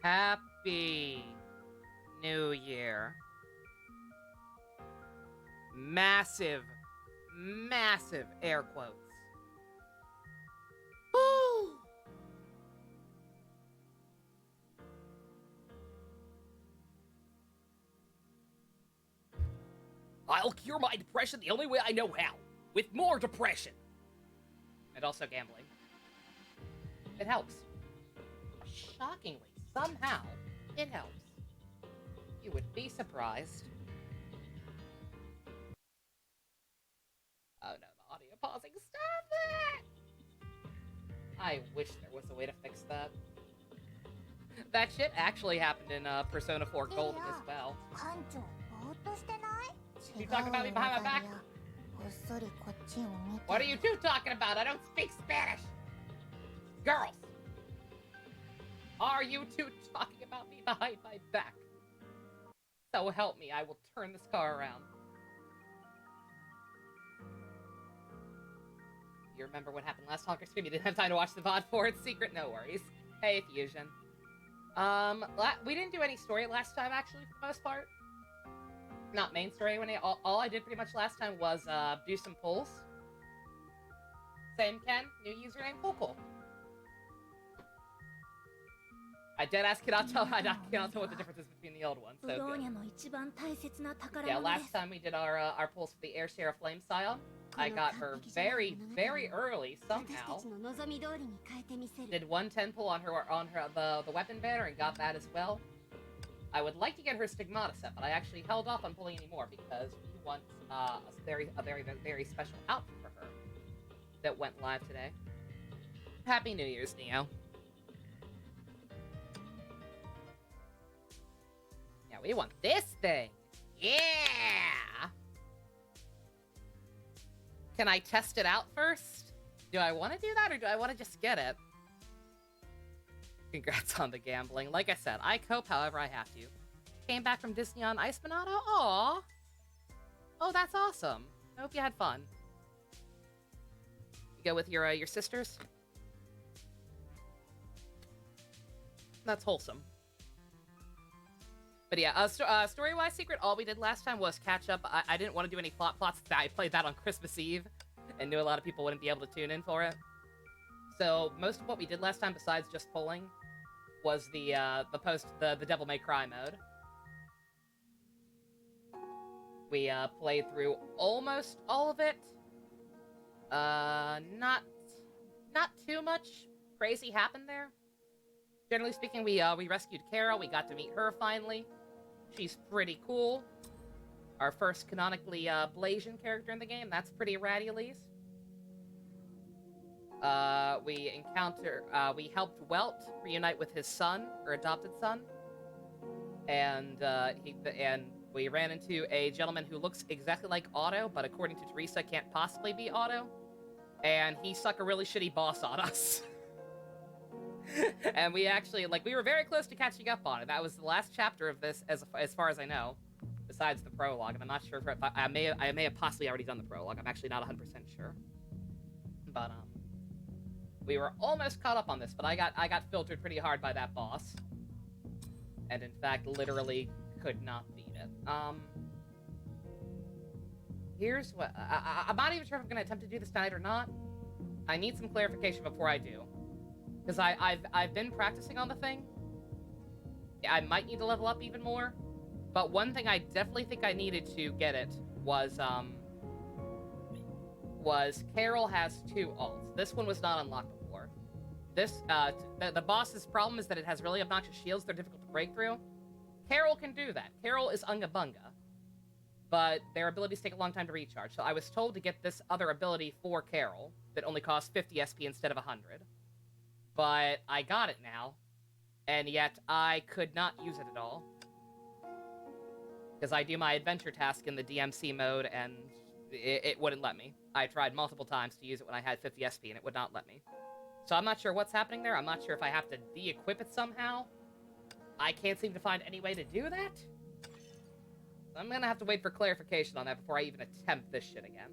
Happy New Year. Massive, massive air quotes. Woo! I'll cure my depression the only way I know how. With more depression. And also gambling. It helps. Shockingly, somehow, it helps. You would be surprised. Oh no, the audio pausing. Stop it! I wish there was a way to fix that. That shit actually happened in Persona 4 Golden as well. You talking about me behind my back? What are you two talking about? I don't speak Spanish! Girls! Are you two talking about me behind my back? So help me, I will turn this car around. You remember what happened last Honkai stream? You didn't have time to watch the VOD for it? Secret? No worries. Hey, Fusion. We didn't do any story last time, actually, for the most part. Not main story. All I did pretty much last time was do some pulls. Same Ken, new username, cool. I cannot tell what the difference is between the old ones. So good. Yeah, last time we did our pulls for the Air Sheriff Flame Scion. I got her very, very early somehow. Did 110 pull on the weapon banner and got that as well. I would like to get her Stigmata set, but I actually held off on pulling any more because we want a very, very special outfit for her that went live today. Happy New Year's, Neo. Yeah, we want this thing. Yeah! Can I test it out first? Do I want to do that, or do I want to just get it? Congrats on the gambling. Like I said, I cope however I have to. Came back from Disney on Ice Monado? Aww. Oh, that's awesome. I hope you had fun. You go with your sisters? That's wholesome. But yeah, story-wise secret, all we did last time was catch up. I didn't want to do any plots. I played that on Christmas Eve and knew a lot of people wouldn't be able to tune in for it. So most of what we did last time, besides just pulling, was the Devil May Cry mode. We played through almost all of it. Not too much crazy happened there. Generally speaking, we rescued Carol. We got to meet her finally. She's pretty cool. Our first canonically Blasian character in the game. That's pretty ratty, at least. We helped Welt reunite with his son, or adopted son. And we ran into a gentleman who looks exactly like Otto, but according to Teresa, can't possibly be Otto. And he stuck a really shitty boss on us. And we actually, we were very close to catching up on it. That was the last chapter of this, as far as I know, besides the prologue. And I'm not sure if I may have possibly already done the prologue. I'm actually not 100% sure. But we were almost caught up on this, but I got filtered pretty hard by that boss, and in fact, literally could not beat it. Here's what I'm not even sure if I'm gonna attempt to do this tonight or not. I need some clarification before I do. Because I've been practicing on the thing. I might need to level up even more. But one thing I definitely think I needed to get it was Carol has 2 ults. This one was not unlocked before. The boss's problem is that it has really obnoxious shields. They're difficult to break through. Carol can do that. Carol is Unga Bunga. But their abilities take a long time to recharge. So I was told to get this other ability for Carol that only costs 50 SP instead of 100. But I got it now, and yet I could not use it at all. Because I do my adventure task in the DMC mode, and it wouldn't let me. I tried multiple times to use it when I had 50 SP, and it would not let me. So I'm not sure what's happening there. I'm not sure if I have to de-equip it somehow. I can't seem to find any way to do that. I'm gonna have to wait for clarification on that before I even attempt this shit again.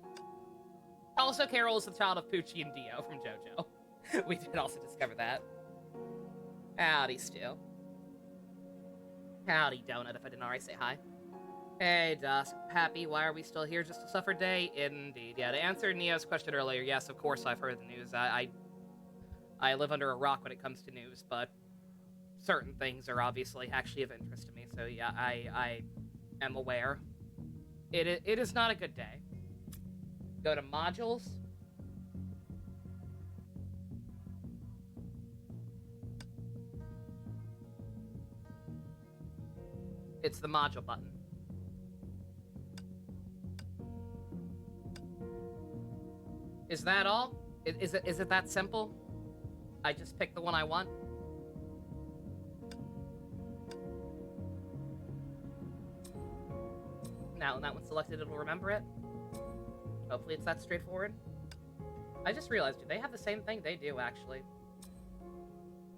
Also, Carol is the child of Poochie and Dio from JoJo. We did also discover that. Howdy, Stu. Howdy, Donut, if I didn't already say hi. Hey, Dusk. Happy, why are we still here? Just a suffer day? Indeed. Yeah, to answer Neo's question earlier, yes, of course I've heard the news. I live under a rock when it comes to news, but certain things are obviously actually of interest to me, so yeah, I am aware. It is not a good day. Go to modules. It's the module button. Is that all? Is it that simple? I just pick the one I want? Now when that one's selected, it'll remember it. Hopefully it's that straightforward. I just realized, do they have the same thing? They do, actually.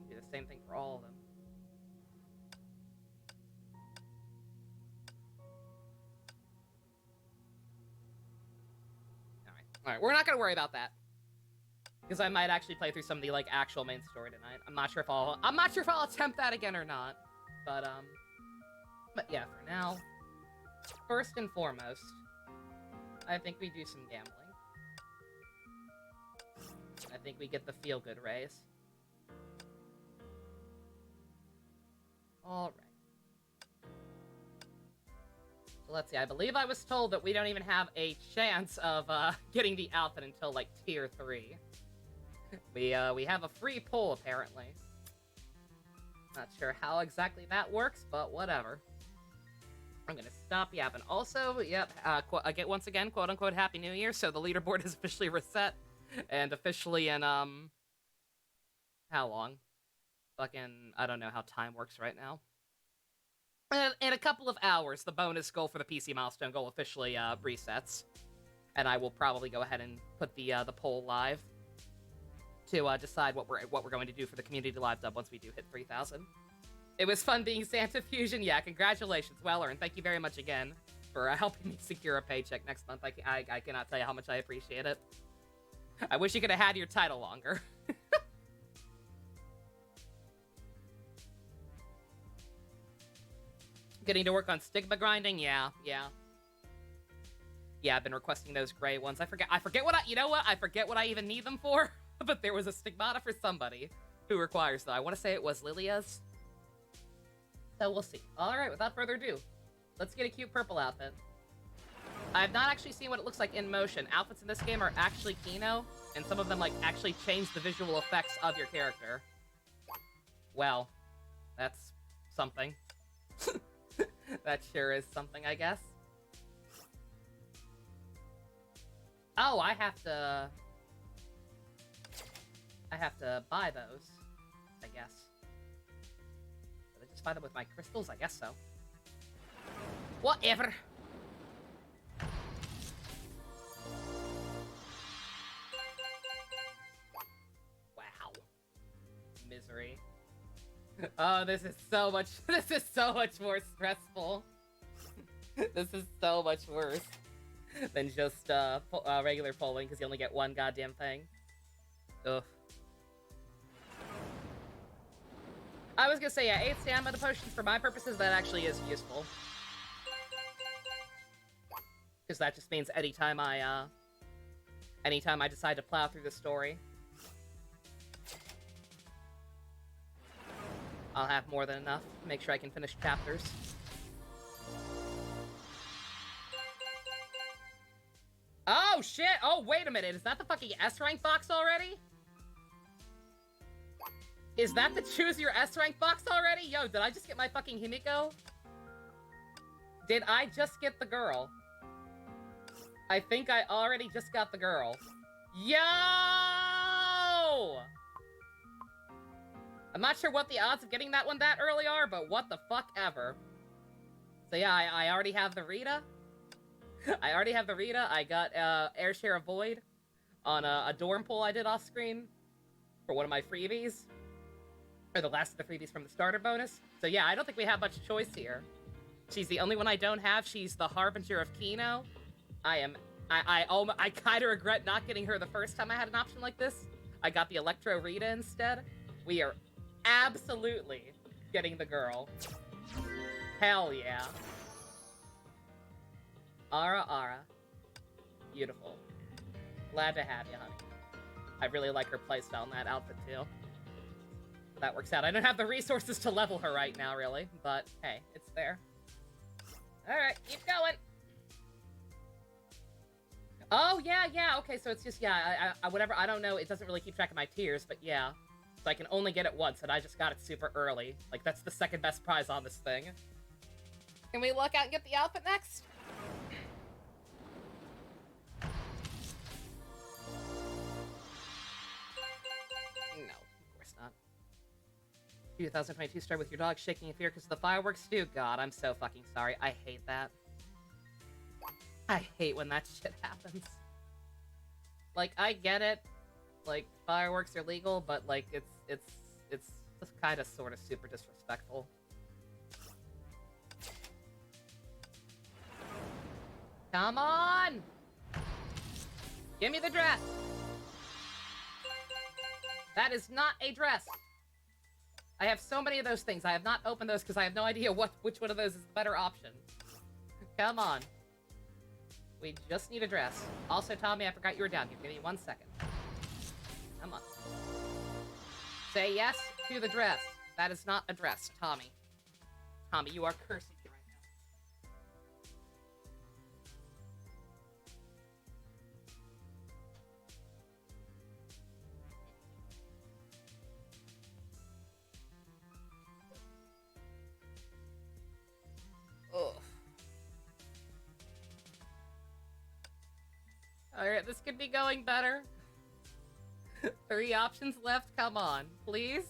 Do the same thing for all of them. Alright, we're not gonna worry about that. Because I might actually play through some of the, like, actual main story tonight. I'm not sure if I'll attempt that again or not. But yeah, for now, first and foremost, I think we do some gambling. I think we get the feel-good raise. Alright. So let's see, I believe I was told that we don't even have a chance of getting the outfit until, like, tier 3. We have a free pull, apparently. Not sure how exactly that works, but whatever. I'm gonna stop yapping. Also, yep, once again, quote-unquote, Happy New Year, so the leaderboard is officially reset, and officially in, how long? Fucking, I don't know how time works right now. In a couple of hours, the bonus goal for the PC milestone goal officially, resets. And I will probably go ahead and put the poll live to, decide what we're going to do for the community live dub once we do hit 3,000. It was fun being Santa Fusion. Yeah, congratulations, well earned. Thank you very much again for helping me secure a paycheck next month. I cannot tell you how much I appreciate it. I wish you could have had your title longer. Getting to work on stigma grinding? Yeah. Yeah, I've been requesting those gray ones. I forget what you know what? I forget what I even need them for, but there was a stigmata for somebody who requires them. I want to say it was Lilia's. So we'll see. Alright, without further ado, let's get a cute purple outfit. I have not actually seen what it looks like in motion. Outfits in this game are actually Kino, and some of them, like, actually change the visual effects of your character. Well, that's something. That sure is something, I guess. Oh, I have to buy those, I guess. Did I just buy them with my crystals? I guess so. Whatever. Wow. Misery. Oh, this is so much more stressful. This is so much worse than just regular polling, because you only get one goddamn thing. Ugh. I was gonna say, yeah, 8 stamina potions, for my purposes, that actually is useful. Because that just means anytime I decide to plow through the story, I'll have more than enough to make sure I can finish chapters. Oh, shit! Oh, wait a minute, is that the fucking S-rank box already? Is that the choose your S-rank box already? Yo, did I just get my fucking Himiko? Did I just get the girl? I think I already just got the girl. Yo! I'm not sure what the odds of getting that one that early are, but what the fuck ever. So yeah, I already have the Rita. I got Air Share of Void on a dorm poll I did off screen for one of my freebies. Or the last of the freebies from the starter bonus. So yeah, I don't think we have much choice here. She's the only one I don't have. She's the Harbinger of Kino. I kind of regret not getting her the first time I had an option like this. I got the Electro Rita instead. We are absolutely getting the girl. Hell yeah. Ara Ara. Beautiful. Glad to have you, honey. I really like her playstyle in that outfit, too. That works out. I don't have the resources to level her right now, really. But, hey, it's there. Alright, keep going. Oh, yeah. Okay, so it's just, yeah, I whatever. I don't know. It doesn't really keep track of my tiers, but yeah. So I can only get it once, and I just got it super early. Like, that's the second best prize on this thing. Can we look out and get the outfit next? No, of course not. 2022 started with your dog shaking in fear because of the fireworks too. God, I'm so fucking sorry. I hate that. I hate when that shit happens. Like, I get it. Like, fireworks are legal, but like, it's just kind of sort of super disrespectful. Come on! Give me the dress! That is not a dress! I have so many of those things. I have not opened those because I have no idea which one of those is the better option. Come on. We just need a dress. Also, Tommy, I forgot you were down here. Give me 1 second. Come on. Say yes to the dress. That is not a dress, Tommy. Tommy, you are cursing me right now. Ugh. Alright, this could be going better. 3 options left. Come on, please.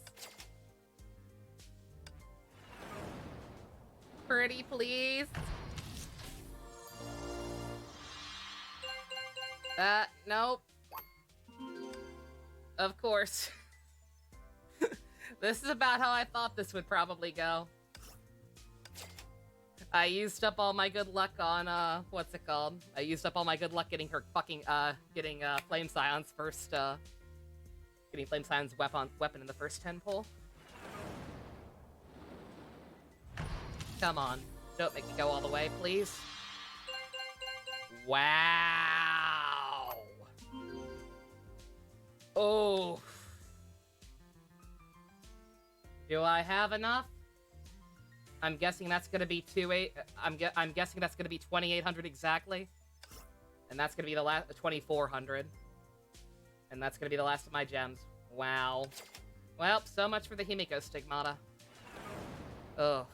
Pretty, please. Nope. Of course. This is about how I thought this would probably go. I used up all my good luck on, what's it called? I used up all my good luck getting her fucking, getting Flame Scion's first, getting Flame Scion's weapon in the first 10 pull. Come on. Don't make me go all the way, please. Wow. Oh. Do I have enough? I'm guessing that's gonna be I'm guessing that's gonna be 2,800 exactly, and that's gonna be the last 2,400, and that's gonna be the last of my gems. Wow. Well, so much for the Himiko Stigmata. Ugh.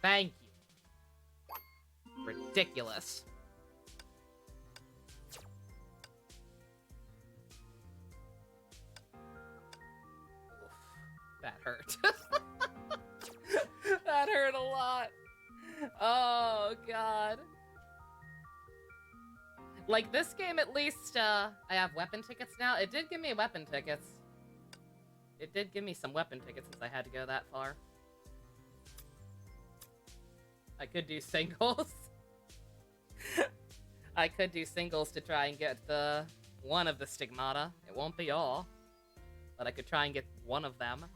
Thank you. Ridiculous. That hurt. That hurt a lot. Oh, God. Like, this game, at least, I have weapon tickets now. It did give me weapon tickets. It did give me some weapon tickets since I had to go that far. I could do singles. I could do singles to try and get the one of the Stigmata. It won't be all. But I could try and get one of them.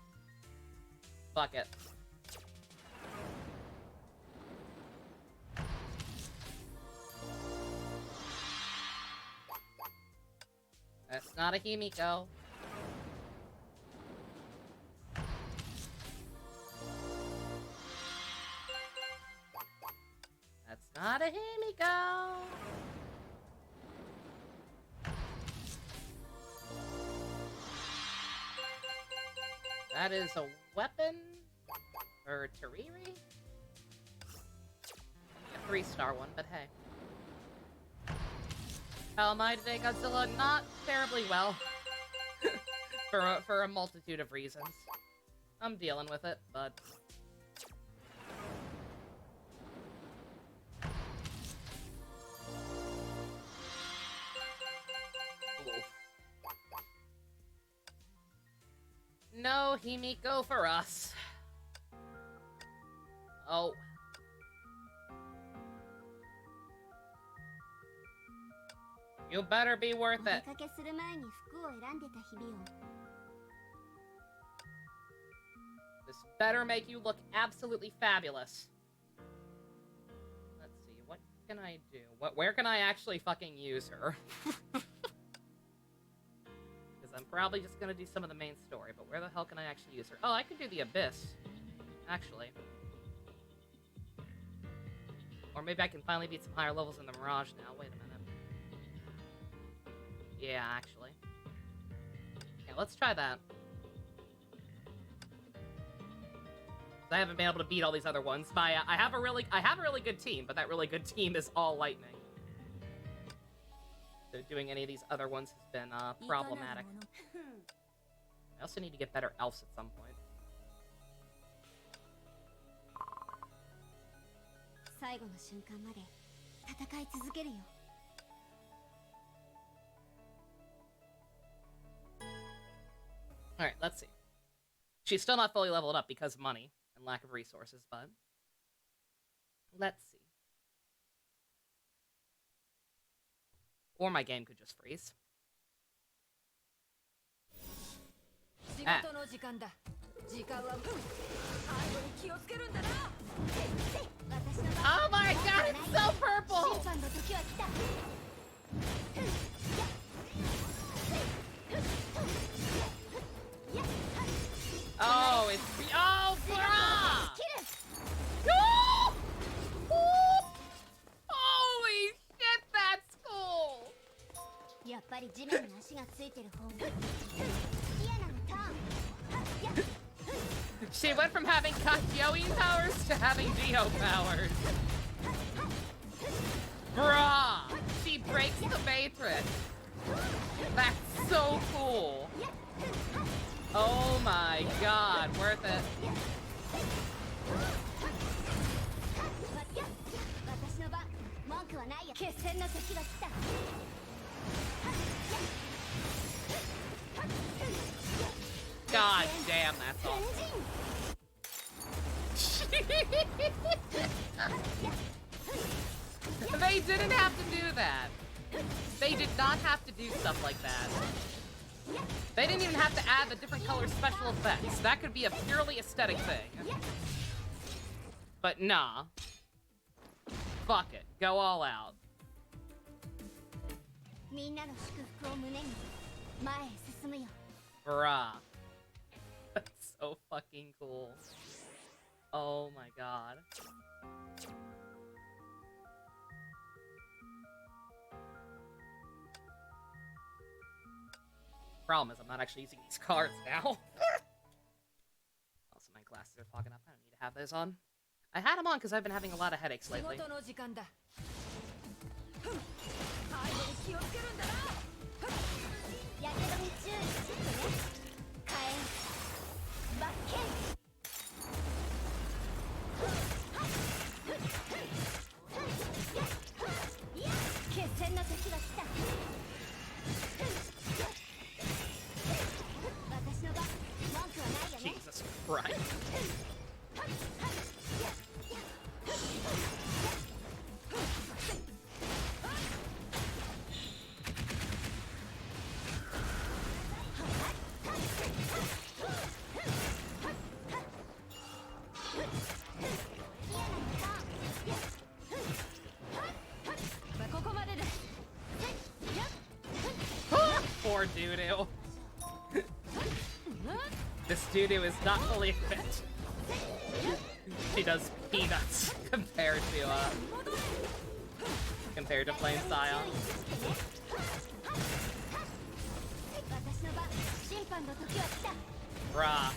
Fuck it. That's not a Himiko. That's not a Himiko. That is a weapon for Tariri? A 3-star one, but hey. How am I today, Godzilla? Not terribly well. for a multitude of reasons. I'm dealing with it, but... No Himiko for us. Oh. You better be worth it. This better make you look absolutely fabulous. Let's see, what can I do? Where can I actually fucking use her? Because I'm probably just gonna do some of the main story, but where the hell can I actually use her? Oh, I can do the Abyss, actually. Or maybe I can finally beat some higher levels in the Mirage now. Wait a minute. Yeah, actually. Yeah, let's try that. I haven't been able to beat all these other ones. I have a really good team, but that really good team is all lightning. So doing any of these other ones has been problematic. I also need to get better elves at some point. Alright, let's see. She's still not fully leveled up because of money and lack of resources, but let's see. Or my game could just freeze. Ah. Oh my god, it's so purple! Oh, it's... Oh, brah! No! Holy shit, that's cool! She went from having Kakyoin powers to having Dio powers. Bruh! She breaks the Matrix. That's so cool. Oh my god, worth it. God damn, that's awesome. They didn't have to do that. They did not have to do stuff like that. They didn't even have to add the different color special effects. That could be a purely aesthetic thing. But nah. Fuck it. Go all out. Bruh. That's so fucking cool. Oh my god. Problem is, I'm not actually using these cards now. Also, my glasses are fogging up. I don't need to have those on. I had them on because I've been having a lot of headaches lately. Jesus Christ. Poor doo-doo. This doo-doo is not fully equipped. She does peanuts compared to Flame Scion. Bruh.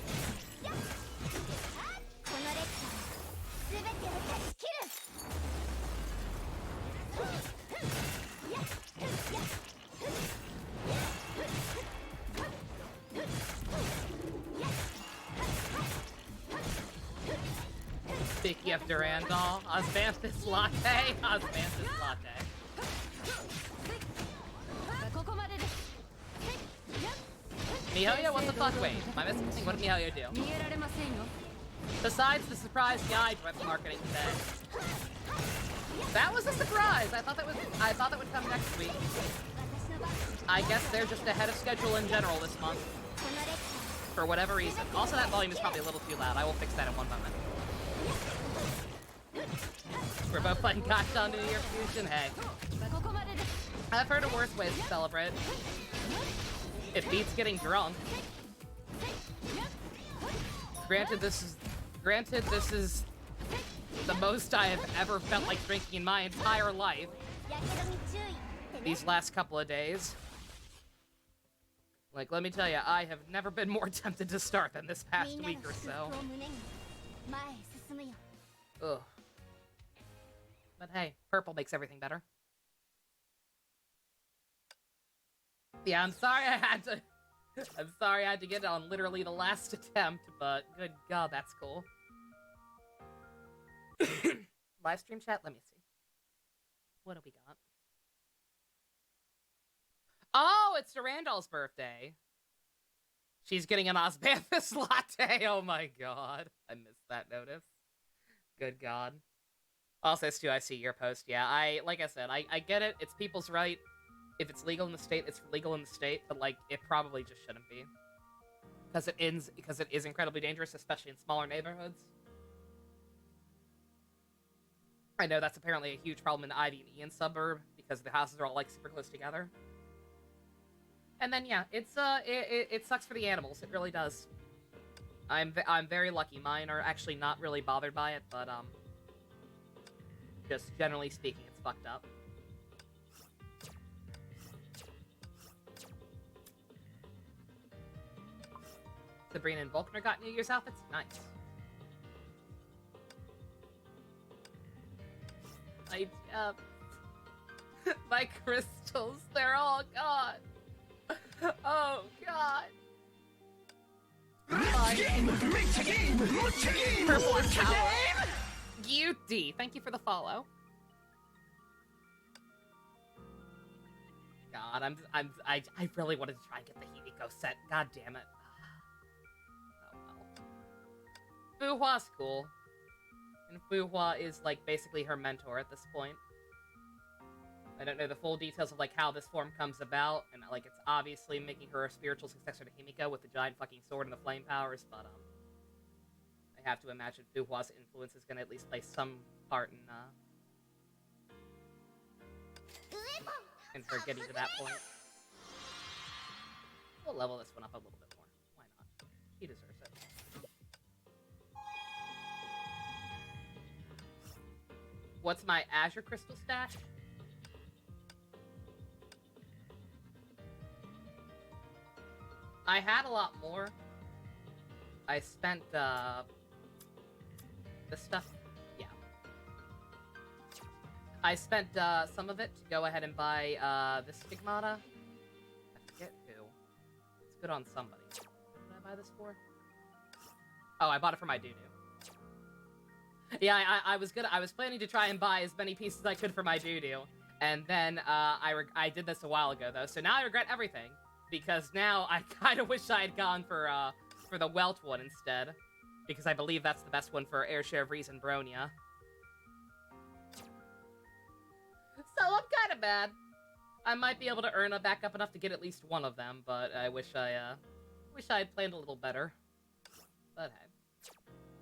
Speaking of Durandal, Osmanthus Latte, Osmanthus Latte. MiHoYo, what the fuck? Wait, am I missing something? What did MiHoYo do? Besides the surprise guide marketing today. That was a surprise! I thought that would come next week. I guess they're just ahead of schedule in general this month. for whatever reason. Also, that volume is probably a little too loud. I will fix that in one moment. We're both playing Gachon New Year Fusion. Hey. I've heard of worse ways to celebrate. It beats getting drunk. Granted, this is the most I have ever felt like drinking in my entire life. These last couple of days. Like, let me tell you, I have never been more tempted to start than this past week or so. Ugh. But hey, purple makes everything better. Yeah, I'm sorry I had to get it on literally the last attempt, but good God, that's cool. Live stream chat, let me see. What do we got? Oh, it's Durandal's birthday. She's getting an Osmanthus latte. Oh my God. I missed that notice. Good God. Also, Stu, I see your post. Yeah, like I said, I get it. It's people's right. If it's legal in the state, it's legal in the state. But, like, it probably just shouldn't be. Because it is incredibly dangerous, especially in smaller neighborhoods. I know that's apparently a huge problem in the Ivy and Ian suburb, because the houses are all, like, super close together. And then, yeah, it sucks for the animals. It really does. I'm very lucky. Mine are actually not really bothered by it, but, just generally speaking, it's fucked up. Sabrina and Volkner got New Year's outfits? Nice. My crystals, they're all gone. Oh, God. Purple and power. Beauty. Thank you for the follow. God, I really wanted to try and get the Himiko set. God damn it. Oh well. Fuhua's cool. And Fuhua is, like, basically her mentor at this point. I don't know the full details of, like, how this form comes about, and, like, it's obviously making her a spiritual successor to Himiko with the giant fucking sword and the flame powers, but, I have to imagine Fuhua's influence is gonna at least play some part in her getting to that point. We'll level this one up a little bit more. Why not? He deserves it. What's my Azure Crystal stash? I had a lot more. I spent, this stuff, yeah. I spent, some of it to go ahead and buy, the Stigmata. I forget who. It's good on somebody. What did I buy this for? Oh, I bought it for my doo-doo. Yeah, I was planning to try and buy as many pieces as I could for my doo-doo. And then, I did this a while ago, though, so now I regret everything. Because now I kind of wish I had gone for the Welt one instead. Because I believe that's the best one for Airshare of Reason Bronya. So I'm kind of bad. I might be able to earn back up enough to get at least one of them, but I wish I had planned a little better. But hey.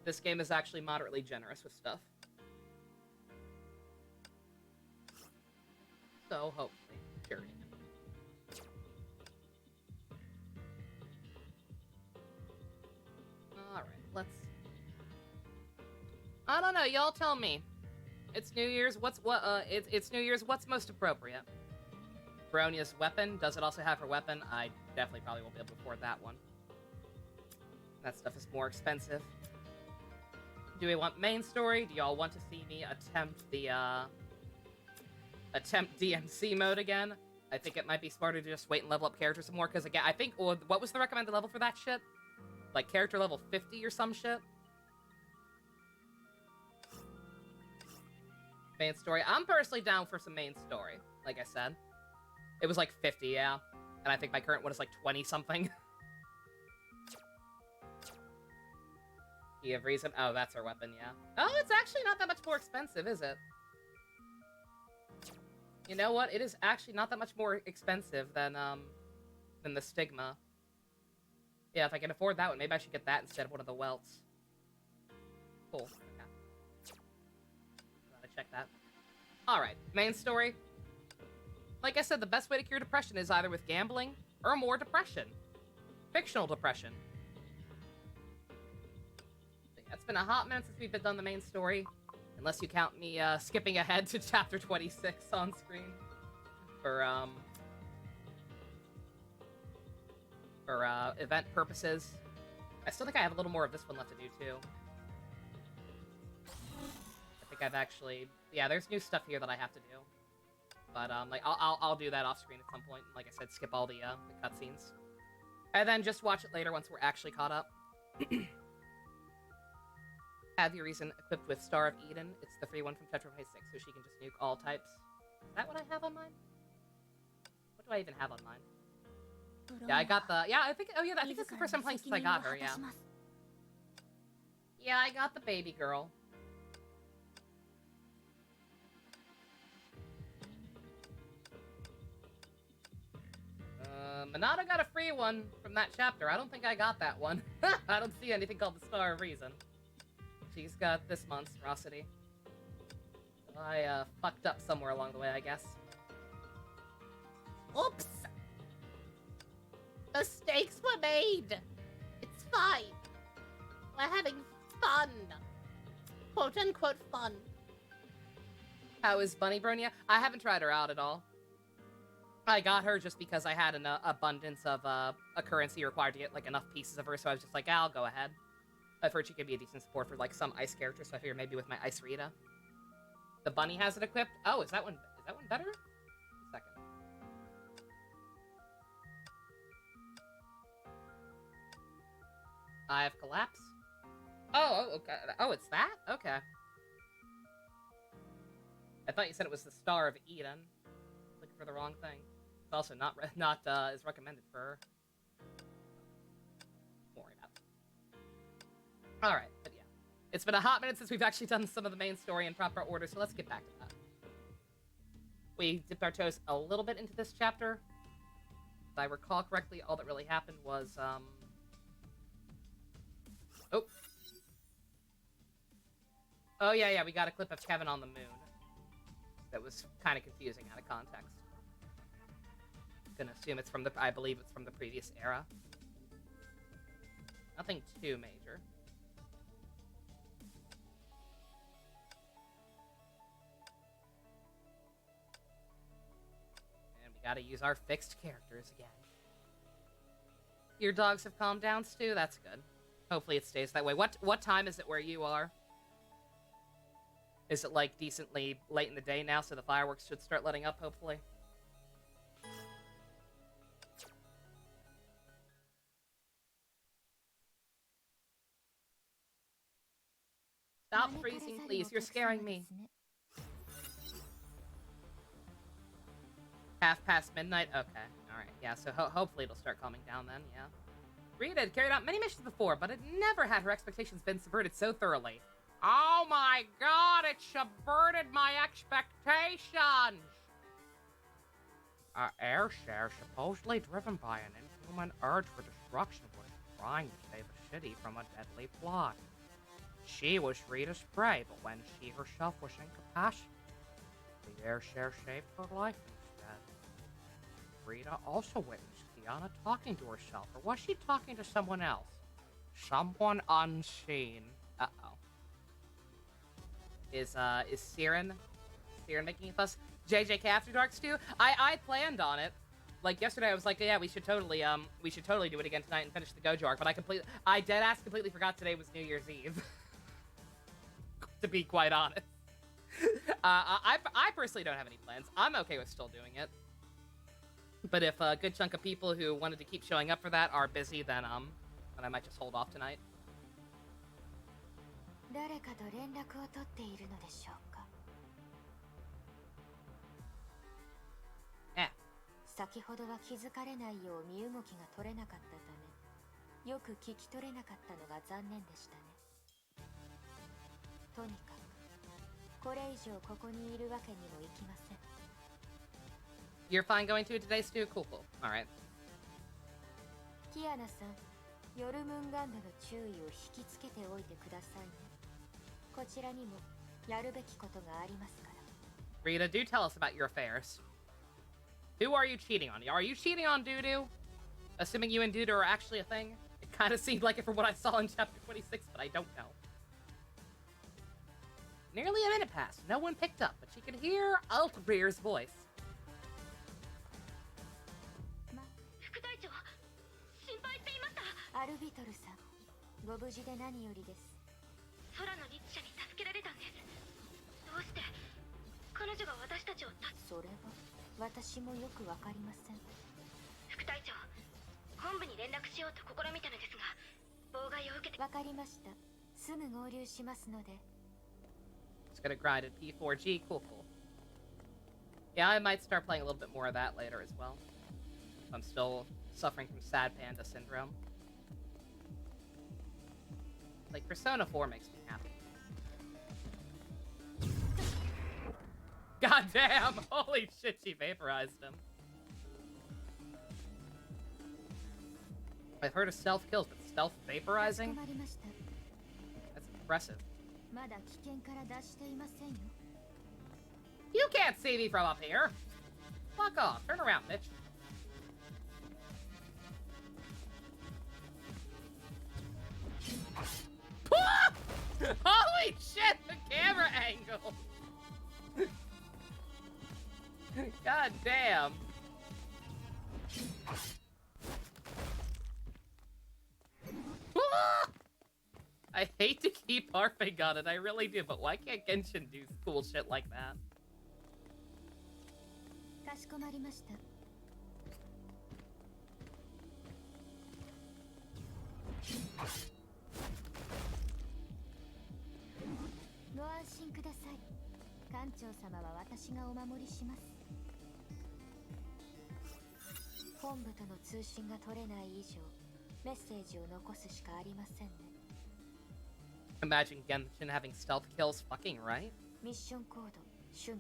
This game is actually moderately generous with stuff. So, hopefully. Period. Alright, let's... I don't know, y'all tell me. It's New Year's, it's New Year's, what's most appropriate? Bronya's weapon, does it also have her weapon? I definitely probably won't be able to afford that one. That stuff is more expensive. Do we want main story? Do y'all want to see me attempt the, attempt DMC mode again? I think it might be smarter to just wait and level up characters some more, because again, I think, what was the recommended level for that shit? Like, character level 50 or some shit? Main story. I'm personally down for some main story, like I said. It was like 50, yeah. And I think my current one is like 20-something. You have reason? Oh, that's her weapon, yeah. Oh, it's actually not that much more expensive, is it? You know what? It is actually not that much more expensive than the Stigma. Yeah, if I can afford that one, maybe I should get that instead of one of the welts. Cool. Okay. Gotta check that. Alright, main story. Like I said, the best way to cure depression is either with gambling or more depression. Fictional depression. Yeah, it's been a hot minute since we've done the main story. Unless you count me skipping ahead to chapter 26 on screen. For event purposes. I still think I have a little more of this one left to do, too. I think I've actually... Yeah, there's new stuff here that I have to do. But, like, I'll do that off screen at some point. Like I said, skip all the cutscenes. And then just watch it later once we're actually caught up. Have your reason equipped with Star of Eden. It's the free one from chapter 26, so she can just nuke all types. Is that what I have on mine? What do I even have on mine? Yeah, I got the... Yeah, I think... Oh, yeah, I think that's the first time playing since I got her, yeah. Yeah, I got the baby girl. Minata got a free one from that chapter. I don't think I got that one. I don't see anything called the Star of Reason. She's got this monstrosity. So I, fucked up somewhere along the way, I guess. Oops! Mistakes were made! It's fine. We're having fun. Quote-unquote fun. How is Bunny Bronia? I haven't tried her out at all. I got her just because I had an abundance of a currency required to get, like, enough pieces of her, so I was just like, I'll go ahead. I've heard she could be a decent support for, like, some ice characters, so I figured maybe with my Ice Rita. The bunny has it equipped? Oh, is that one better? A second. I have Collapse. Oh, okay. Oh, it's that? Okay. I thought you said it was the Star of Eden. Looking for the wrong thing. It's also not as recommended for her. Don't worry about it. Alright, but yeah. It's been a hot minute since we've actually done some of the main story in proper order, so let's get back to that. We dipped our toes a little bit into this chapter. If I recall correctly, all that really happened was, Oh, yeah, we got a clip of Kevin on the moon. That was kind of confusing out of context. Gonna assume it's from I believe it's from the previous era. Nothing too major. And we gotta use our fixed characters again. Your dogs have calmed down, Stu? That's good. Hopefully it stays that way. What time is it where you are? Is it, like, decently late in the day now, so the fireworks should start letting up, hopefully? Stop freezing, please. You're scaring me. midnight? Okay. Alright, yeah, so hopefully it'll start calming down then, yeah. Rita had carried out many missions before, but had never had her expectations been subverted so thoroughly. Oh my god, it subverted my expectations! Airshare, supposedly driven by an inhuman urge for destruction, was trying to save a city from a deadly plot. She was Rita's prey, but when she herself was incapacitated, the airshare saved her life instead. Rita also witnessed Kiana talking to herself, or was she talking to someone else? Someone unseen. Uh-oh. Is Siren making a fuss? JJK After Dark Stew? I planned on it. Like, yesterday I was like, yeah, we should totally do it again tonight and finish the Gojo arc, but I deadass completely forgot today was New Year's Eve. To be quite honest. I personally don't have any plans. I'm okay with still doing it. But if a good chunk of people who wanted to keep showing up for that are busy, then I might just hold off tonight. 誰かと連絡を取っているのでしょうか。先ほどは気づかれないよう身動きが取れなかったため、よく聞き取れなかったのが残念でしたね。とにかく、これ以上ここにいるわけにもいきません。You're fine going to it today, Stu? Cool. Alright. キアナさん、ヨルムンガンドの注意を引きつけておいてくださいね。こちらにもやるべきことがありますから。Rita, do tell us about your affairs. Who are you cheating on? Are you cheating on Dudu? Assuming you and Dudu are actually a thing? It kind of seemed like it from what I saw in chapter 26, but I don't know. Nearly a minute passed. No one picked up, but she could hear Altreer's voice. 副隊長、心配していました。アルビトルさん、ご無事で何よりです。空の律者に助けられたんです。どうして彼女が私たちをそれは私もよくわかりません。副隊長、本部に連絡しようと試みたのですが、妨害を受けて。わかりました。すぐ合流しますので。Just gonna grind at P4G. Cool, cool. Yeah, I might start playing a little bit more of that later as well. I'm still suffering from sad panda syndrome. Like, Persona 4 makes me happy. God damn! Holy shit, she vaporized him. I've heard of stealth kills, but stealth vaporizing? That's impressive. You can't see me from up here! Fuck off. Turn around, bitch. Holy shit, the camera angle! God damn. I hate to keep harping on it, I really do, but why can't Genshin do cool shit like that? Imagine Genshin having stealth kills, fucking right? Mission code, 主月。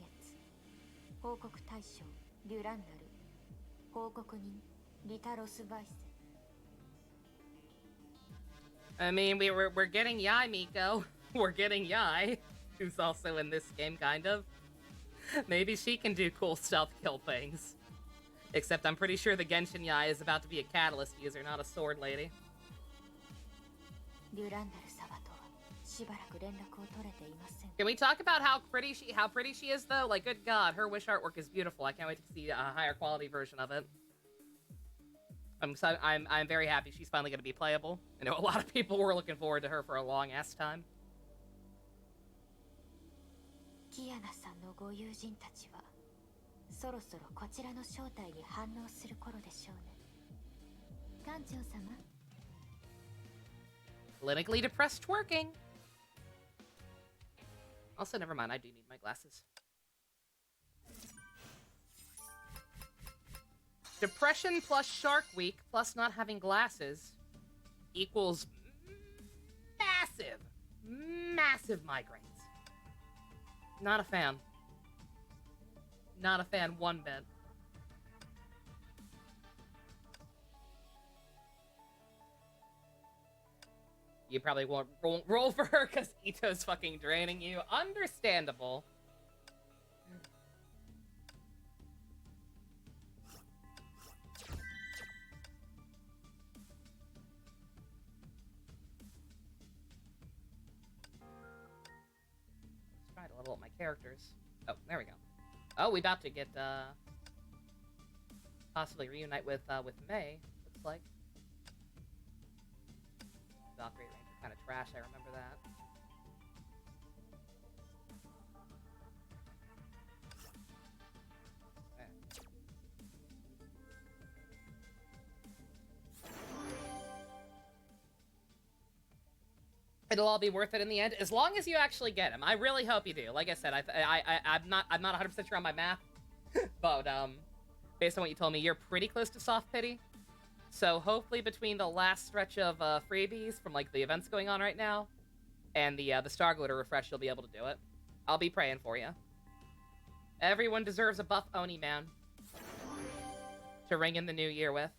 報告対象、デュランダル。報告人、リタロス・バイセ。I mean, we're getting Yai, Miko. We're getting Yai, who's also in this game, kind of. Maybe she can do cool stealth kill things. Except I'm pretty sure the Genshin Yai is about to be a catalyst user, not a sword lady. Can we talk about how pretty she is though? Like, good God, her wish artwork is beautiful. I can't wait to see a higher quality version of it. I'm very happy she's finally going to be playable. I know a lot of people were looking forward to her for a long ass time. キアナさんのご友人たちはそろそろこちらの正体に反応する頃でしょうね。艦長様。Clinically depressed twerking. Also, never mind. I do need my glasses. Depression plus Shark Week plus not having glasses equals massive migraines. Not a fan. Not a fan one bit. You probably won't roll for her because Ito's fucking draining you. Understandable. Let's try to level up my characters. Oh, there we go. Oh, we about to get possibly reunite with May. Looks like. Valkyrie Ranger kind of trash. I remember that. It'll all be worth it in the end, as long as you actually get him. I really hope you do. Like I said, I'm not 100% sure on my math, but based on what you told me, you're pretty close to soft pity. So hopefully between the last stretch of freebies from like the events going on right now and the Star Glitter refresh, you'll be able to do it. I'll be praying for you. Everyone deserves a buff Oni man to ring in the new year with.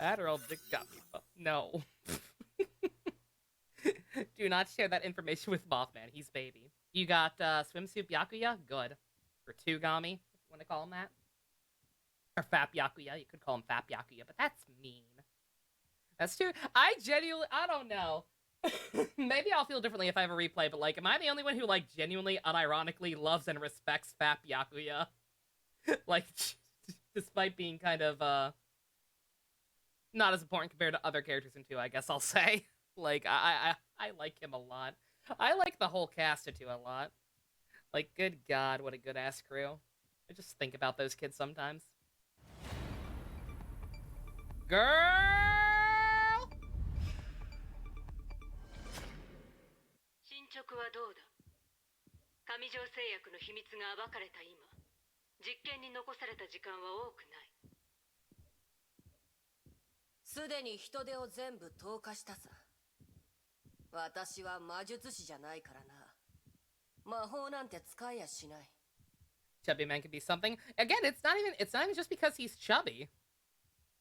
Adderall dick got me. No. Do not share that information with Mothman. He's baby. You got swimsuit Byakuya? Good. Or Tugami, if you want to call him that. Or Fap Byakuya. You could call him Fap Byakuya, but that's mean. That's too... I don't know. Maybe I'll feel differently if I have a replay, but, like, am I the only one who, like, genuinely, unironically loves and respects Fap Byakuya? Like, despite being kind of, not as important compared to other characters in 2, I guess I'll say. Like, I like him a lot. I like the whole cast of 2 a lot. Like, good God, what a good-ass crew. I just think about those kids sometimes. Girl! 進捗はどうだ。上条製薬の秘密が暴かれた今、実験に残された時間は多くない。すでに人手を全部投下したさ。私は魔術師じゃないからな。魔法なんて使いやしない。 Chubby man can be something. Again, it's not even just because he's chubby.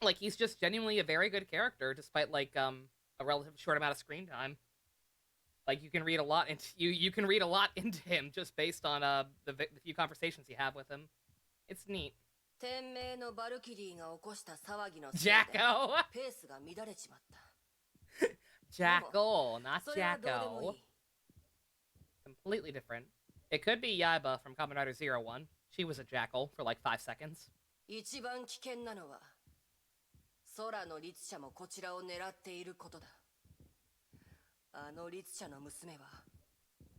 Like, he's just genuinely a very good character, despite, like, a relatively short amount of screen time. Like, you can read a lot into you can read a lot into him just based on the few conversations you have with him. It's neat. 天命のバルキリーが起こした騒ぎのせいで Jacko! ペースが乱れちまった。 Jackal, not それはどうでもい Jacko. い。 Completely different. It could be Yaiba from Kamen Rider Zero One. She was a jackal for like 5 seconds. 一番危険なのは空の律者もこちらを狙っていることだ。あの律者の娘は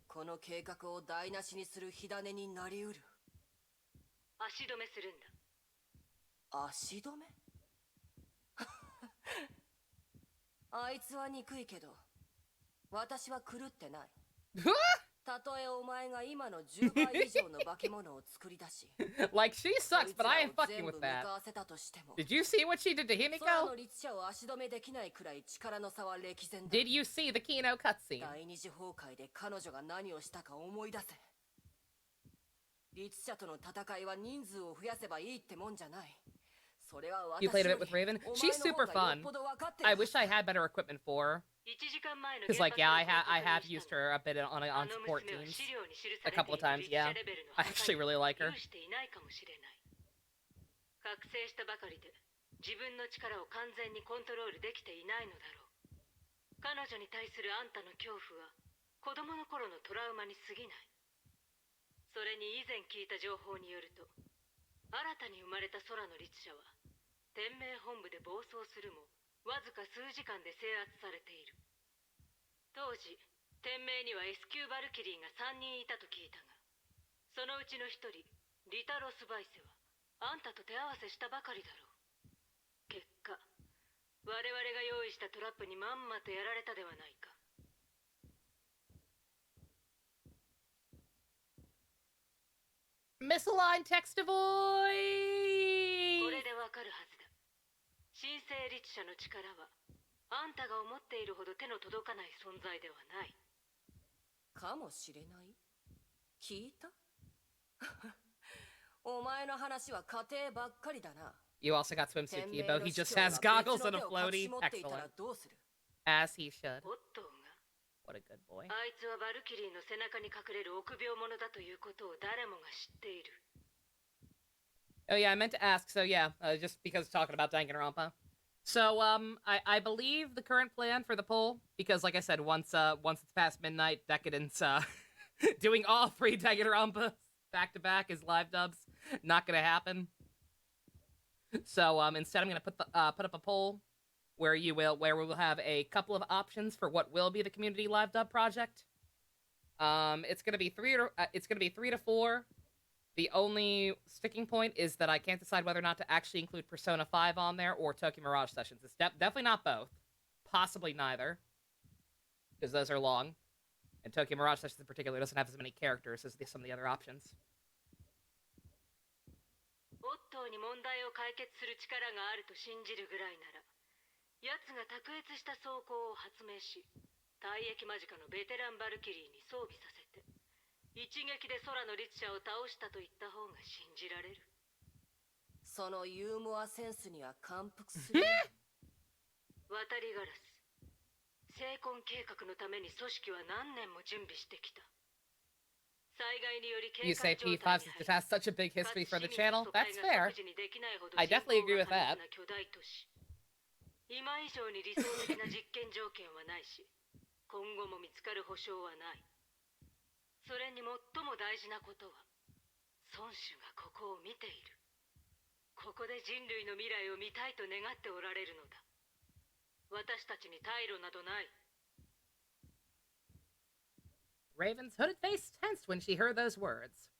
この計画を台無しにする火種になりうる。足止めするんだ。足止め？あいつは憎いけど私は狂ってない。たとえお前が今の10倍以上の化け物を作り出し Like, she sucks, but I ain't fucking with that. Did you see what she did to Himiko? Did you see the Kino cutscene? 第二次崩壊で彼女が何をしたか思い出せ。律者との戦いは人数を増やせばいいってもんじゃない。 You played a bit with Raven? She's super fun. I wish I had better equipment for her. Because, like, yeah, I have used her a bit on support teams. A couple of times, yeah. I actually really like her. 覚醒したばかりで自分の力を完全にコントロールできていないのだろう。彼女に対するあんたの恐怖は子供の頃のトラウマに過ぎない。それに以前聞いた情報によると、新たに生まれた空の律者は天命本部で暴走するもわずか数時間で制圧されている。当時天命には S 級バルキリーが3人いたと聞いたが、そのうちの1人リタロスバイセはあんたと手合わせしたばかりだろう。結果我々が用意したトラップにまんまとやられたではないか。 Misaligned text to voice! これでわかるはずだ。神聖律者の力はあんたが思っているほど手の届かない存在ではない。かもしれない。聞いた？お前の話は家庭ばっかりだな。 You also got swimsuit Kibo. He just has goggles and a floaty. Excellent. As he should. What a good boy. あいつはバルキリーの背中に隠れる臆病者だということを誰もが知っている。 Oh yeah, I meant to ask. So yeah, just because talking about Danganronpa. So I believe the current plan for the poll, because like I said, once it's past midnight, Decadence doing all 3 Danganronpas back to back as live dubs, not gonna happen. So instead, I'm gonna put up a poll where we will have a couple of options for what will be the community live dub project. It's gonna be 3 to 4. The only sticking point is that I can't decide whether or not to actually include Persona 5 on there or Tokyo Mirage Sessions. It's definitely not both. Possibly neither. Because those are long. And Tokyo Mirage Sessions in particular doesn't have as many characters as some of the other options. オットーに問題を解決する力があると信じるぐらいなら、奴が卓越した装甲を発明し、退役間近のベテランバルキリーに装備させて、一撃で空の律者を倒したと言った方が信じられる。そのユーモアセンスには感服する。渡りガラス。成婚計画のために組織は何年も準備してきた。You say P5 just has such a big history for the channel? That's fair. I definitely agree with that. 今以上に理想的な実験条件はないし、今後も見つかる保証はない。それに最も大事なことは、孫子がここを見ている。ここで人類の未来を見たいと願っておられるのだ。私たちに退路などない。Raven's hooded face tensed when she heard those words.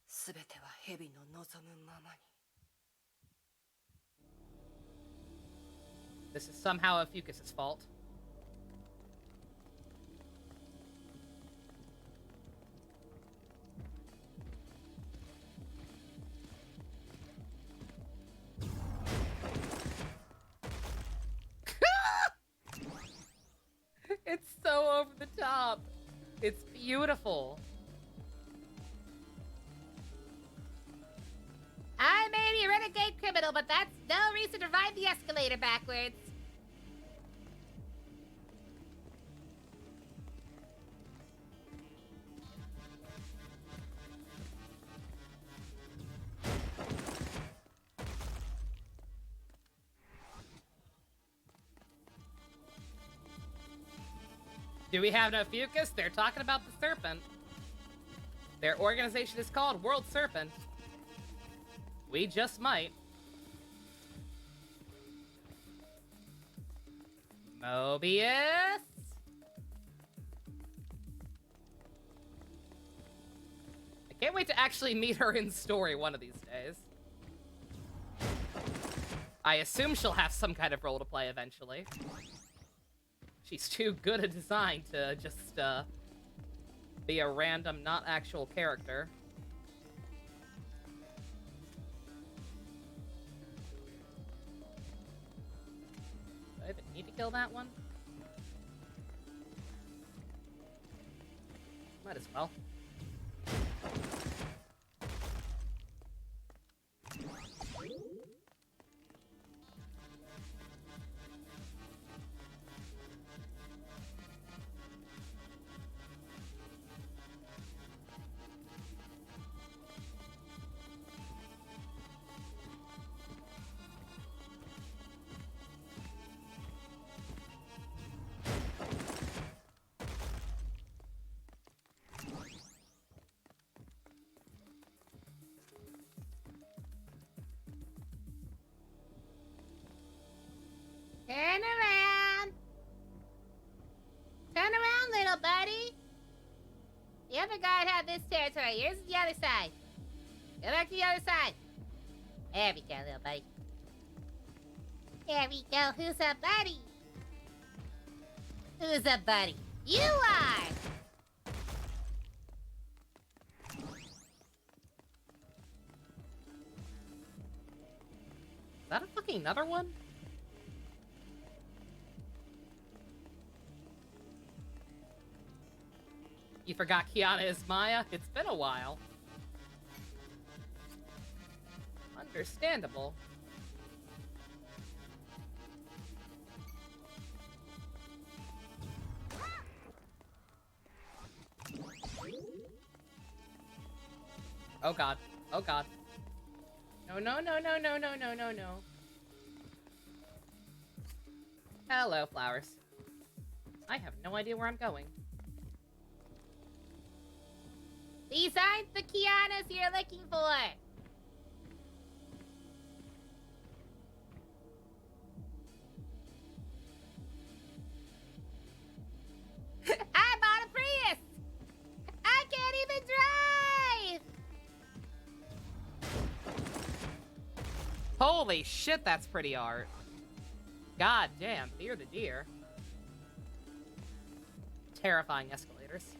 すべては蛇の望むままに。This is somehow Fucus's fault. It's so over the top. It's beautiful. I may be a renegade criminal, but that's no reason to ride the escalator backwards. Do we have no Fucus? They're talking about the Serpent. Their organization is called World Serpent. We just might. Mobius? I can't wait to actually meet her in story one of these days. I assume she'll have some kind of role to play eventually. She's too good a design to just, be a random, not actual character. Do I even need to kill that one? Might as well. Turn around! Turn around, little buddy! The other guy had this territory. Here's the other side. Go back to the other side. There we go, little buddy. There we go. Who's a buddy? Who's a buddy? You are! Is that a fucking another one? You forgot Kiana is Maya? It's been a while. Understandable. Oh god. Oh god. No, no, no, no, no, no, no, no, no. Hello, flowers. I have no idea where I'm going. These aren't the Kianas you're looking for! I bought a Prius! I can't even drive! Holy shit, that's pretty art. God damn, dear the deer. Terrifying escalators.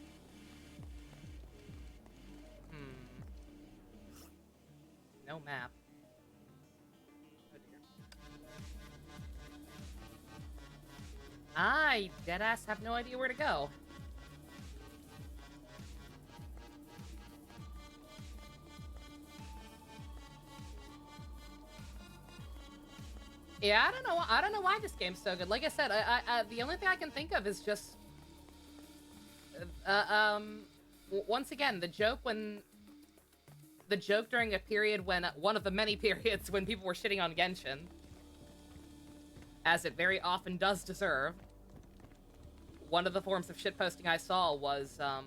No map. Oh dear. I, deadass, have no idea where to go. Yeah, I don't know. I don't know why this game's so good. Like I said, the only thing I can think of is just, once again, the joke during a period when one of the many periods when people were shitting on Genshin, as it very often does deserve. One of the forms of shitposting I saw was, oh,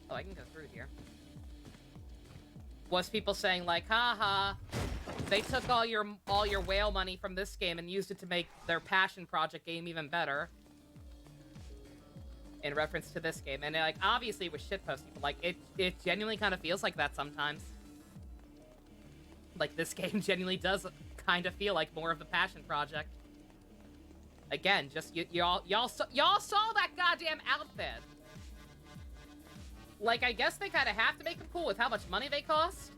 I can go through here. Was people saying like, haha, they took all your whale money from this game and used it to make their passion project game even better. In reference to this game. And like, obviously it was shitposting, but like, it genuinely kind of feels like that sometimes. Like, this game genuinely does kind of feel like more of the passion project. Again, just y'all saw that goddamn outfit. Like, I guess they kind of have to make them cool with how much money they cost.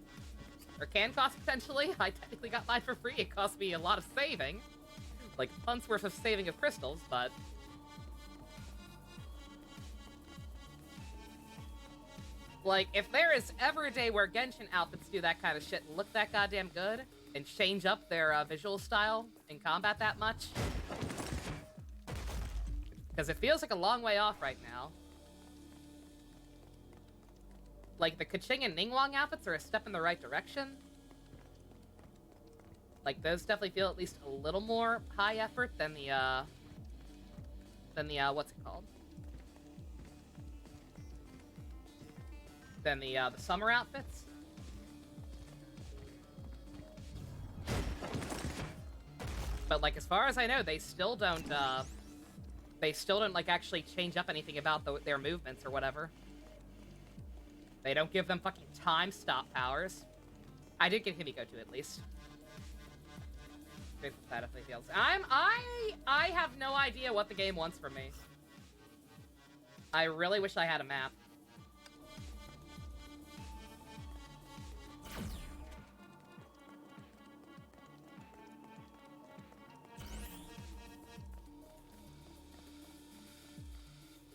Or can cost, potentially. I technically got mine for free. It cost me a lot of saving. Like, months worth of saving of crystals, but... Like, if there is ever a day where Genshin outfits do that kind of shit and look that goddamn good, and change up their visual style in combat that much... Because it feels like a long way off right now. Like, the Keqing and Ningguang outfits are a step in the right direction. Like, those definitely feel at least a little more high effort than the, what's it called? Than the summer outfits. But, like, as far as I know, they still don't, like, actually change up anything about their movements or whatever. They don't give them fucking time stop powers. I did get Himiko to, at least. Grateful for that if they failed. I have no idea what the game wants from me. I really wish I had a map.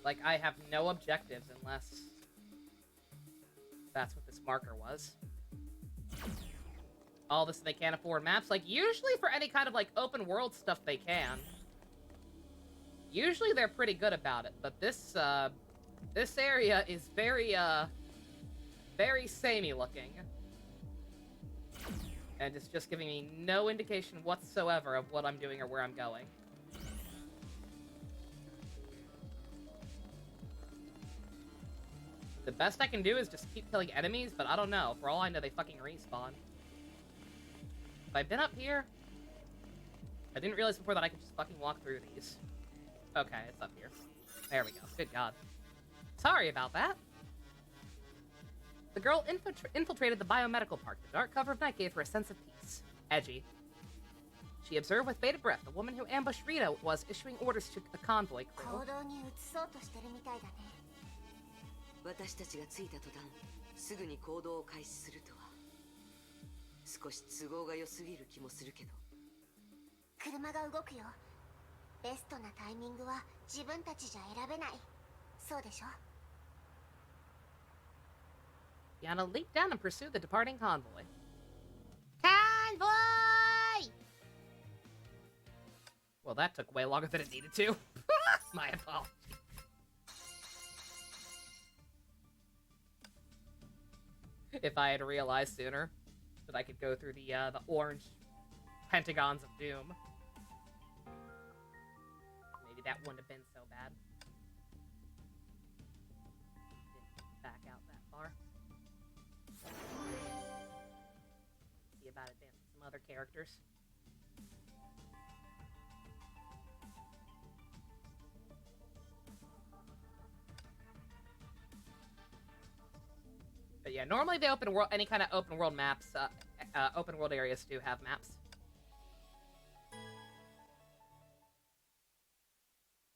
Like, I have no objectives unless that's what this marker was. All this, they can't afford maps. Like, usually for any kind of, like, open world stuff they can. Usually they're pretty good about it, but this area is very, very samey looking. And it's just giving me no indication whatsoever of what I'm doing or where I'm going. The best I can do is just keep killing enemies, but I don't know. For all I know, they fucking respawn. Have I been up here? I didn't realize before that I could just fucking walk through these. Okay, it's up here. There we go. Good God. Sorry about that. The girl infiltrated the biomedical park. The dark cover of night gave her a sense of peace. Edgy. She observed with bated breath the woman who ambushed Rita was issuing orders to a convoy crew. 私たちが着いた途端、すぐに行動を開始するとは。少し都合が良すぎる気もするけど。車が動くよ。ベストなタイミングは自分たちじゃ選べない。そうでしょ? Yana leaped down and pursued the departing convoy. Convoy! Well, that took way longer than it needed to. My apologies. If I had realized sooner that I could go through the orange pentagons of doom, maybe that wouldn't have been so bad. Didn't back out that far. See about advancing some other characters. But yeah, normally the open world, any kind of open world maps, open world areas do have maps.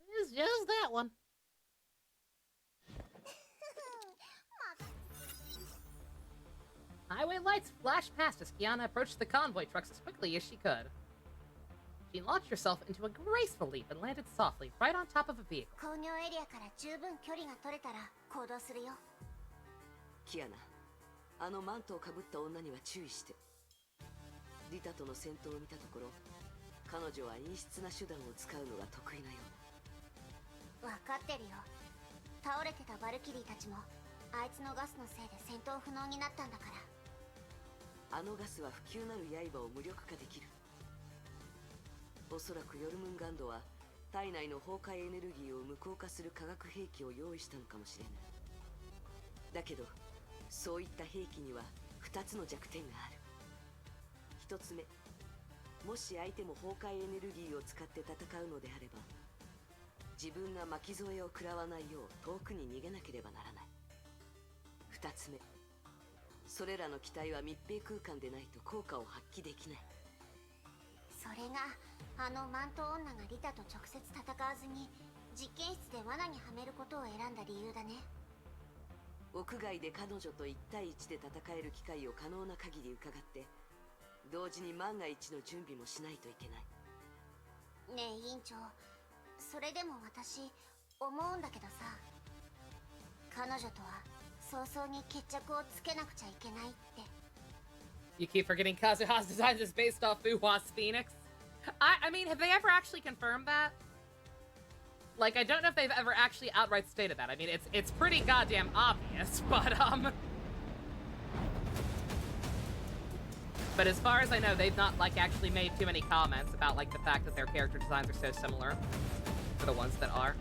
It's just that one. Highway lights flashed past as Kiana approached the convoy trucks as quickly as she could. She launched herself into a graceful leap and landed softly right on top of a vehicle. 工業エリアから十分距離が取れたら行動するよ。キアナ、あのマントをかぶった女には注意して。リタとの戦闘を見たところ、彼女は陰湿な手段を使うのが得意なようだ。分かってるよ。倒れてたバルキリーたちもあいつのガスのせいで戦闘不能になったんだから。あのガスは不朽なる刃を無力化できる。おそらくヨルムンガンドは体内の崩壊エネルギーを無効化する化学兵器を用意したのかもしれない。だけどそういった兵器には2つの弱点がある。1つ目、もし相手も崩壊エネルギーを使って戦うのであれば、自分が巻き添えを食らわないよう遠くに逃げなければならない。2つ目、それらの機体は密閉空間でないと効果を発揮できない。それがあのマント女がリタと直接戦わずに実験室で罠にはめることを選んだ理由だね。屋外で彼女と1対1で戦える機会を可能な限り伺って、同時に万が一の準備もしないといけない。ねえ委員長、それでも私思うんだけどさ、彼女とは早々に決着をつけなくちゃいけないって。 You keep forgetting Kazuha's design is based off Fuwa's Phoenix. I mean, have they ever actually confirmed that? Like, I don't know if they've ever actually outright stated that. I mean, it's pretty goddamn obvious, but as far as I know, they've not, like, actually made too many comments about, like, the fact that their character designs are so similar for the ones that are.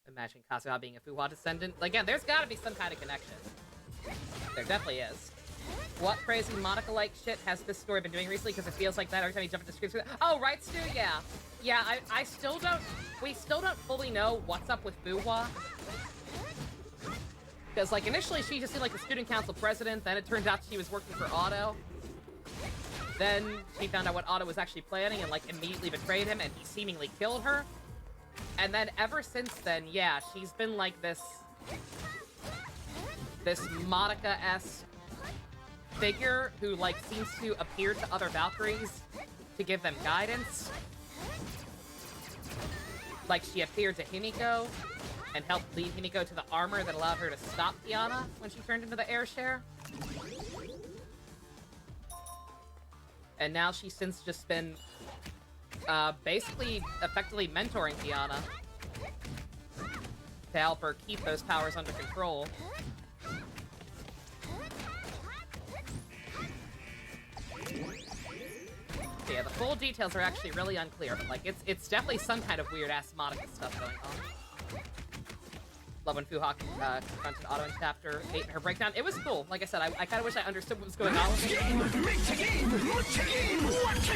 Imagine Kazuha being a Fuwa descendant. Again, there's gotta be some kind of connection. There definitely is. What crazy Monica-like shit has this story been doing recently? Because it feels like that every time you jump into screens. Oh, right, Stu? Yeah. Yeah, I still don't... We still don't fully know what's up with Fuwa. Because, like, initially she just seemed like a student council president, then it turned out she was working for Otto. Then she found out what Otto was actually planning and, like, immediately betrayed him, and he seemingly killed her. And then ever since then, yeah, she's been like this Monica-esque figure who, like, seems to appear to other Valkyries to give them guidance. Like, she appeared to Himiko and helped lead Himiko to the armor that allowed her to stop Tiana when she turned into the air share. And now she's since just been basically effectively mentoring Tiana to help her keep those powers under control. So yeah, the full details are actually really unclear, but, like, it's definitely some kind of weird-ass Monica stuff going on. Love when Fuha confronted Otto in Chapter 8 in her breakdown. It was cool. Like I said, I kind of wish I understood what was going on with it.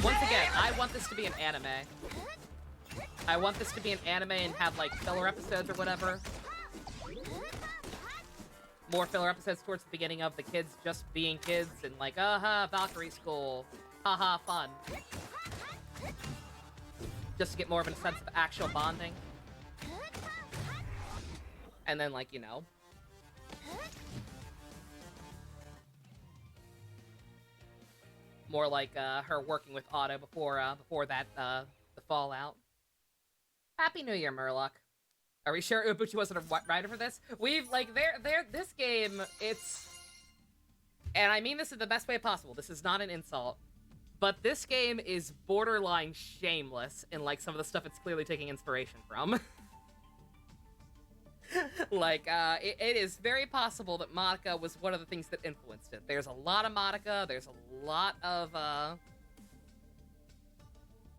Once again, I want this to be an anime. I want this to be an anime and have, like, filler episodes or whatever. More filler episodes towards the beginning of the kids just being kids and, like, Valkyrie school. Haha, fun. Just to get more of a sense of actual bonding. And then, like, you know, more like her working with Otto before that the fallout. Happy New Year, Murloc. Are we sure Ubuchi wasn't a writer for this? We've, like, this game, it's, and I mean this in the best way possible. This is not an insult, but this game is borderline shameless in, like, some of the stuff it's clearly taking inspiration from. Like, it is very possible that Monica was one of the things that influenced it. There's a lot of Monica, there's a lot of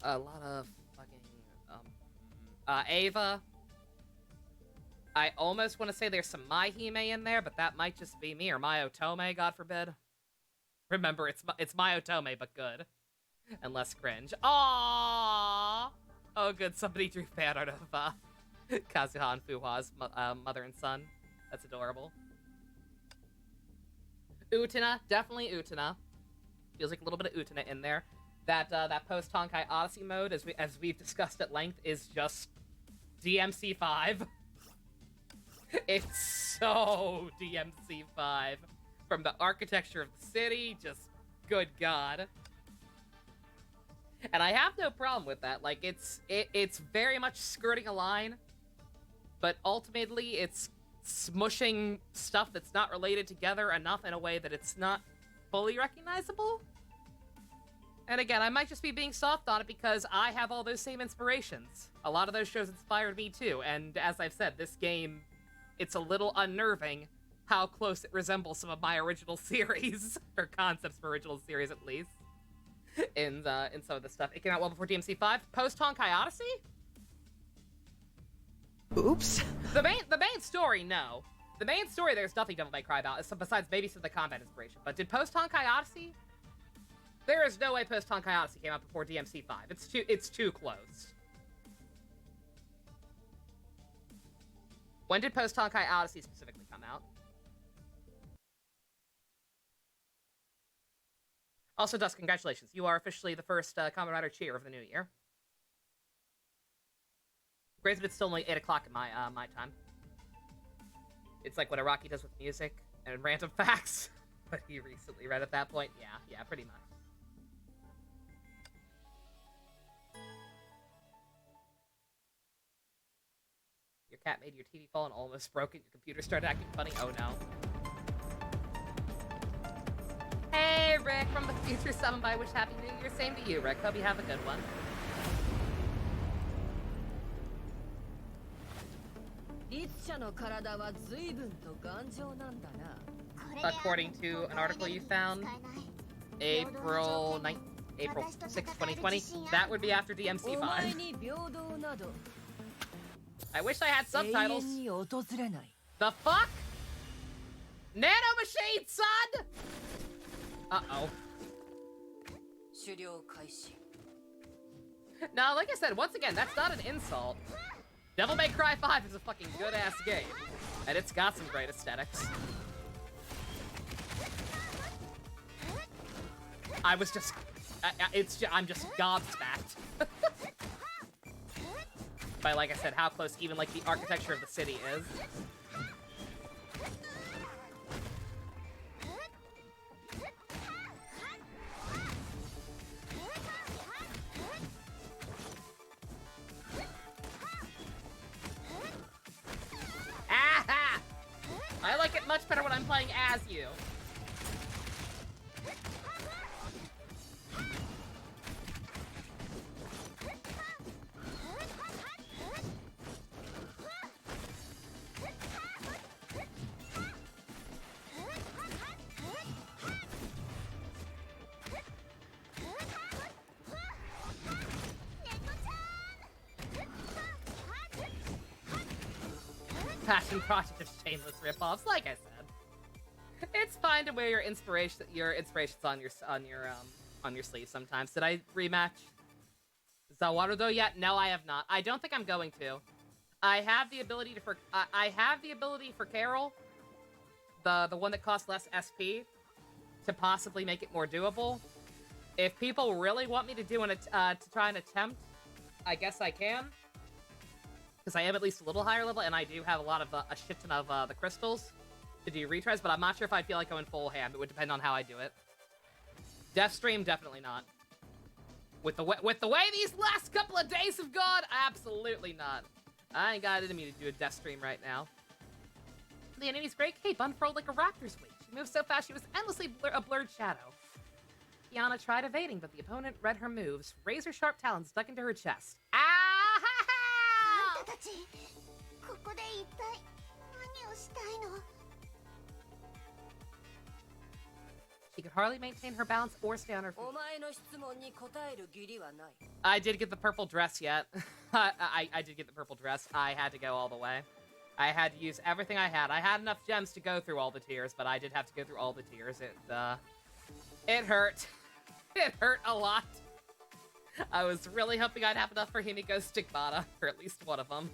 fucking, Ava. I almost want to say there's some Maihime in there, but that might just be me, or Mai Otome, God forbid. Remember, it's Mai Otome, but good. And less cringe. Aww! Oh, good, somebody drew fan art of, Kazuha and Fuwa's mother and son. That's adorable. Utena, definitely Utena. Feels like a little bit of Utena in there. That post Honkai Odyssey mode, as we've discussed at length, is just DMC5. It's so DMC5. From the architecture of the city, just good God. And I have no problem with that. Like, it's very much skirting a line. But ultimately, it's smushing stuff that's not related together enough in a way that it's not fully recognizable. And again, I might just be being soft on it because I have all those same inspirations. A lot of those shows inspired me too, and as I've said, this game, it's a little unnerving how close it resembles some of my original series, or concepts for original series at least, in some of the stuff. It came out well before DMC5. Post Honkai Odyssey? Oops. The main story, no. The main story, there's nothing Devil May Cry about, besides maybe some of the combat inspiration. But did Post Honkai Odyssey? There is no way Post Honkai Odyssey came out before DMC5. It's too close. When did Post Honkai Odyssey specifically come out? Also, Dust, congratulations. You are officially the first Kamen Rider cheer of the new year. Granted, it's still only 8 o'clock in my time. It's like what Araki does with music and random facts. But he recently read at that point. Yeah, pretty much. Your cat made your TV fall and almost broke it. Your computer started acting funny. Oh no. Hey, Rick from the future. Summon by Wish Happy New Year. Same to you, Rick. Hope you have a good one. According to an article you found, April 6, 2020, that would be after DMC5. I wish I had subtitles. The fuck? Nano machine, son! Uh-oh. Now, like I said, once again, that's not an insult. Devil May Cry 5 is a fucking good-ass game. And it's got some great aesthetics. I'm just gobsmacked. By, like I said, how close even, like, the architecture of the city is. Aha! I like it much better when I'm playing as you. Passion project of shameless ripoffs, like I said. It's fine to wear your inspirations on your sleeve sometimes. Did I rematch Zawarudo yet? No, I have not. I don't think I'm going to. I have the ability for Carol, the one that costs less SP, to possibly make it more doable. If people really want me to do to try an attempt, I guess I can. Because I am at least a little higher level, and I do have a shit ton of the crystals to do retries, but I'm not sure if I feel like going full ham. It would depend on how I do it. Death stream, definitely not. With the way these last couple of days have gone, absolutely not. I ain't got it in me to do a death stream right now. The enemy's great cape unfurled like a raptor's wing. She moved so fast she was endlessly a blurred shadow. Kiana tried evading, but the opponent read her moves. Razor-sharp talons dug into her chest. Ah! She could hardly maintain her balance or stay on her feet. I did get the purple dress yet. I did get the purple dress. I had to go all the way. I had to use everything I had. I had enough gems to go through all the tiers, but I did have to go through all the tiers. It hurt. It hurt a lot. I was really hoping I'd have enough for Himiko's Stigmata, or at least one of them.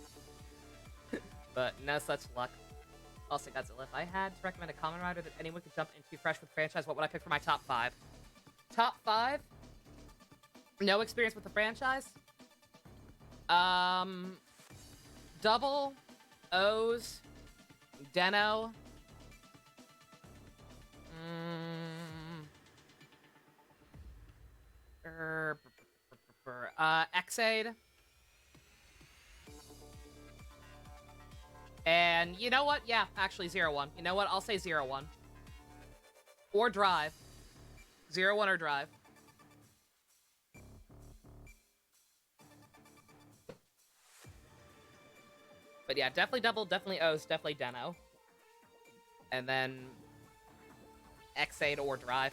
But no such luck. Also, Godzilla, if I had to recommend a Kamen Rider that anyone could jump into fresh with the franchise, what would I pick for my top 5? Top 5? No experience with the franchise? Double, O's, Deno. Xaid. And you know what? Yeah, actually 0-1. You know what? I'll say 0-1. Or drive. 0-1 or drive. But yeah, definitely double, definitely O's, definitely Deno. And then X8 or drive.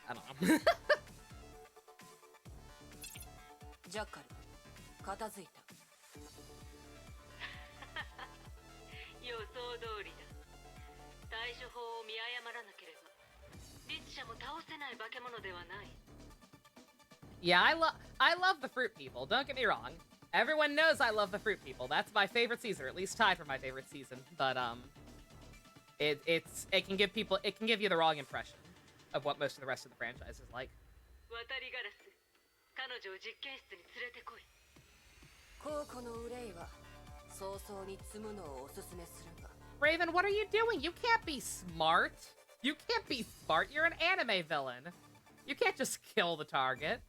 I don't know. ジャッカル片付いた予想通りだ対処法を見誤らなければ律者も倒せない化け物ではない Yeah, I love the fruit people. Don't get me wrong. Everyone knows I love the fruit people. That's my favorite season, or at least tied for my favorite season. But it can give you the wrong impression of what most of the rest of the franchise is like. 渡りガラス彼女を実験室に連れてこい高庫の憂いは早々に積むのをおすすめするが Raven, what are you doing? You can't be smart. You can't be smart. You're an anime villain. You can't just kill the target.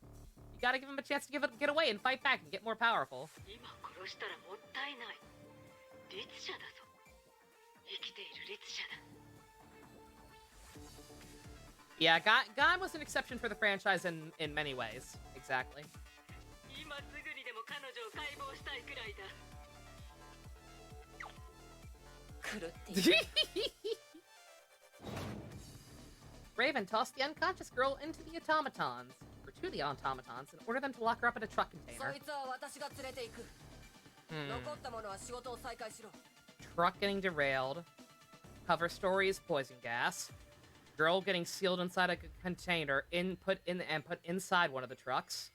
You gotta give him a chance to get away and fight back and get more powerful. 今殺したらもったいない律者だぞ生きている律者だ Yeah, Gaim was an exception for the franchise in many ways. Exactly. 今すぐにでも彼女を解剖したいくらいだ狂っている Raven tossed the unconscious girl into the automatons, or to the automatons, and ordered them to lock her up in a truck そ container. いつは私が連れて行く 残った者は仕事を再開しろ Truck getting derailed. Cover story is poison gas. Girl getting sealed inside a container, put inside one of the trucks.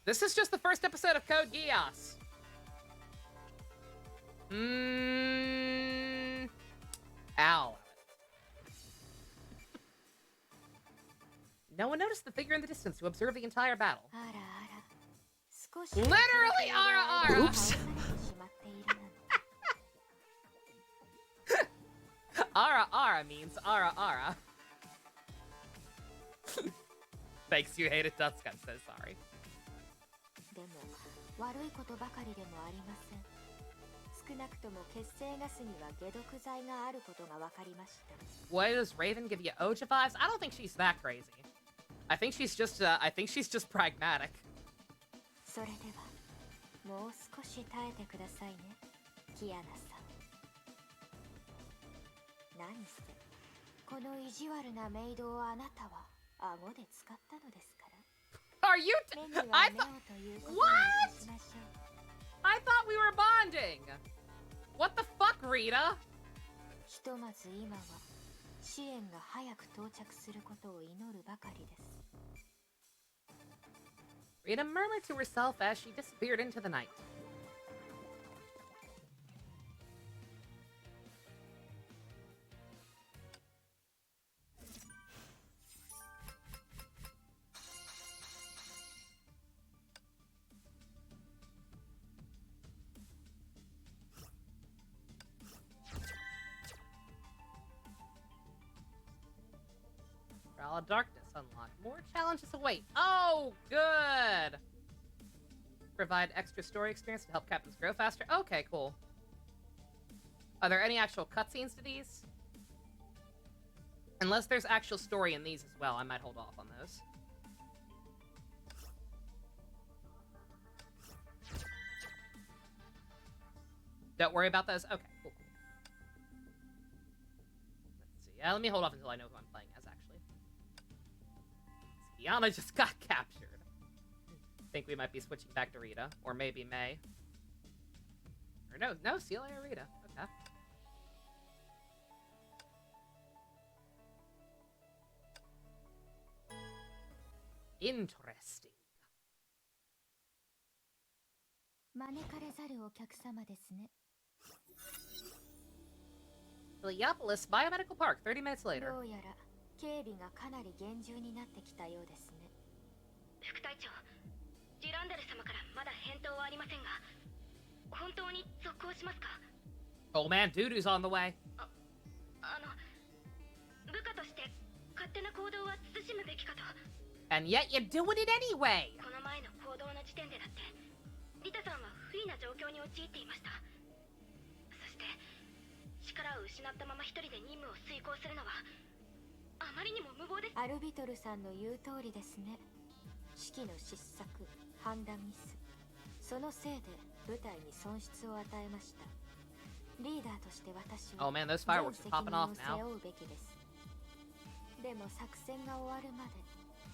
This is just the first episode of Code Geass. Ow. No one noticed the figure in the distance to observe the entire battle. あらあら少し Literally, ara ara. Oops. しまっているなんて Ara ara means ara ara. Thanks, you hated Dusk. I'm so sorry. でも悪いことばかりでもありません少なくとも血清ガスには解毒剤があることが分かりました What does Raven give you? Oja vibes? I don't think she's that crazy. I think she's just pragmatic. それではもう少し耐えてくださいねキアナさん何せこの意地悪なメイドをあなたは顎で使ったのですから Are you? 目には I 目 thought をということに What? いたしましょう I thought we were bonding. What the fuck, Rita? ひとまず今は支援が早く到着することを祈るばかりです Rita murmured to herself as she disappeared into the night. Trial of Darkness unlocked. More challenges await. Oh, good! Provide extra story experience to help captains grow faster. Okay, cool. Are there any actual cutscenes to these? Unless there's actual story in these as well, I might hold off on those. Don't worry about those? Okay, cool. Let's see. Let me hold off until I know who I'm playing as, actually. Kiana just got captured. Think we might be switching back to Rita. Or maybe May. Or no, Celia or Rita. Okay. Interesting. 招かれざるお客様ですね Heliopolis Biomedical Park, 30 minutes later. どうやら警備がかなり厳重になってきたようですね副隊長デュランダル様からまだ返答はありませんが本当に続行しますか Oh man, Dudu's on the way. 部下として勝手な行動は慎むべきかと And yet you're doing it anyway! この前の行動の時点でだってリタさんは不利な状況に陥っていましたそして力を失ったまま一人で任務を遂行するのはあまりにも無謀です。アルビトルさんの言う通りですね。指揮の失策、判断ミス、そのせいで部隊に損失を与えました。リーダーとして私は Oh man, those fireworks are popping off 全責 now. 任を背負うべきです。でも作戦が終わるまで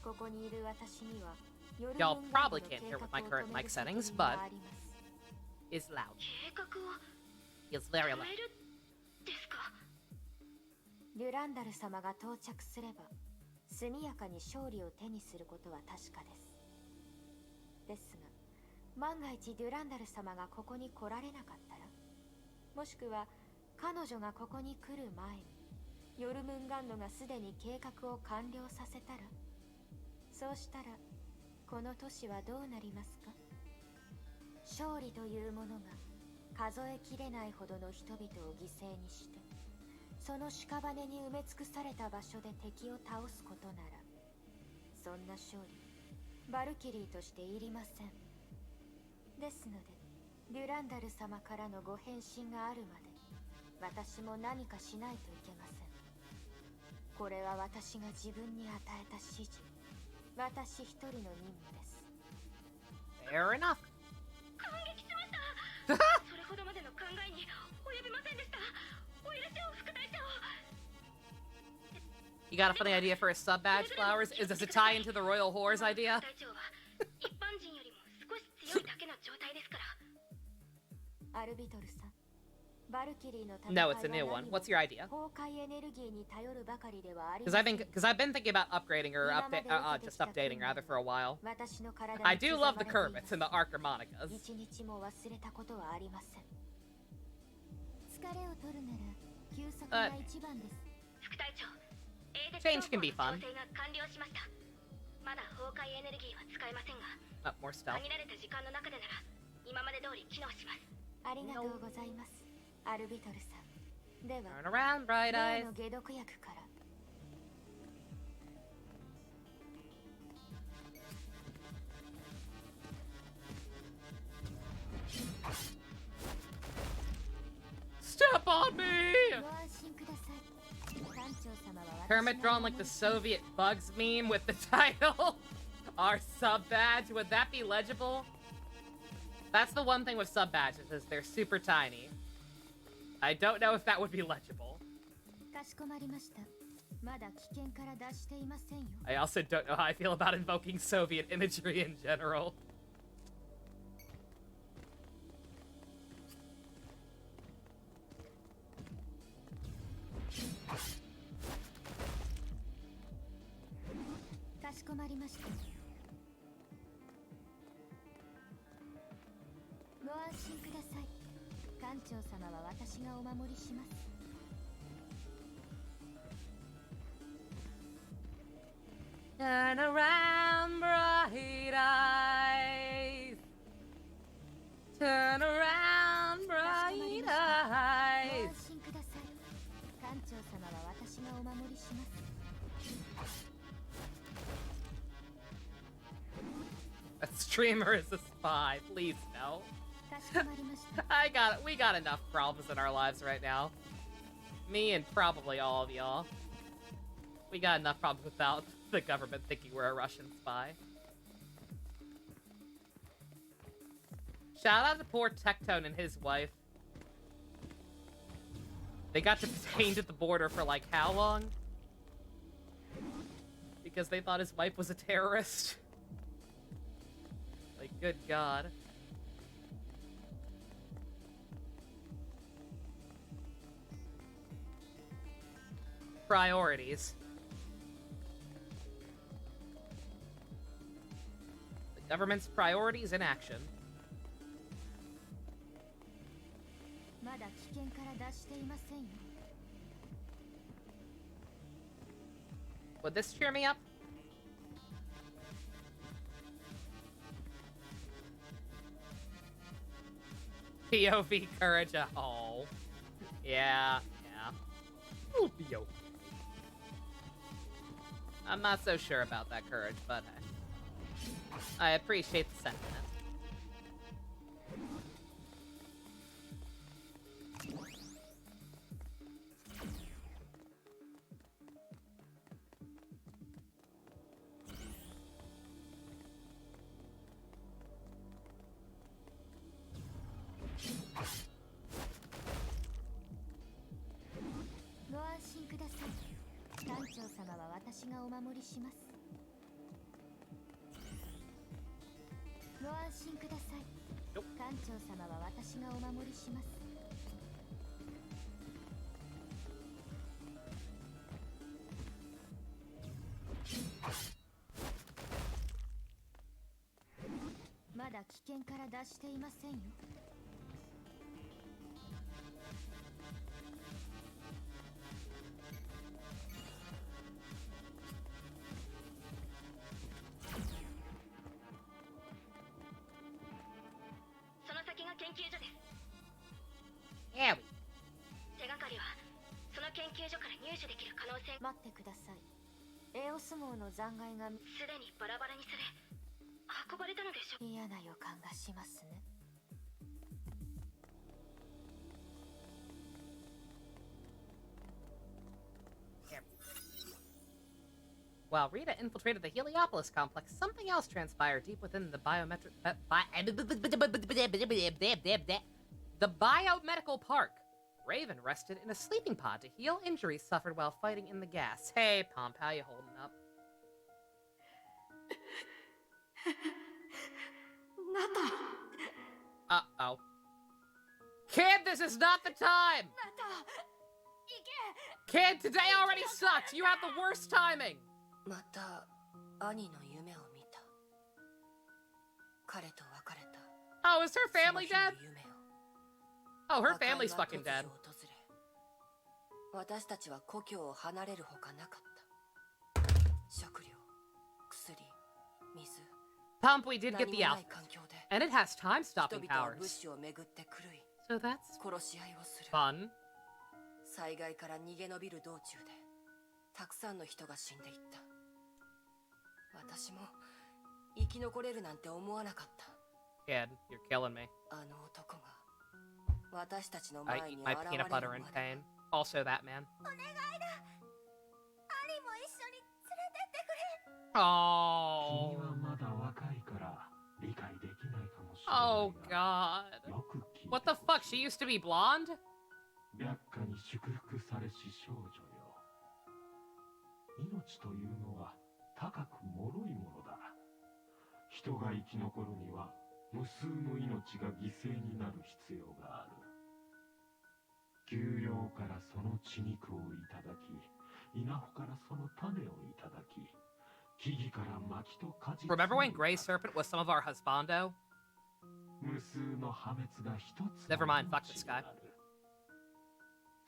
ここにいる私には Y'all probably can't hear with my current mic settings, but it's loud. 計画を It's very 止 loud. めるですか。デュランダル様が到着すれば速やかに勝利を手にすることは確かです。ですが万が一デュランダル様がここに来られなかったら、もしくは彼女がここに来る前にヨルムンガンドがすでに計画を完了させたら、そうしたらこの都市はどうなりますか。勝利というものが数えきれないほどの人々を犠牲にして、その屍に埋め尽くされた場所で敵を倒すことなら、そんな勝利バルキリーとしていりません。ですのでデュランダル様からのご返信があるまで私も何かしないといけません。これは私が自分に与えた指示、私一人の任務です。 Fair enough. 感激しました。それほどまでの考えに及びませんでした。お許しを副隊長。 You got a funny idea for a sub badge, Flowers? Is this a tie into the Royal Whores idea? 副隊長は一般人よりも少し強いだけの状態ですから。アルビトルさん、バルキリーの戦い No, it's a new one. What's your idea? 崩壊エネルギーに頼るばかりではあり Because I've been thinking about upgrading or just updating rather for a while. 私の体に I do love the 刻まれています Kermits and the Archimonicas. 一日も忘れたことはありません。疲れを取るなら休息が一番です。副隊長、Change can be fun. 調整が完了しました。まだ崩壊エネルギーは使えませんが、 More stealth. 限られた時間の中でなら今まで通り機能します。ありがとうございます、アルビトルさん。では Turn around, bright 例 eyes. の解毒薬から。 Step on me! ご安心ください。艦長様は私 Kermit drawn like the Soviet bugs meme with the title. Our sub badge. Would that be legible? That's the one thing with sub badges, is they're super tiny. I don't know if that would be legible. かしこまりました。まだ危険から脱していませんよ。 I also don't know how I feel about invoking Soviet imagery in general. Ka shikomarimashita. ご安心ください。艦長様は私がお守りします。 Turn around, bright eyes. Turn around, bright ご eyes. 安心ください。艦長様は私がお守りします。 A streamer is a spy. Please no. かしこまりました。 We got enough problems in our lives right now. Me and probably all of y'all. We got enough problems without the government thinking we're a Russian spy. Shout out to poor Tectone and his wife. They got detained at the border for like how long? Because they thought his wife was a terrorist. Like, good God. Priorities. The government's priorities in action. まだ危険から脱していませんよ。 Would this cheer me up? POV courage. Oh. Yeah. We'll be okay. I'm not so sure about that courage, but I appreciate the sentiment. 様は私がお守りします。ご安心ください。館長様は私がお守りします。まだ危険から脱していませんよ。その先が研究所です。Yeah. 手がかりはその研究所から入手できる可能性。待ってください。エオス号の残骸がすでにバラバラにされ運ばれたのでしょう。嫌な予感がしますね。While Rita infiltrated the Heliopolis complex, something else transpired deep within the biomedical park. Raven rested in a sleeping pod to heal injuries suffered while fighting in the gas. Hey, Pomp, how you holding up? Uh-oh. Kid, this is not the time! Kid, today already sucks! You have the worst timing! また兄の夢を見た。彼と別れた。 Oh, is her family dead? その日の夢を Oh, her family's fucking dead. 私たちは故郷を離れるほかなかった。食料、薬、水。Pump, we did get the outfit. And it has time-stopping powers. So that's fun. 災害から逃げ延びる道中でたくさんの人が死んでいった。私も生き残れるなんて思わなかった。 Kid, you're killing me. あの男が私たちの I 前 eat に my 現れ peanut る butter ま in で pain. Also that man. お願いだ。兄も一緒に連れてってくれ。 Oh. 君はまだ若いから理解できないかもしれ Oh ないが、 God. よく聞いて What the fuck? She used to be blonde? 白花に祝福されし少女よ。命というのは高く脆いものだ。人が生き残るには無数の命が犠牲になる必要がある。丘陵からその血肉をいただき、稲穂からその種をいただき、木々から薪と果実をいただき。 Remember when Grey Serpent was some of our husbando? 無数の破滅が一つ。 Never mind, fuck this guy.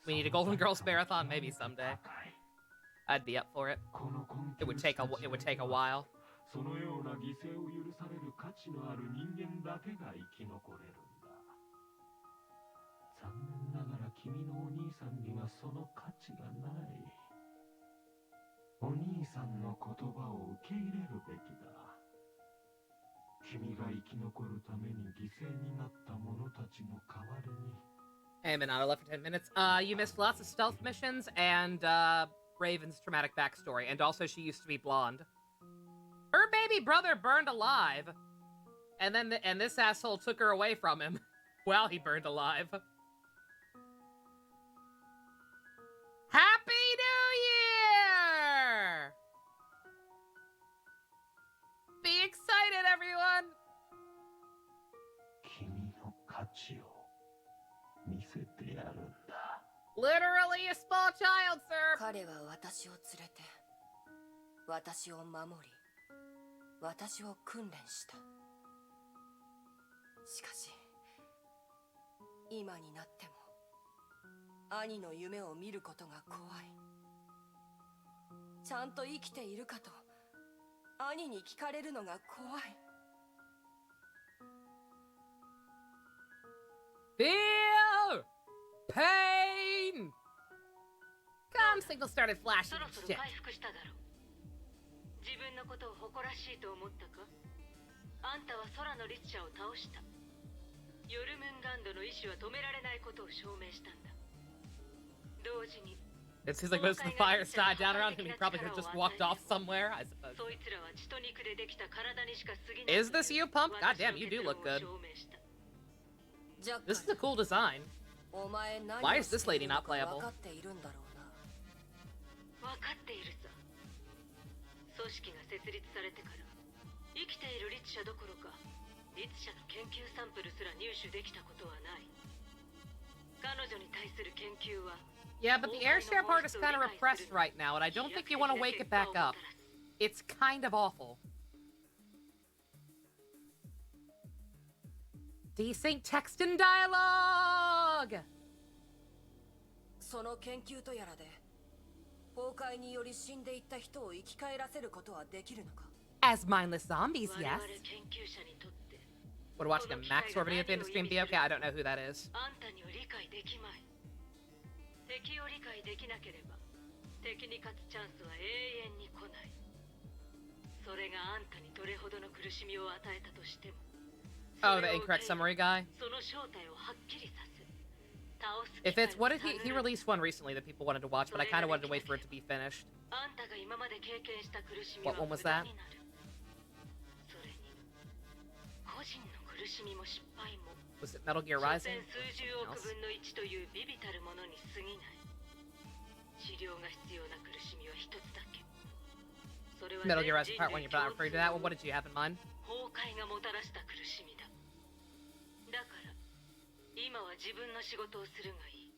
We need a Golden Girls marathon maybe someday. I'd be up for it. It would take a while. そのような犠牲を許される価値のある人間だけが生き残れるんだ。残念ながら君のお兄さんにはその価値がない。お兄さんの言葉を受け入れるべきだ。君が生き残るために犠牲になった者たちの代わりに。 Hey, Minato left for 10 minutes. You missed lots of stealth missions and, Raven's traumatic backstory. And also, she used to be blonde. Her baby brother burned alive. And then, and this asshole took her away from him while he burned alive. Happy New Year! Be excited, everyone! 君の価値を見せてやるんだ。 Literally a small child, sir! 彼は私を連れて私を守り私を訓練した。しかし今になっても兄の夢を見ることが怖い。ちゃんと生きているかと兄に聞かれるのが怖い。 Feel pain! Com signal started flashing and そろそろ shit. 回復しただろう。自分のことを誇らしいと思ったか。あんたは空の律者を倒した。ヨルムンガンドの意志は止められないことを証明したんだ。同時に It seems like most of the fires died down around him. He probably could have just walked off somewhere, I suppose. そいつらは血と肉でできた体にしか過ぎない。 Is this you, Pump? God damn, you do look good. This is a cool design. お前何を Why is this lady not 分 playable? かっているんだろうな。分かっているさ。織が設立されてから生きている律者どころか律者の研究サンプルすら入手できたことはない。彼女に対する研究は Yeah, but the air share part is kind of repressed right now, and I don't think you want to wake it back up. It's kind of awful. Desync text and dialogue! その研究とやらで崩壊により死んでいった人を生き返らせることはできるのか As mindless zombies, yes. Would watching a Maxor video at the end of stream be okay? I don't know who that is. あんたには理解できまい。敵を理解できなければ敵に勝つチャンスは永遠に来ない。それがあんたにどれほどの苦しみを与えたとしても Oh, the incorrect summary guy? その正体をはっきりさせ If it's what did he released one recently that people wanted to watch, but I kind of wanted to wait for it to be finished. What one was that? Was it Metal Gear Rising? Metal Gear Rising Part 1, you're not referring to that one? What did you have in mind? 今は自分の仕事をするがいい。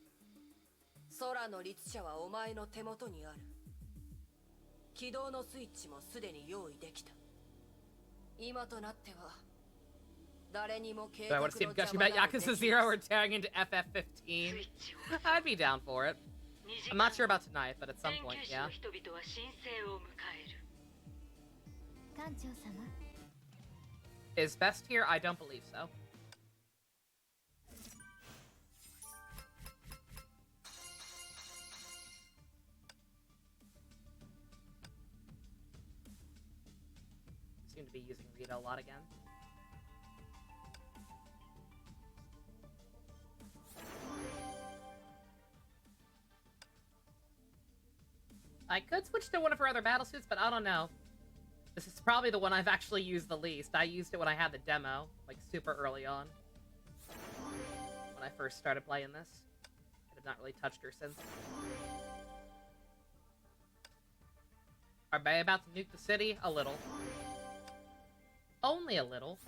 空の律者はお前の手元にある。起動のスイッチもすでに用意できた。今となっては誰にも計画の I want to see him gushing about Yakuza 0 or tearing into FF15. I'd be down for it. I'm not sure about tonight, but at some point, yeah. Is best here? I don't believe so. Seem to be using Rita a lot again. I could switch to one of her other battle suits, but I don't know. This is probably the one I've actually used the least. I used it when I had the demo, like super early on. When I first started playing this. I have not really touched her since. Are they about to nuke the city? A little. Only a little.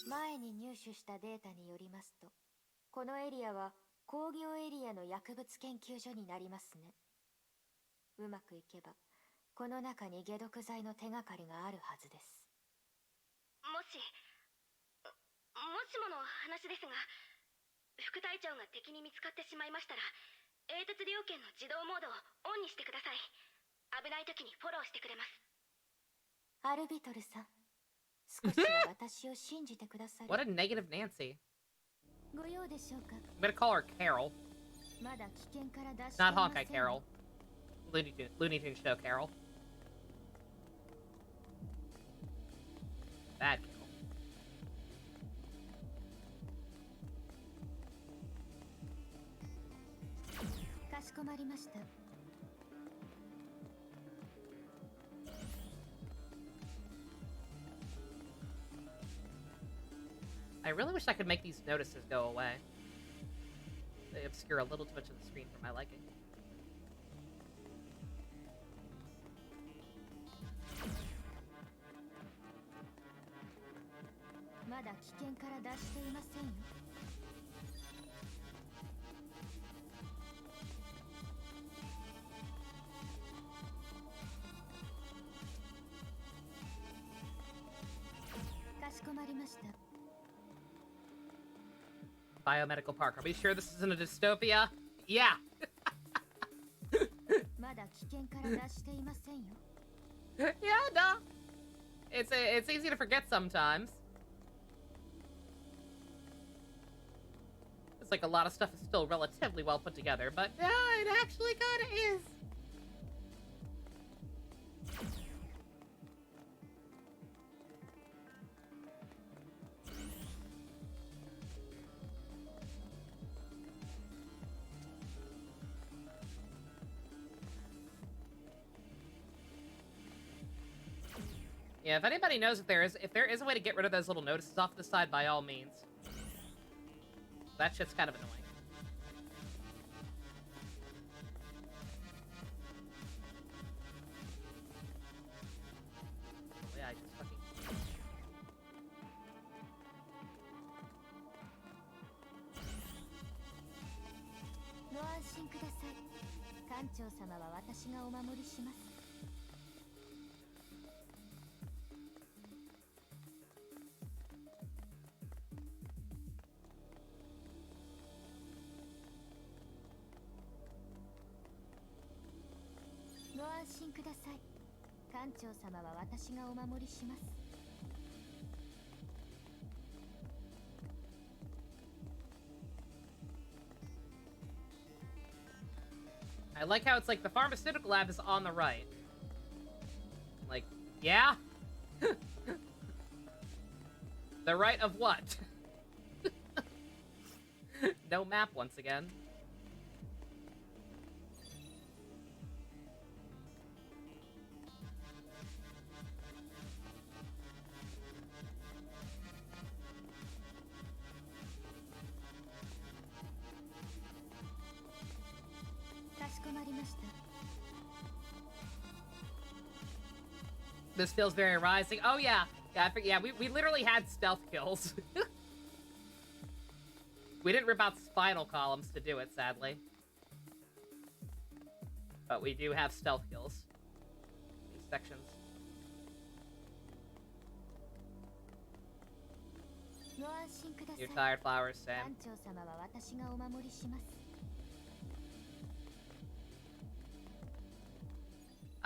前に入手したデータによりますと、このエリアは工業エリアの薬物研究所になりますね。うまくいけば、この中に解毒剤の手がかりがあるはずです。もしもの話ですが、副隊長が敵に見つかってしまいましたら、英鉄両権の自動モードをオンにしてください。危ない時にフォローしてくれます。アルビトルさん。What a negative Nancy. I'm gonna call her Carol. Not Honkai Carol. Looney Tunes show Carol. Bad Carol. I really wish I could make these notices go away. They obscure a little too much of the screen for my liking. Biomedical Park. Are we sure this isn't a dystopia? Yeah. Yeah, no. It's easy to forget sometimes. It's like a lot of stuff is still relatively well put together, but yeah, it actually kind of is. Yeah, if anybody knows if there is a way to get rid of those little notices off the side, by all means. That shit's kind of annoying. Oh, yeah, I just fucking... ご安心ください。艦長様は私がお守りします。ご安心ください。艦長様は私がお守りします。I like how it's like the pharmaceutical lab is on the right. Like, yeah? The right of what? No map once again. This feels very rising. Oh yeah, yeah. We literally had stealth kills. We didn't rip out spinal columns to do it, sadly. But we do have stealth kills. These sections. You're tired, Flowers, Sam.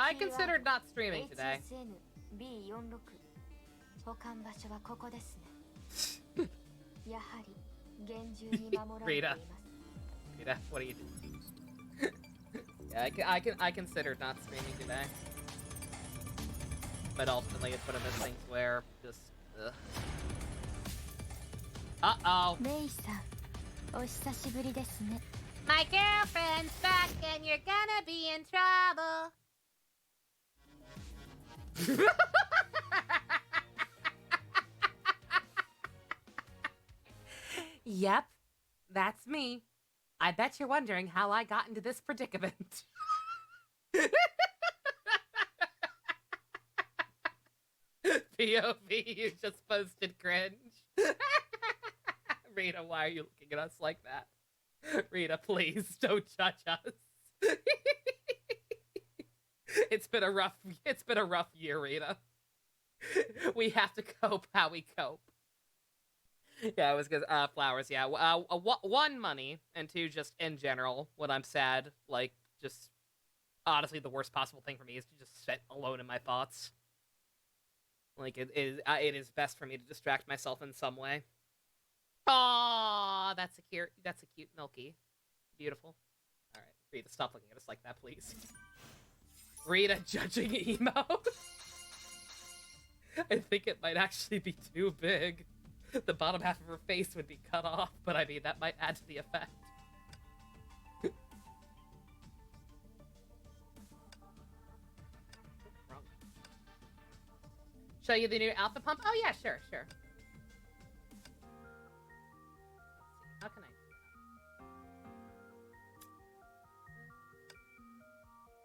I considered not streaming today. Rita, what are you doing? Yeah, I considered not streaming today, but ultimately it's one of those things where just. Ugh. Uh-oh. My girlfriend's back and you're gonna be in trouble. Yep, that's me. I bet you're wondering how I got into this predicament. POV, you just posted cringe. Rita, why are you looking at us like that? Rita, please don't judge us. It's been a rough year, Rita. We have to cope how we cope. Yeah, it was good. Flowers, yeah. One, money, and two, just in general, when I'm sad, like, just, honestly, the worst possible thing for me is to just sit alone in my thoughts. Like, it is best for me to distract myself in some way. Aww, that's a cute Milky. Beautiful. Alright, Rita, stop looking at us like that, please. Rita judging emo. I think it might actually be too big. The bottom half of her face would be cut off, but I mean, that might add to the effect. Wrong. Show you the new outfit pump? Oh yeah, sure. Let's see, how can I do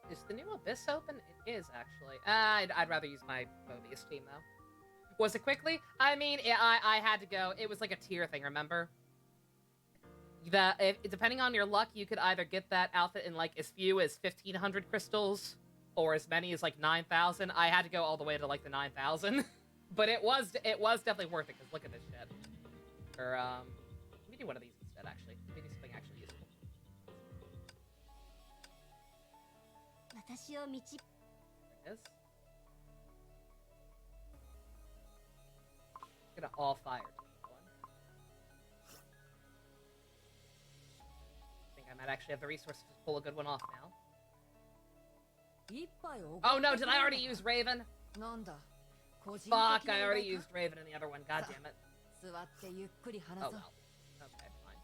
that? Is the new Abyss open? It is, actually. I'd rather use my Mobius team, though. Was it quickly? I mean, I had to go. It was like a tier thing, remember? Depending on your luck, you could either get that outfit in, like, as few as 1,500 crystals, or as many as, like, 9,000. I had to go all the way to, like, the 9,000. But it was definitely worth it, because look at this shit. Or, let me do one of these instead, actually. Let me do something actually useful. There it is. Gonna all fire to that one. I think I might actually have the resources to pull a good one off now. Oh no, did I already use Raven? Fuck, I already used Raven in the other one, god damn it. Oh well. Okay, fine.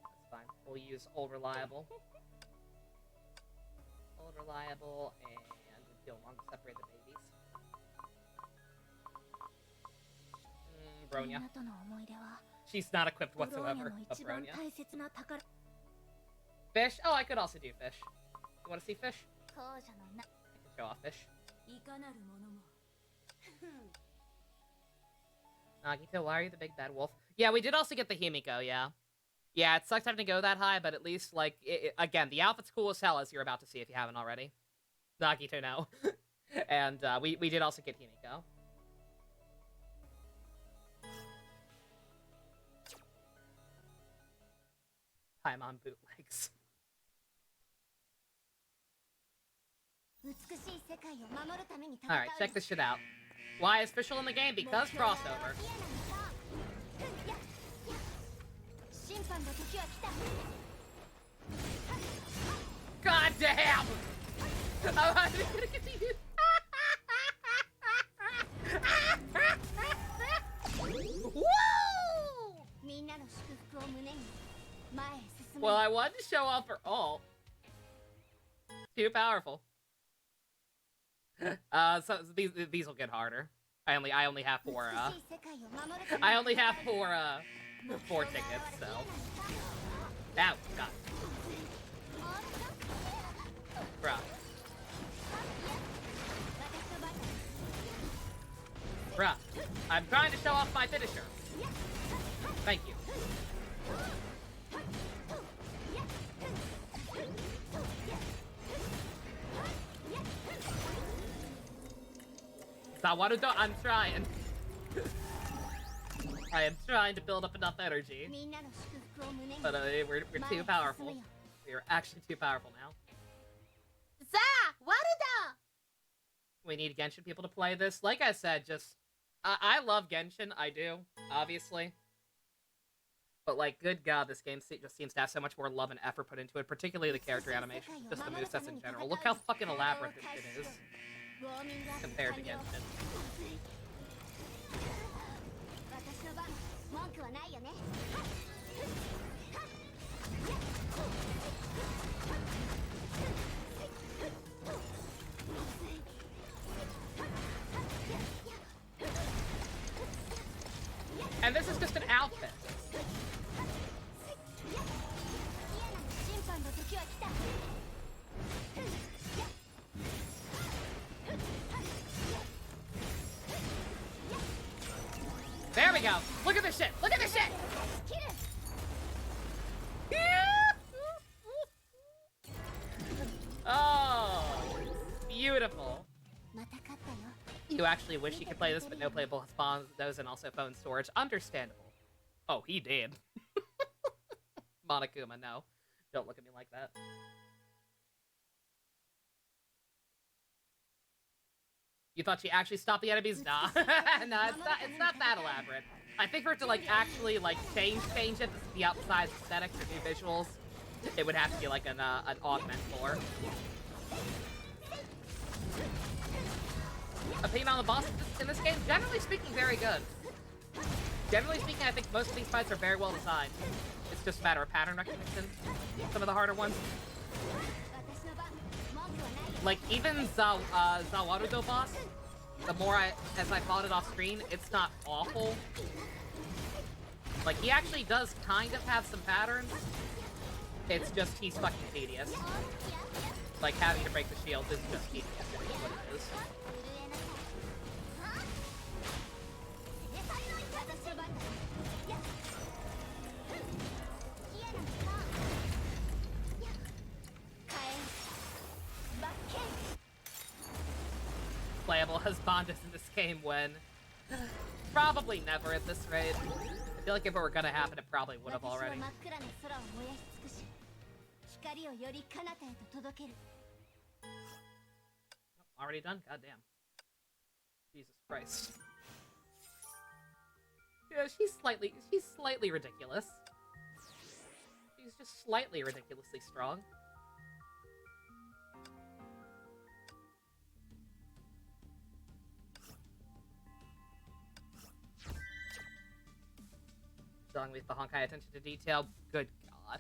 That's fine. We'll use Old Reliable. Old Reliable and feel long to separate the babies. Bronya. She's not equipped whatsoever. A Bronya. Fish? Oh, I could also do fish. You want to see fish? I can show off fish. Nagito, why are you the big bad wolf? Yeah, we did also get the Himiko, yeah. Yeah, it sucks having to go that high, but at least, like, again, the outfit's cool as hell, as you're about to see if you haven't already. Nagito, no. And we did also get Himiko. Paimon bootlegs. Alright, check this shit out. Why is Fischl in the game? Because crossover. God damn! Woo! Well, I wanted to show off her ult. Too powerful. So these will get harder. I only have four four tickets, so. Ow, God. Bruh. Bruh. I'm trying to show off my finisher. Thank you. Sawarudo, I'm trying. I am trying to build up enough energy. But we're too powerful. We are actually too powerful now. Sawarudo! We need Genshin people to play this. Like I said, just... I love Genshin, I do, obviously. But, like, good god, this game just seems to have so much more love and effort put into it, particularly the character animation, just the movesets in general. Look how fucking elaborate this shit is compared to Genshin. And this is just an outfit. There we go. Look at this shit. Look at this shit. Oh, beautiful. You actually wish you could play this, but no playable spawns, those, and also phone storage. Understandable. Oh, he did. Monokuma, no. Don't look at me like that. You thought she actually stopped the enemies? Nah. Nah, it's not that elaborate. I think for it to, like, actually, like, change it, the outside aesthetics or new visuals, it would have to be, like, an augment lore. Opinion on the boss in this game? Generally speaking, very good. Generally speaking, I think most of these fights are very well designed. It's just a matter of pattern recognition. Some of the harder ones. Like, even Zawarudo boss, the more as I fought it off screen, it's not awful. Like, he actually does kind of have some patterns. It's just, he's fucking tedious. Like, having to break the shield is just tedious. It is what it is. Playable as Bondus in this game when... Probably never at this rate. I feel like if it were gonna happen, it probably would have already. Oh, already done? Goddamn. Jesus Christ. Yeah, she's slightly ridiculous. She's just slightly ridiculously strong. Showing with the Honkai attention to detail. Good god.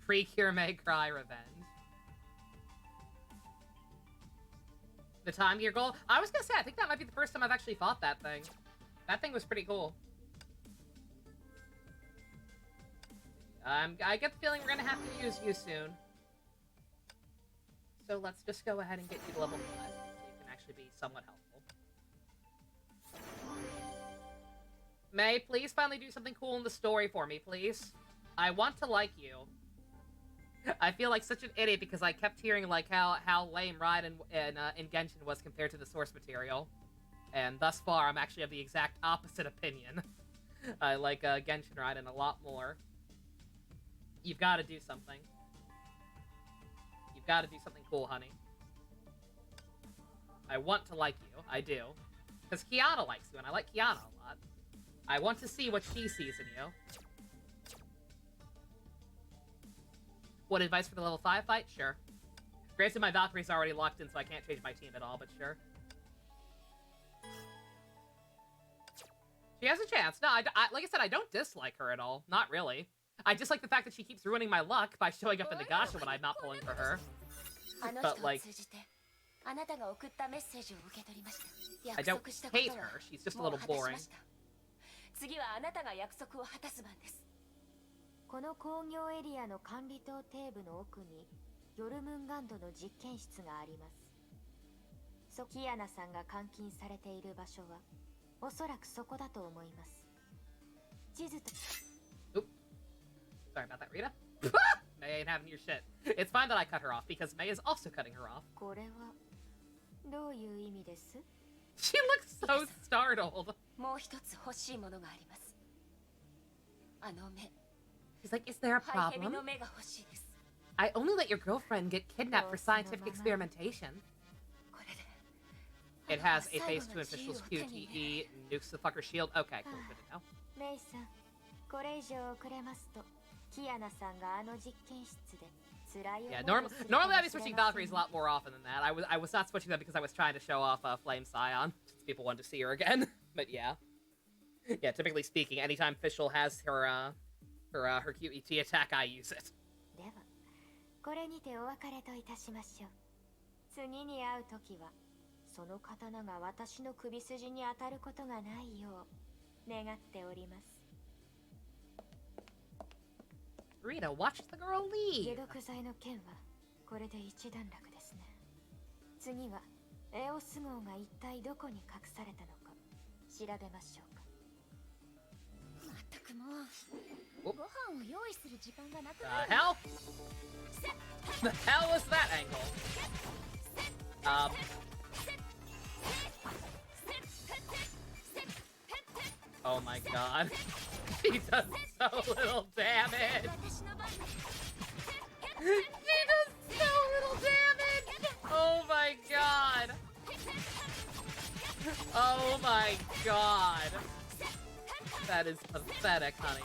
Pre-Cure May Cry Revenge. The Time Gear goal? I was gonna say, I think that might be the first time I've actually fought that thing. That thing was pretty cool. I get the feeling we're gonna have to use you soon. So let's just go ahead and get you to level 5, so you can actually be somewhat helpful. May, please finally do something cool in the story for me, please. I want to like you. I feel like such an idiot because I kept hearing like how lame Raiden in Genshin was compared to the source material. And thus far, I'm actually of the exact opposite opinion. I like Genshin Raiden a lot more. You've got to do something. You've got to do something cool, honey. I want to like you. I do. Because Kiana likes you, and I like Kiana a lot. I want to see what she sees in you. What, advice for the level 5 fight? Sure. Granted, my Valkyrie's already locked in, so I can't change my team at all, but sure. She has a chance. No, like I said, I don't dislike her at all. Not really. I just like the fact that she keeps ruining my luck by showing up in the gacha when I'm not pulling for her. But, like... I don't hate her. She's just a little boring. この工業エリアの管理棟底部の奥にヨルムンガンドの実験室があります。キアナさんが監禁されている場所はおそらくそこだと思います。地図と Oop. Sorry about that, Rita. May ain't having your shit. It's fine that I cut her off because May is also cutting her off. これはどういう意味です？ She looks so startled. もう一つ欲しいものがあります。あの目。 She's like, is there a problem? I only let your girlfriend get kidnapped for scientific experimentation. It has a phase 2 official's QTE, nukes the fucker shield. Okay, cool, good to know. Yeah, normally I'd be switching Valkyries a lot more often than that. I was not switching them because I was trying to show off Flame Scion. People wanted to see her again. But yeah. Yeah, typically speaking, anytime official has her QET attack, I use it. では、これにてお別れといたしましょう。次に会うときは、その刀が私の首筋に当たることがないよう願っております。Rita, watch the girl leave. 解毒剤の件はこれで一段落ですね。次はエオス号が一体どこに隠されたのか調べましょうか。まったくもうご飯を用意する時間がなくなる。The hell? The hell was that angle? Oh my god. She does so little damage. She does so little damage. Oh my god. Oh my god. That is pathetic, honey.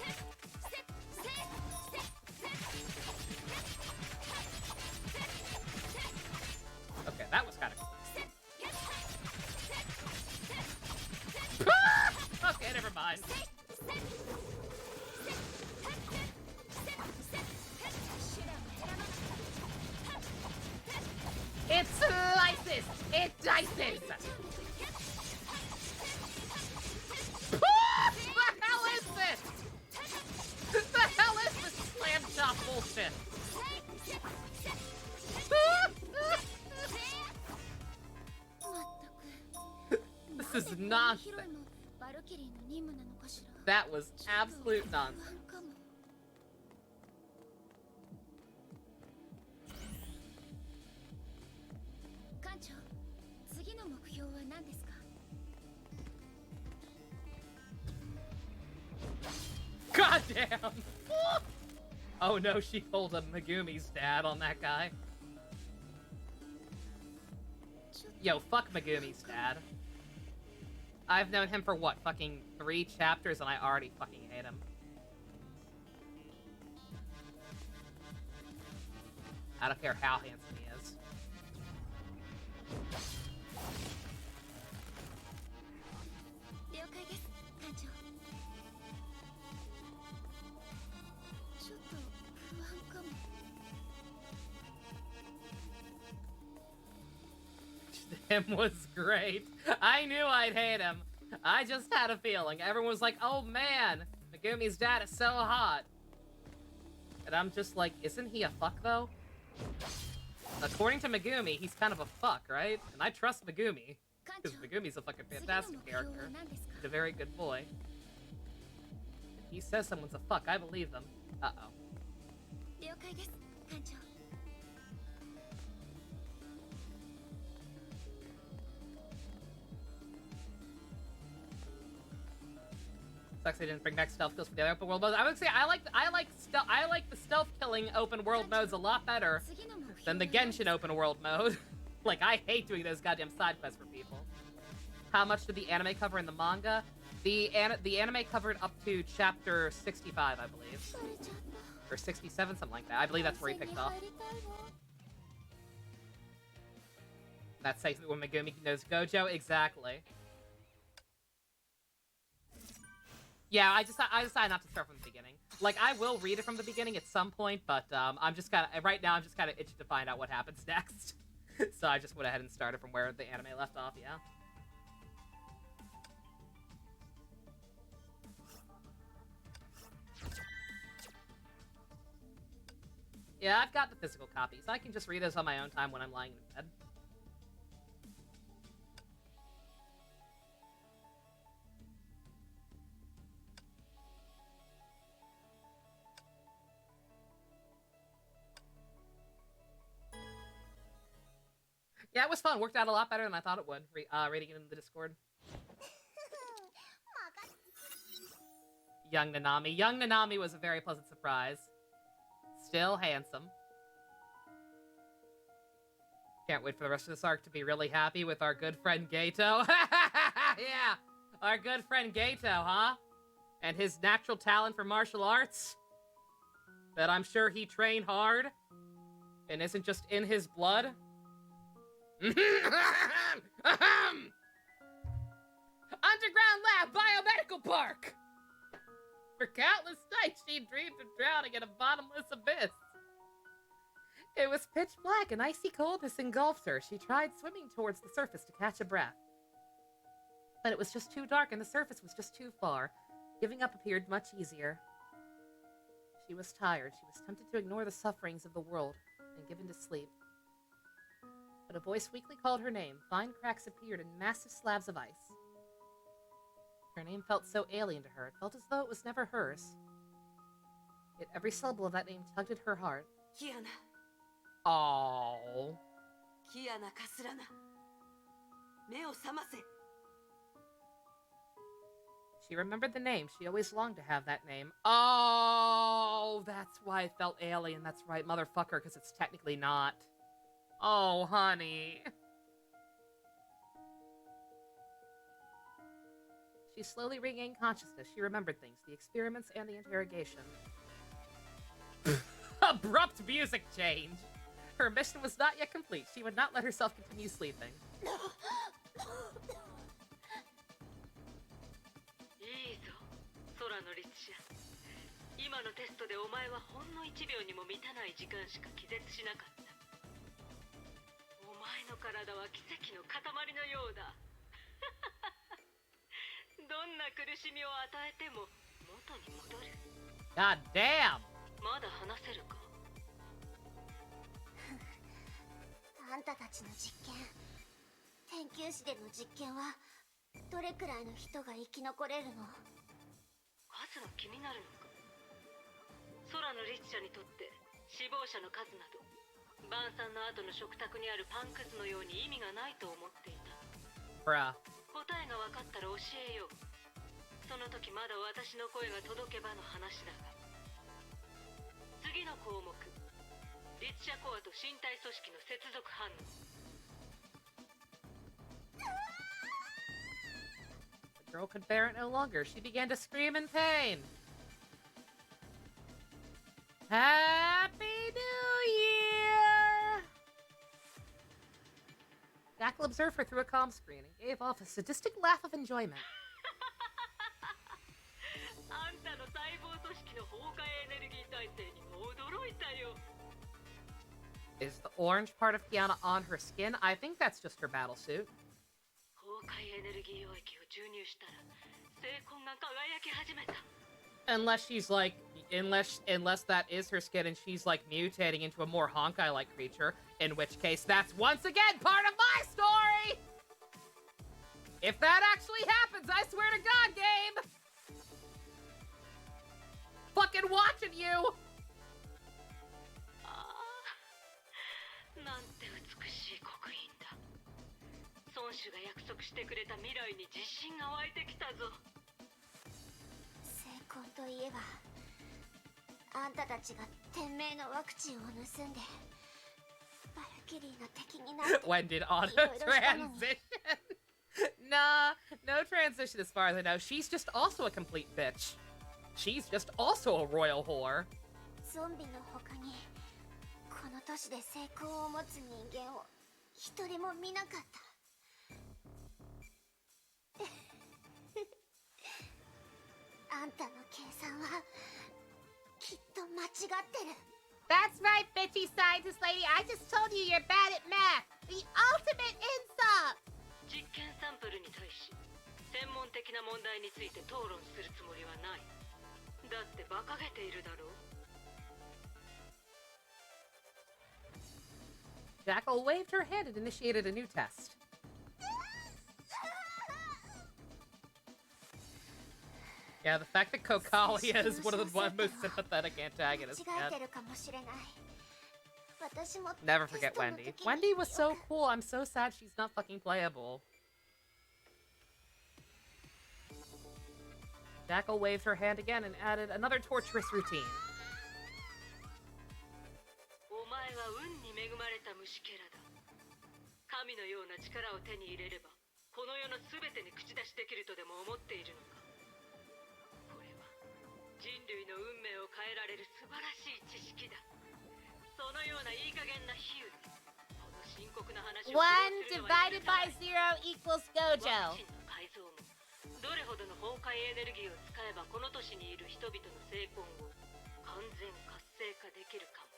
Okay, that was kind of cool. Okay, never mind. It slices! It dices! What the hell is this? The hell is this slam shot bullshit? This is nonsense. That was absolute nonsense. God damn! Oh no, she pulled a Megumi's dad on that guy. Yo, fuck Megumi's dad. I've known him for what, fucking 3 chapters and I already fucking hate him. I don't care how handsome he is. him was great. I knew I'd hate him. I just had a feeling. Everyone was like, oh man, Megumi's dad is so hot. And I'm just like, isn't he a fuck though? According to Megumi, he's kind of a fuck, right? And I trust Megumi. Because Megumi's a fucking fantastic character. He's a very good boy. If he says someone's a fuck, I believe them. Uh-oh. 了解です艦長 Sucks they didn't bring back stealth kills for the other open world modes. I would say I like the stealth killing open world modes a lot better than the Genshin open world mode. Like, I hate doing those goddamn side quests for people. How much did the anime cover in the manga? The anime covered up to chapter 65, I believe. Or 67, something like that. I believe that's where he picked off. That's when Megumi knows Gojo, exactly. Yeah, I decided not to start from the beginning. Like, I will read it from the beginning at some point, but I'm just kind of, right now I'm just kind of itching to find out what happens next. So I just went ahead and started from where the anime left off, yeah. Yeah, I've got the physical copies. I can just read those on my own time when I'm lying in bed. Yeah, it was fun. Worked out a lot better than I thought it would, reading it in the Discord. Young Nanami. Young Nanami was a very pleasant surprise. Still handsome. Can't wait for the rest of this arc to be really happy with our good friend Gato. Yeah, our good friend Gato, huh? And his natural talent for martial arts. That I'm sure he trained hard. And isn't just in his blood. Underground Lab Biomedical Park! For countless nights she dreamed of drowning in a bottomless abyss. It was pitch black and icy coldness engulfed her. She tried swimming towards the surface to catch a breath. But it was just too dark and the surface was just too far. Giving up appeared much easier. She was tired. She was tempted to ignore the sufferings of the world and give in to sleep. But a voice weakly called her name. Fine cracks appeared in massive slabs of ice. Her name felt so alien to her. It felt as though it was never hers. Yet every syllable of that name tugged at her heart. Kiana. Oh. Kiana Kasurana. Me o samase. She remembered the name. She always longed to have that name. Oh, that's why it felt alien. That's right, motherfucker, because it's technically not. Oh, honey. She slowly regained consciousness. She remembered things, the experiments and the interrogation. Abrupt music change. Her mission was not yet complete. She would not let herself continue sleeping. いいぞ、空の律者。今のテストでお前はほんの1秒にも満たない時間しか気絶しなかった。お前の体は奇跡の塊のようだ。どんな苦しみを与えても元に戻る。God damn! まだ話せるか？あんたたちの実験、研究室での実験はどれくらいの人が生き残れるの？数が気になるのか？空の律者にとって死亡者の数など晩餐の後の食卓にあるパンくずのように意味がないと思っていた。Bruh. 答えが分かったら教えよう。その時まだ私の声が届けばの話だが。次の項目、律者コアと身体組織の接続反応。The girl could bear it no longer. She began to scream in pain. Happy New Year! Jackal observed her through a comm screen and gave off a sadistic laugh of enjoyment. あんたの細胞組織の崩壊エネルギー体制にも驚いたよ。Is the orange part of Kiana on her skin? I think that's just her battle suit. 崩壊エネルギー溶液を注入したら精魂が輝き始めた。 Unless she's like, unless that is her skin and she's like mutating into a more Honkai-like creature, in which case that's once again part of my story! If that actually happens, I swear to God, game! Fucking watching you! ああ、なんて美しい刻印だ。孫子が約束してくれた未来に自信が湧いてきたぞ。成功といえば、あんたたちが天命のワクチンを盗んでバルキリーの敵になって When did auto transition? Nah, no transition as far as I know. She's just also a complete bitch. She's just also a royal whore. ゾンビの他にこの都市で成功を持つ人間を一人も見なかった。あんたの計算はきっと間違ってる。 That's right, bitchy scientist lady. I just told you you're bad at math. The ultimate insult. 実験サンプルに対し専門的な問題について討論するつもりはない。だって馬鹿げているだろう。 Jackal waved her hand and initiated a new test. Yeah, the fact that Kokalia is one of the most sympathetic antagonists yet. Never forget Wendy. Wendy was so cool. I'm so sad she's not fucking playable. Jackal waved her hand again and added another torturous routine. お前は運に恵まれた虫けらだ。神のような力を手に入れればこの世の全てに口出しできるとでも思っているのか。これは人類の運命を変えられる素晴らしい知識だ。そのようないい加減な比喩でこの深刻な話を 1 divided by 0 equals ワ Gojo. クチンの改造もどれほどの崩壊エネルギーを使えばこの都市にいる人々の精魂を完全活性化できるかも。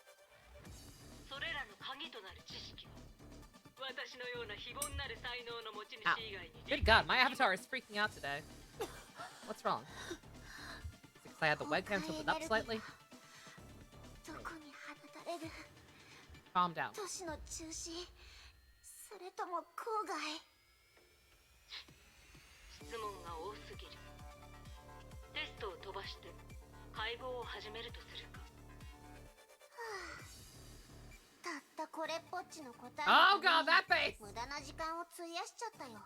それらの鍵となる知識は私のような非凡なる才能の持ち主以外に Good God, my avatar is freaking out today. What's wrong? Is it because I had the webcam tilted up slightly? どこに放たれる？ Calm down. 都市の中心、それとも郊外？質問が多すぎる。テストを飛ばして解剖を始めるとするか。たったこれっぽっちの答え Oh God, that face! 無駄な時間を費やしちゃったよ。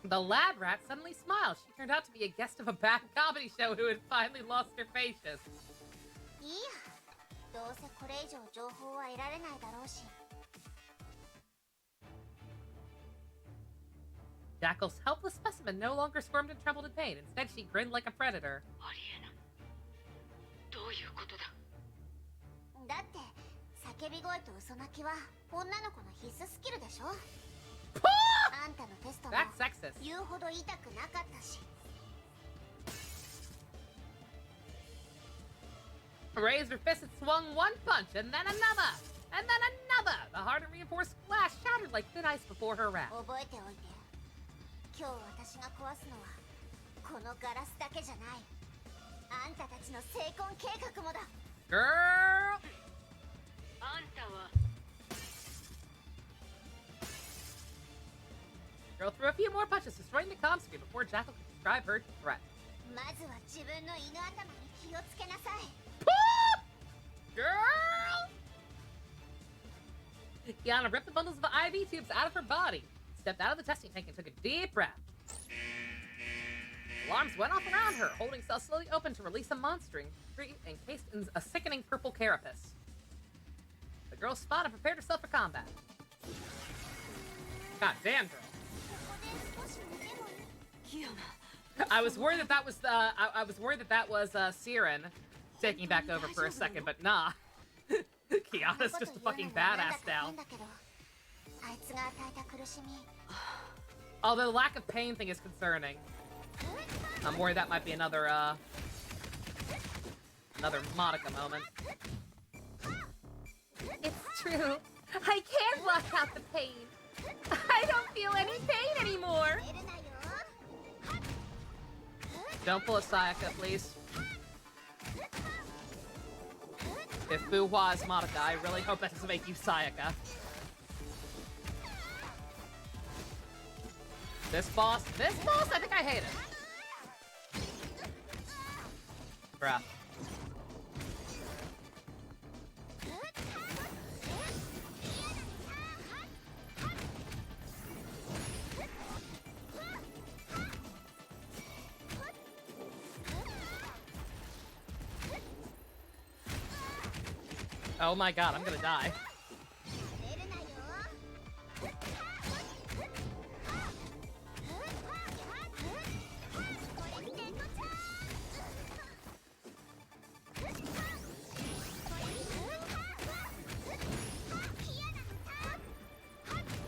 The lab rat suddenly smiled. She turned out to be a guest of a bad comedy show who had finally lost her facius. いいや、どうせこれ以上情報は得られないだろうし。 Jackal's helpless specimen no longer squirmed and trembled in pain. Instead, she grinned like a predator. ありえない。どういうことだ。だって叫び声と嘘泣きは女の子の必須スキルでしょ。あんたのテストも That's sexist. 言うほど痛くなかったし。 Raised her fist and swung one punch, and then another, and then another. The hard and reinforced glass shattered like thin ice before her wrath. 覚えておいて。今日私が壊すのはこのガラスだけじゃない。あんたたちの成婚計画もだ。 Girl! あんたは Girl threw a few more punches, destroying the comm screen before Jackal could describe her threat. まずは自分の犬頭に気をつけなさい。 Girl! Kiana ripped the bundles of IV tubes out of her body, stepped out of the testing tank, and took a deep breath. Alarms went off around her, holding cells slowly open to release a monster encased in a sickening purple carapace. The girl spun and prepared herself for combat. God damn, girl. ここで少し逃げもいい。キアナ I was worried that that was I was worried that that was Siren taking back over for a second, but nah. Kiana's just a fucking badass now. あいつが与えた苦しみ。 Although the lack of pain thing is concerning. I'm worried that might be another another Monica moment. It's true. I can't block out the pain. I don't feel any pain anymore. Don't pull a Sayaka, please. If Fuhua is Monica, I really hope that doesn't make you Sayaka. This boss, I think I hate it. Bruh. Oh my god, I'm gonna die.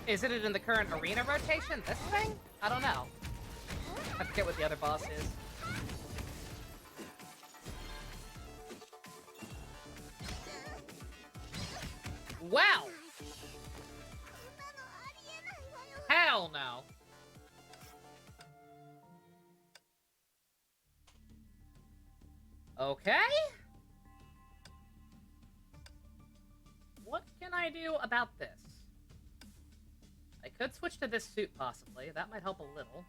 Isn't it in the current arena rotation? This thing? I don't know. I forget what the other boss is. Wow! Hell no! Okay? What can I do about this? I could switch to this suit, possibly. That might help a little.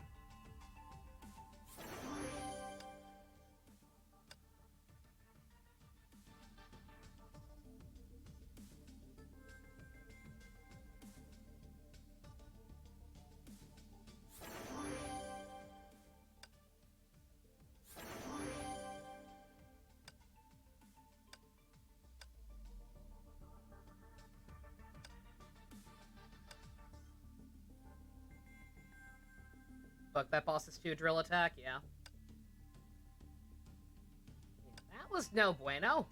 Fuck, that boss is 2 drill attack, yeah. That was no bueno.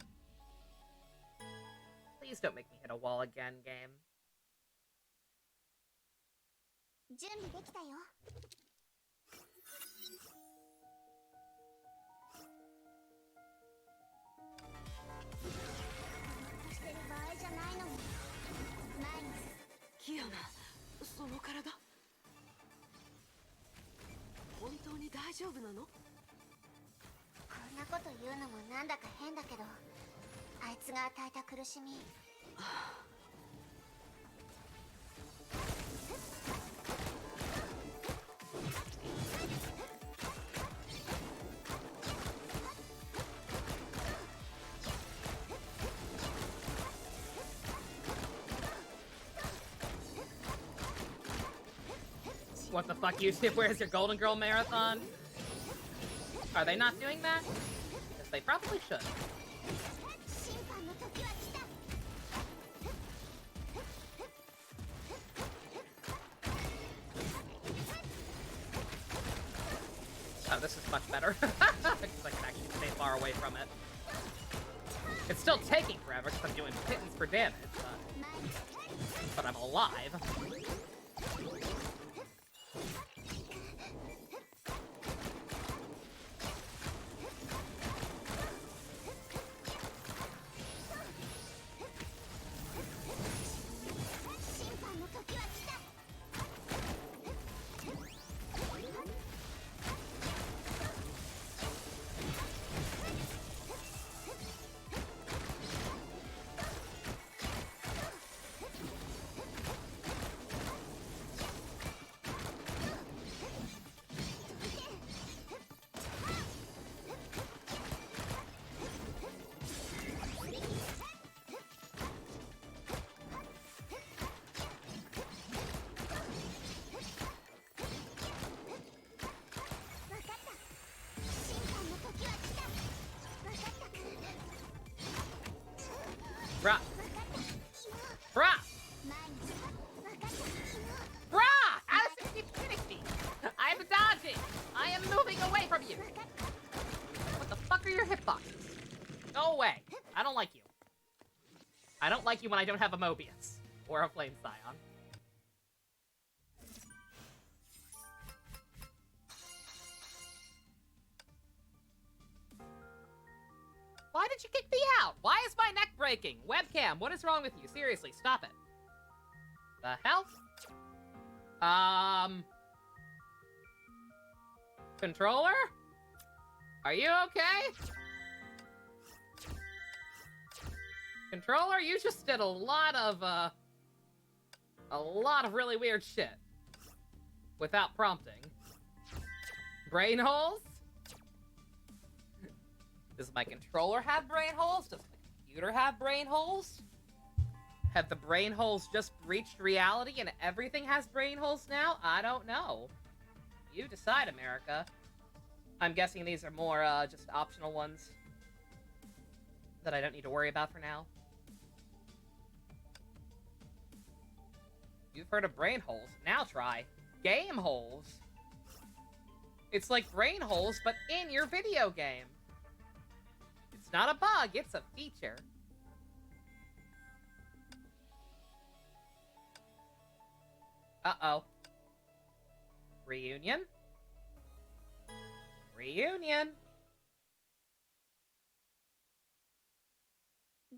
Please don't make me hit a wall again, game. 準備できたよ。してる場合じゃないのに。前に。キヤナ、その体。本当に大丈夫なの？こんなこと言うのもなんだか変だけど、あいつが与えた苦しみ。What the fuck, YouTube? Where's your Golden Girl Marathon? Are they not doing that? Because they probably should. Oh, this is much better. Because I can actually stay far away from it. It's still taking forever because I'm doing pittance for damage, but I'm alive. Bruh. Bruh! Bruh! Allison keeps hitting me! I'm dodging! I am moving away from you! What the fuck are your hitboxes? Go away. I don't like you. I don't like you when I don't have a Mobius. Or a Flame Scion. Why did you kick me out? Why is my neck breaking? Webcam, what is wrong with you? Seriously, stop it. The hell? Controller? Are you okay? Controller, you just did a lot of really weird shit. Without prompting. Brain holes? Does my controller have brain holes? Does the computer have brain holes? Have the brain holes just breached reality and everything has brain holes now? I don't know. You decide, America. I'm guessing these are more, just optional ones that I don't need to worry about for now. You've heard of brain holes. Now try game holes. It's like brain holes, but in your video game. It's not a bug, it's a feature. Uh-oh. Reunion? Reunion!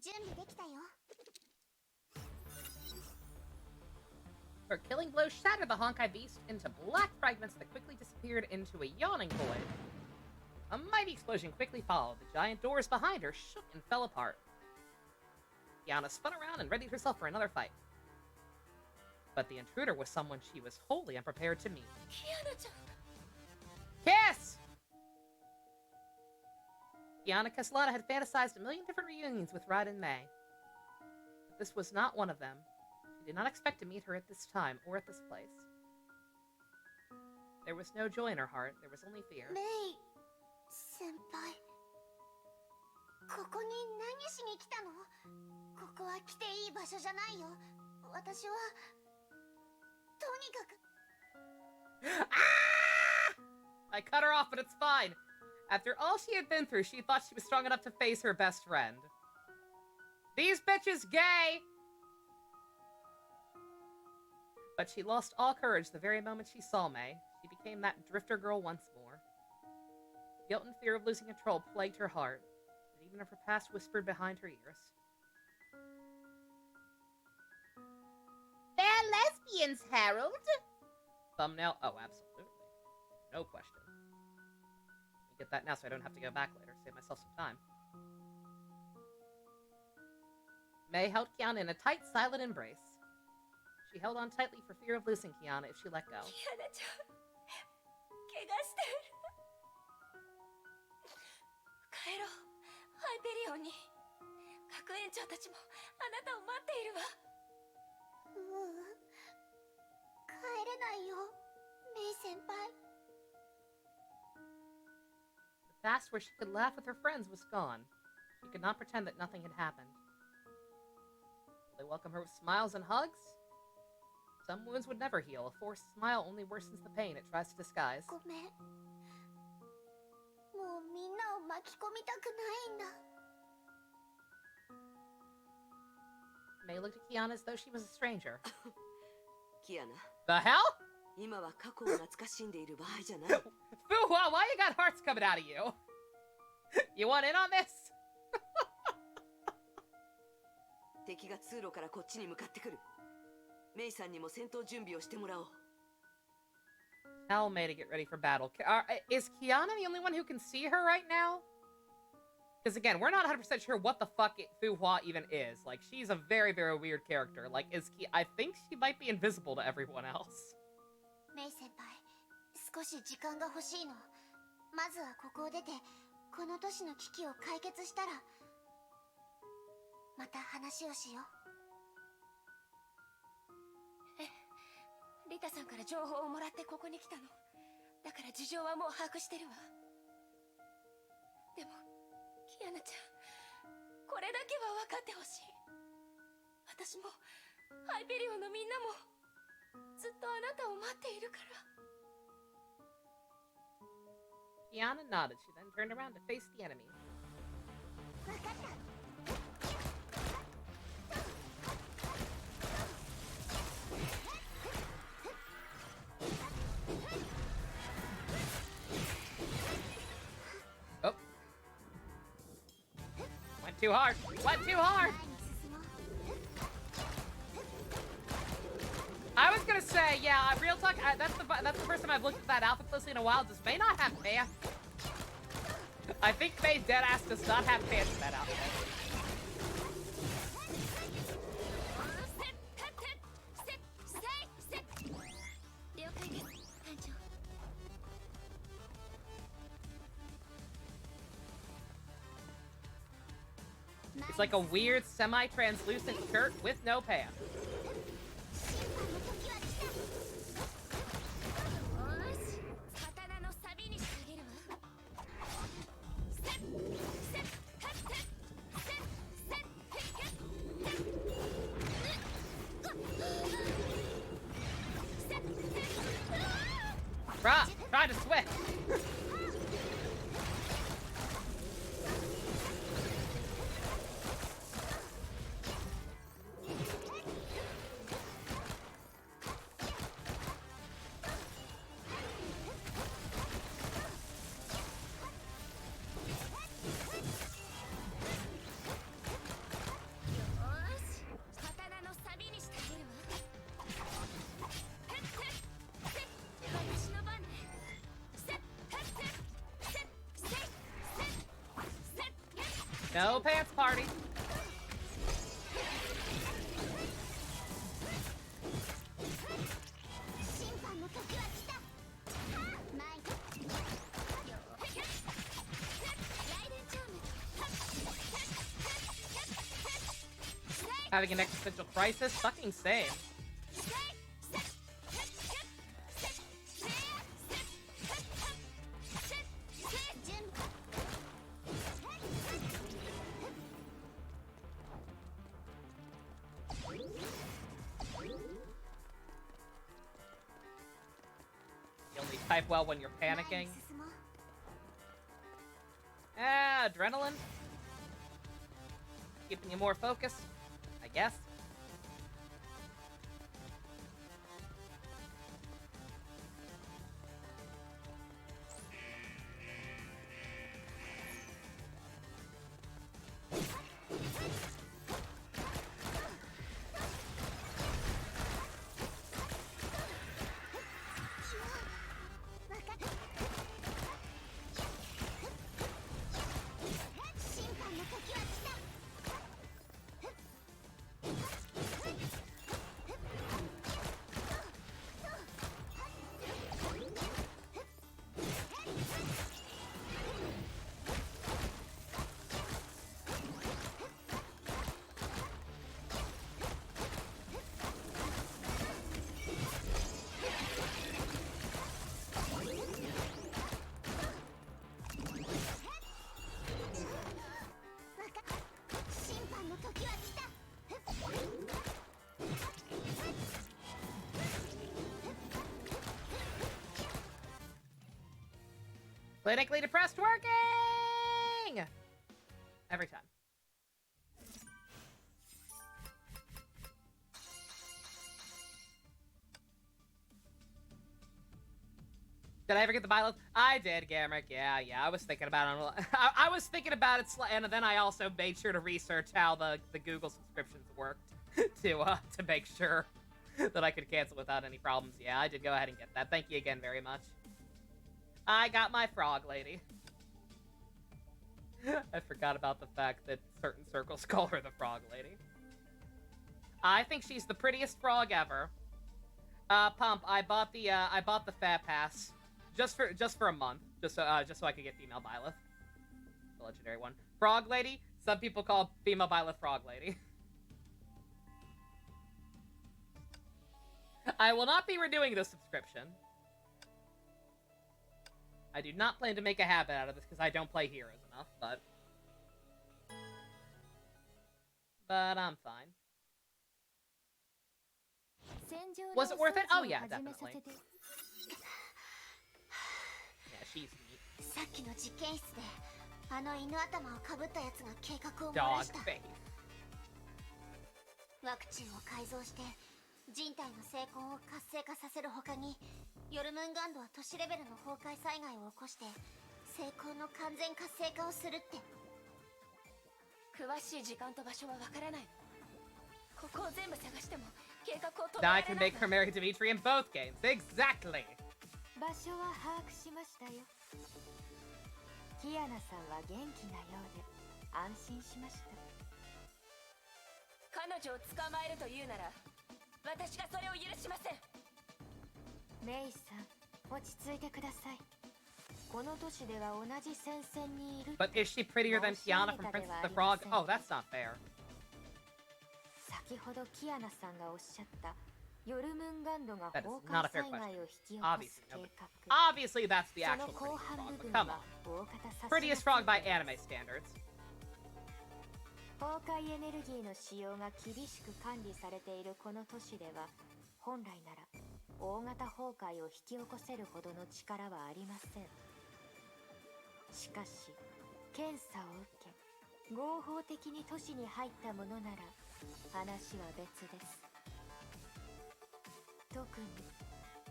準備できたよ。 Her killing blow shattered the Honkai beast into black fragments that quickly disappeared into a yawning void. A mighty explosion quickly followed. The giant doors behind her shook and fell apart. Yana spun around and readied herself for another fight. But the intruder was someone she was wholly unprepared to meet. Kiss! Yana Castellana had fantasized a million different reunions with Raiden Mei. But this was not one of them. She did not expect to meet her at this time or at this place. There was no joy in her heart, there was only fear. メイ先輩ここに何しに来たの？ここは来ていい場所じゃないよ。私はとにかく I cut her off, but it's fine. After all she had been through, she thought she was strong enough to face her best friend. These bitches gay! But she lost all courage the very moment she saw Mei. She became that drifter girl once more. Guilt and fear of losing control plagued her heart, and even if her past whispered behind her ears. They're lesbians, Harold! Thumbnail? Oh, absolutely. No question. Let me get that now so I don't have to go back later. Save myself some time. Mei held Kiana in a tight, silent embrace. She held on tightly for fear of losing Kiana if she let go. キアナちゃん怪我してる帰ろうハイペリオンに学園長たちもあなたを待っているわううん帰れないよメイ先輩 The past where she could laugh with her friends was gone. She could not pretend that nothing had happened. Will they welcome her with smiles and hugs? Some wounds would never heal. A forced smile only worsens the pain it tries to disguise. ごめんもうみんなを巻き込みたくないんだ Mei looked at Kiana as though she was a stranger. キアナ The hell? 今は過去を懐かしんでいる場合じゃない Fu-hua, why you got hearts coming out of you? You want in on this? 敵が通路からこっちに向かってくるメイさんにも戦闘準備をしてもらおう Tell Mei to get ready for battle. Is Kiana the only one who can see her right now? Because again, we're not 100% sure what the fuck Fu-hua even is. Like, she's a very, very weird character. Like, I think she might be invisible to everyone else. メイ先輩少し時間が欲しいのまずはここを出てこの都市の危機を解決したらまた話をしようリタさんから情報をもらってここに来たのだから事情はもう把握してるわでもキアナちゃんこれだけは分かってほしい私もハイペリオンのみんなもずっとあなたを待っているから Kiana nodded. She then turned around to face the enemy. 分かった Oh. too hard. Went too hard. I was gonna say, yeah, real talk. That's the first time I've looked at that outfit closely in a while. Does May not have pants? I think May deadass does not have pants in that outfit. It's like a weird semi-translucent shirt with no pants. Bruh, try to switch. No pants party. Having an existential crisis? Fucking same. You only type well when you're panicking. Ah, adrenaline. Keeping you more focused, I guess. Clinically depressed working! Every time. Did I ever get the buy list? I did, Gamrick. Yeah. I was thinking about it. I was thinking about it, and then I also made sure to research how the Google subscriptions worked to make sure that I could cancel without any problems. Yeah, I did go ahead and get that. Thank you again very much. I got my frog lady. I forgot about the fact that certain circles call her the frog lady. I think she's the prettiest frog ever. Pump, I bought the fat pass just for a month, just so I could get female Byleth, the legendary one. Frog lady. Some people call female Byleth frog lady. I will not be renewing this subscription. I do not plan to make a habit out of this because I don't play heroes enough, but I'm fine. Was it worth it? Oh yeah, definitely. Yeah, she's neat. Dog face. ワクチンを改造して人体の精魂を活性化させる他にヨルムンガンドは都市レベルの崩壊災害を起こして精魂の完全活性化をするって。詳しい時間と場所はわからない。ここを全部探しても計画を止め Now ら I れ can ない make わ。 her marry Dimitri in both games. Exactly. 場所は把握しましたよ。キアナさんは元気なようで安心しました。彼女を捕まえるというなら私がそれを許しません。メイさん、落ち着いてください。この都市では同じ戦線にいる。 But is she prettier than Tiana from Princess the Frog? Oh, that's not fair. 先ほどキアナさんがおっしゃったヨルムンガンドが That is 崩 not a 壊 fair 災害 question. を引き起こ Obviously, す計 nobody. 画。 Obviously, that's the そ actual の後 prettiest 半 frog, 部 but 分 come は on. 大方させ Prettiest frog by anime standards. 崩壊エネルギーの使用が厳しく管理されているこの都市では本来なら大型崩壊を引き起こせるほどの力はありません。しかし検査を受け合法的に都市に入ったものなら話は別です。特に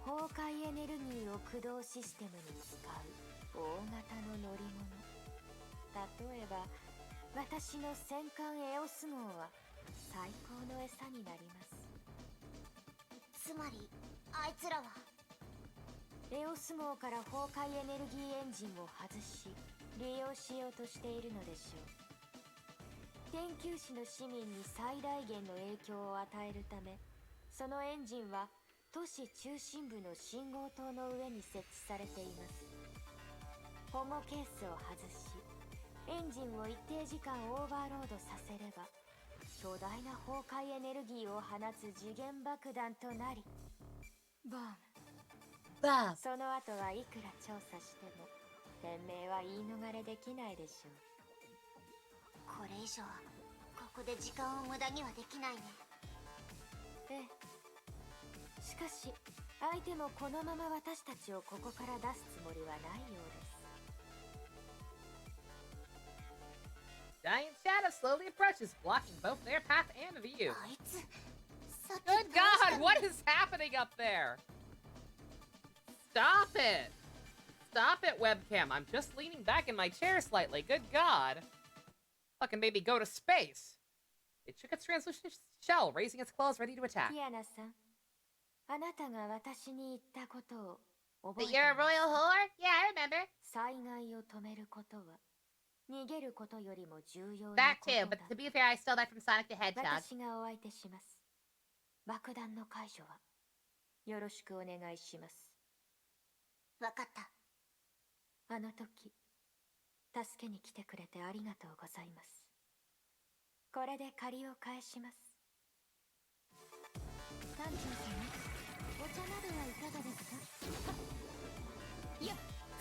崩壊エネルギーを駆動システムに使う大型の乗り物、例えば私の戦艦エオス号は最高の餌になります。つまりあいつらはエオス号から崩壊エネルギーエンジンを外し利用しようとしているのでしょう。研究士の市民に最大限の影響を与えるため、そのエンジンは都市中心部の信号塔の上に設置されています。保護ケースを外しエンジンを一定時間オーバーロードさせれば巨大な崩壊エネルギーを放つ次元爆弾となりボーム。その後はいくら調査しても天命は言い逃れできないでしょう。これ以上ここで時間を無駄にはできないね。ええ。しかし相手もこのまま私たちをここから出すつもりはないようです。 Giant shadow slowly approaches, blocking both their path and view. あいつさっき Good God, what is happening up there? Stop it! Stop it, webcam. I'm just leaning back in my chair slightly. Good God. Fucking made me go to space. It shook its translucent shell, raising its claws ready to attack. キアナさん、あなたが私に言ったことを覚え That て you're a います royal whore? Yeah, I remember. 災害を止めることは逃げることよりも重要な That こと too, だ。 but to be fair, I stole that from Sonic the Hedgehog. 私がお相手します。爆弾の解除はよろしくお願いします。わかった。あの時助けに来てくれてありがとうございます。これで借りを返します。艦長様、お茶などはいかがですか？いや、捕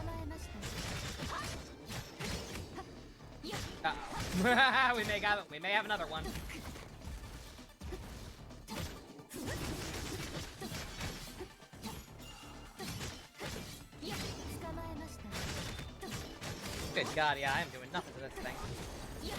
まえました。We may have another one. いや、捕まえました。 Good God, yeah, I am doing nothing to this thing. いや。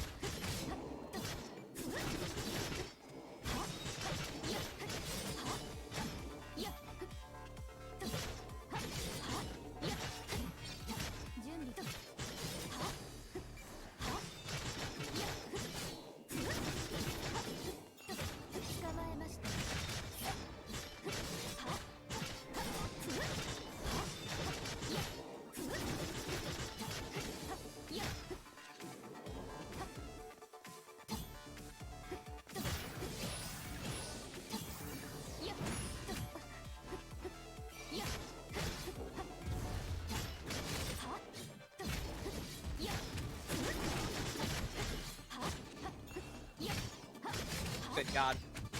Good God.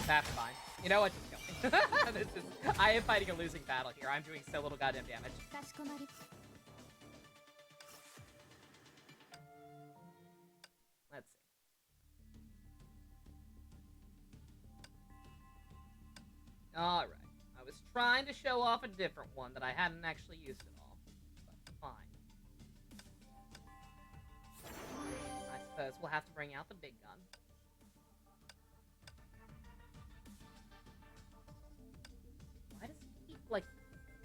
That's fine. You know what? Just kill me. I am fighting a losing battle here. I'm doing so little goddamn damage. かしこまり。 Let's see. Alright. I was trying to show off a different one that I hadn't actually used at all. But fine. I suppose we'll have to bring out the big gun. Why does it keep, like,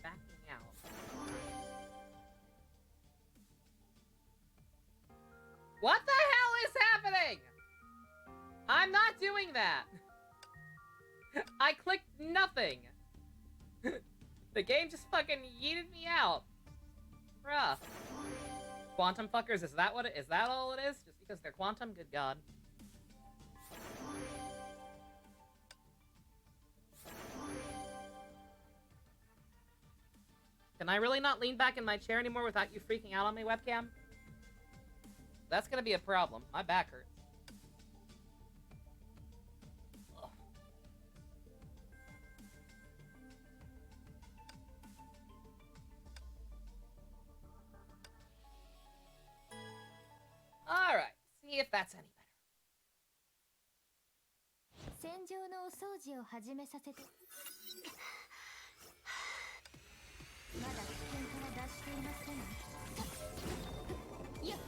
backing out? I'm not doing that! I clicked nothing! The game just fucking yeeted me out. Bruh. Quantum fuckers, is that all it is? Just because they're quantum? Good god. Can I really not lean back in my chair anymore without you freaking out on me, webcam? That's gonna be a problem. My back hurts. Ugh. Alright, see if that's any better. 戦場のお掃除を始めさせて。まだ危険から脱していません。やっ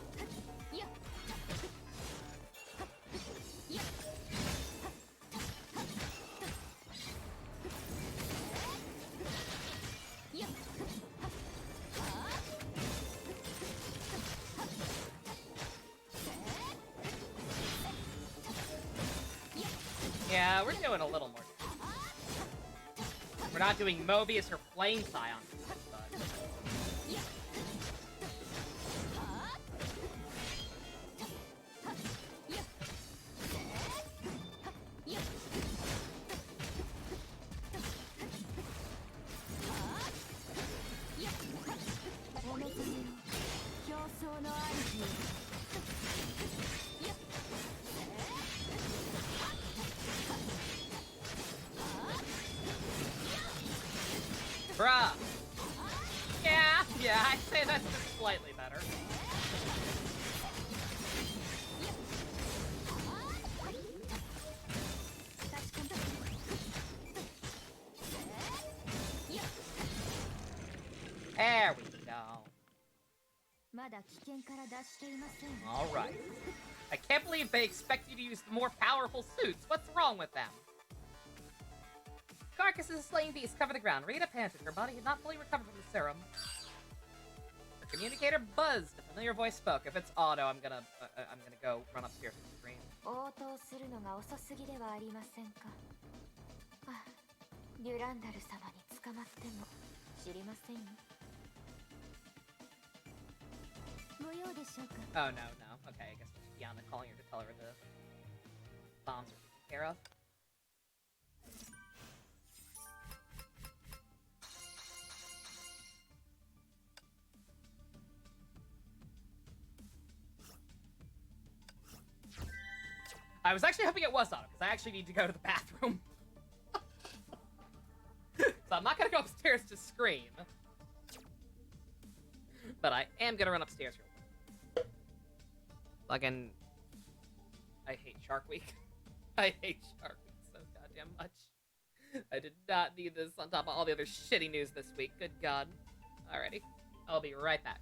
やっやっやっ Yeah, we're doing a little more. We're not doing Mobius or Flame Scion. But... Bruh. Yeah, I'd say that's just slightly better. There we go. Alright. I can't believe they expect you to use the more powerful suits. What's wrong with them? Carcasses of slain beasts cover the ground. Rita panted. Her body had not fully recovered from the serum. Her communicator buzzed. A familiar voice spoke. If it's auto, I'm gonna go run upstairs to the screen. 応答するのが遅すぎではありませんか。デュランダル様に捕まっても知りませんよ。ご用でしょうか。Oh no. Okay, I guess just Yana calling her to tell her the bombs are taken care of. I was actually hoping it was auto, because I actually need to go to the bathroom. So I'm not gonna go upstairs to scream. But I am gonna run upstairs real quick. Fucking... I hate Shark Week. I hate Shark Week so goddamn much. I did not need this on top of all the other shitty news this week. Good god. Alrighty. I'll be right back.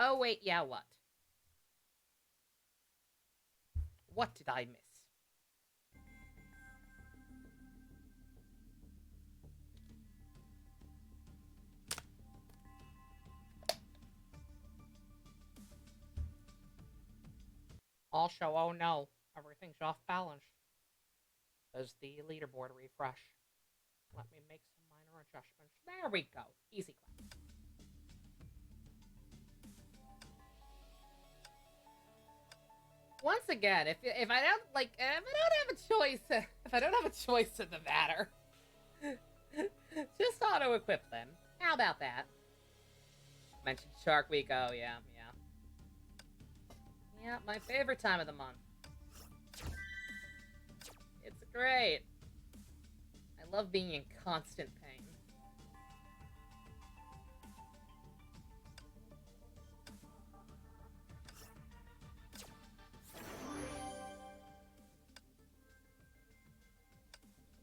Oh, wait, yeah, what? What did I miss? Also, oh no, everything's off balance. Does the leaderboard refresh? Let me make some minor adjustments. There we go. Easy clap. Once again, if I don't like, if I don't have a choice, if I don't have a choice in the matter, just auto equip them. How about that? Mentioned Shark Week. Oh yeah, yeah, my favorite time of the month. It's great. I love being in constant pain.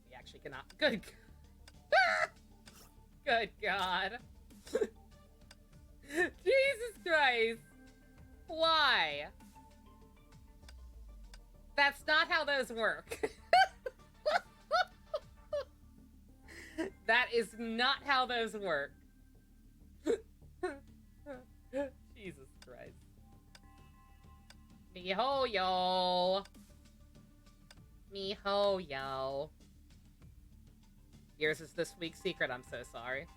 We actually cannot. Good. Good God. Jesus Christ. Why? That's not how those work. That is not how those work. Jesus Christ. Miho-yo. Miho-yo. Yours is this week's secret, I'm so sorry.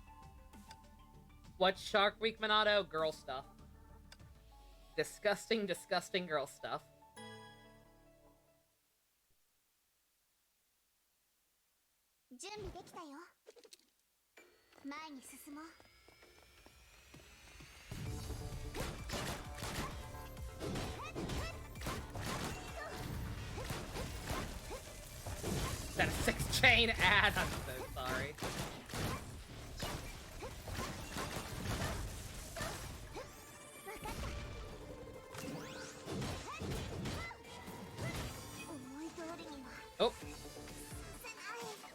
What's Shark Week, Minato? Girl stuff. Disgusting, disgusting girl stuff. Is that a 6-chain ad? I'm so sorry. Oh.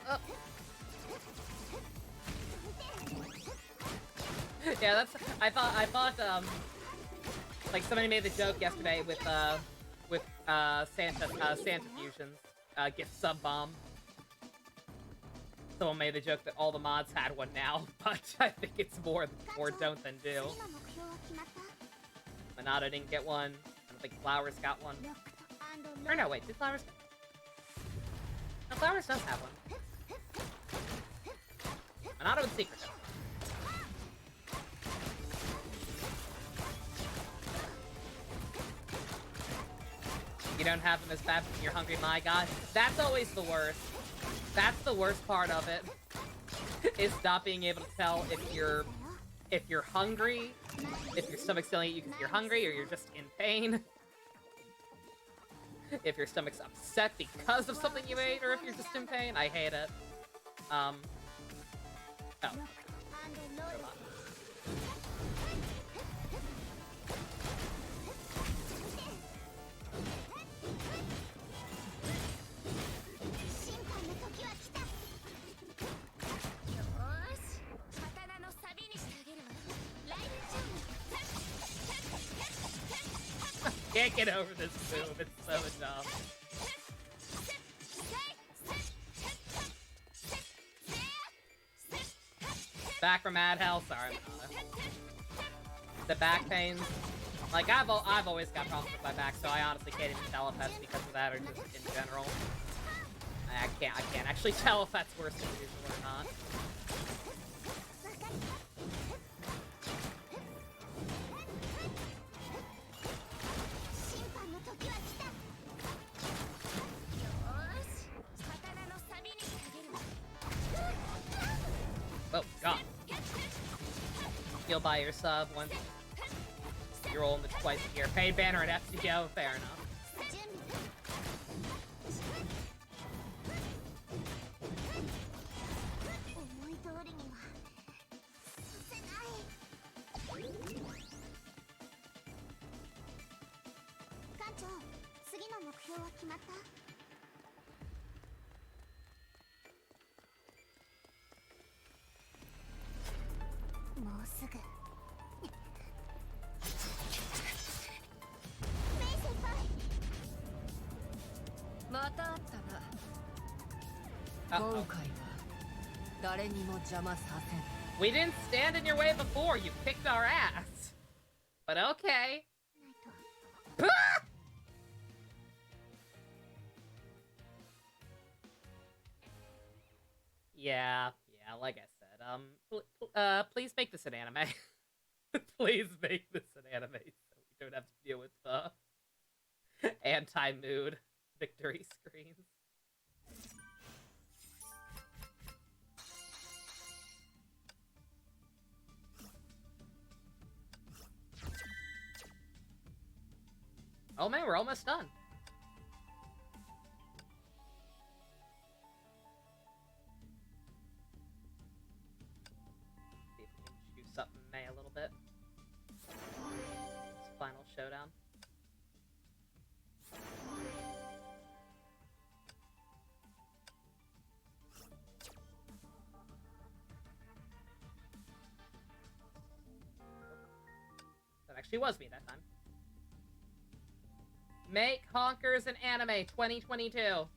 Oh. Yeah, that's. I thought, like somebody made the joke yesterday with Santa Fusions, gift sub bomb. Someone made the joke that all the mods had one now, but I think it's more don't than do. Minato didn't get one. I don't think Flowers got one. Or no, wait, did Flowers? No, Flowers does have one. Minato and Secret does. You don't have them as bad when you're hungry, my god. That's always the worst. That's the worst part of it. Is not being able to tell if you're hungry, if your stomach's telling you because you're hungry or you're just in pain. If your stomach's upset because of something you ate or if you're just in pain. I hate it. Oh. Can't get over this move, it's so dumb. Back from Mad Hell? Sorry, the back pains. Like, I've always got problems with my back, so I honestly can't even tell if that's because of that or just in general. I can't actually tell if that's worse than usual or not. Oh, God. You'll buy your sub once you're rolling the twice a year. Paid banner at FCO, fair enough. またあったな。 Uh-oh. 今回は誰にも邪魔させん。 We didn't stand in your way before. You kicked our ass. But okay. Yeah, like I said, please make this an anime. Please make this an anime so we don't have to deal with the anti-mood victory screens. Oh man, we're almost done. See if we can juice up May a little bit. This final showdown. That actually was me that time. Make Honkers an anime 2022.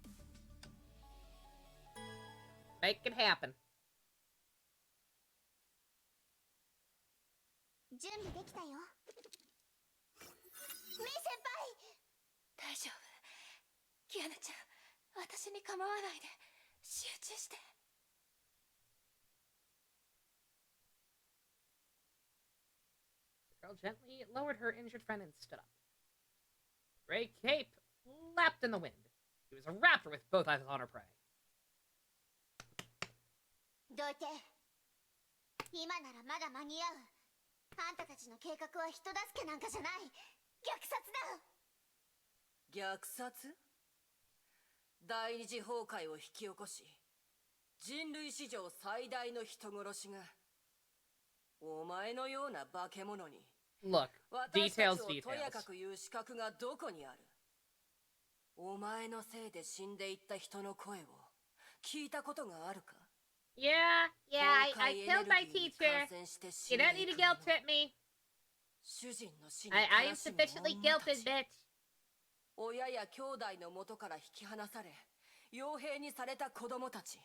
Make it happen. 準備できたよ。メイ先輩。大丈夫。キアナちゃん、私に構わないで。集中して。The girl gently lowered her injured friend and stood up. The gray cape flapped in the wind. She was a raptor with both eyes on her prey. どいて。今ならまだ間に合う。あんたたちの計画は人助けなんかじゃない。虐殺だ。虐殺？第二次崩壊を引き起こし、人類史上最大の人殺しが、お前のような化け物に。 Look, 私た details, ちをとや details. かく言う資格がどこにある？お前のせいで死んでいった人の声を聞いたことがあるか？ Yeah, I killed my teacher. You don't need to guilt trip me. 主人の死に I am 悲しむ sufficiently 女た guilted, ち。 bitch. 親や兄弟の元から引き離され、傭兵にされた子供たち。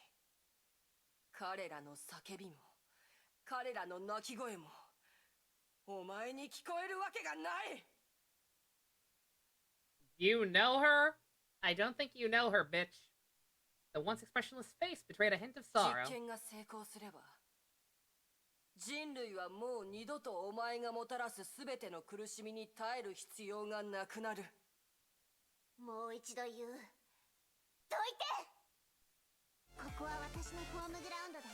彼らの叫びも、彼らの泣き声も、お前に聞こえるわけがない。 You know her? I don't think you know her, bitch. The once expressionless face betrayed a hint of 実 sorrow. 験が成功すれば、人類はもう二度とお前がもたらすすべての苦しみに耐える必要がなくなる。もう一度言う。どいて。ここは私のホームグラウンドだよ。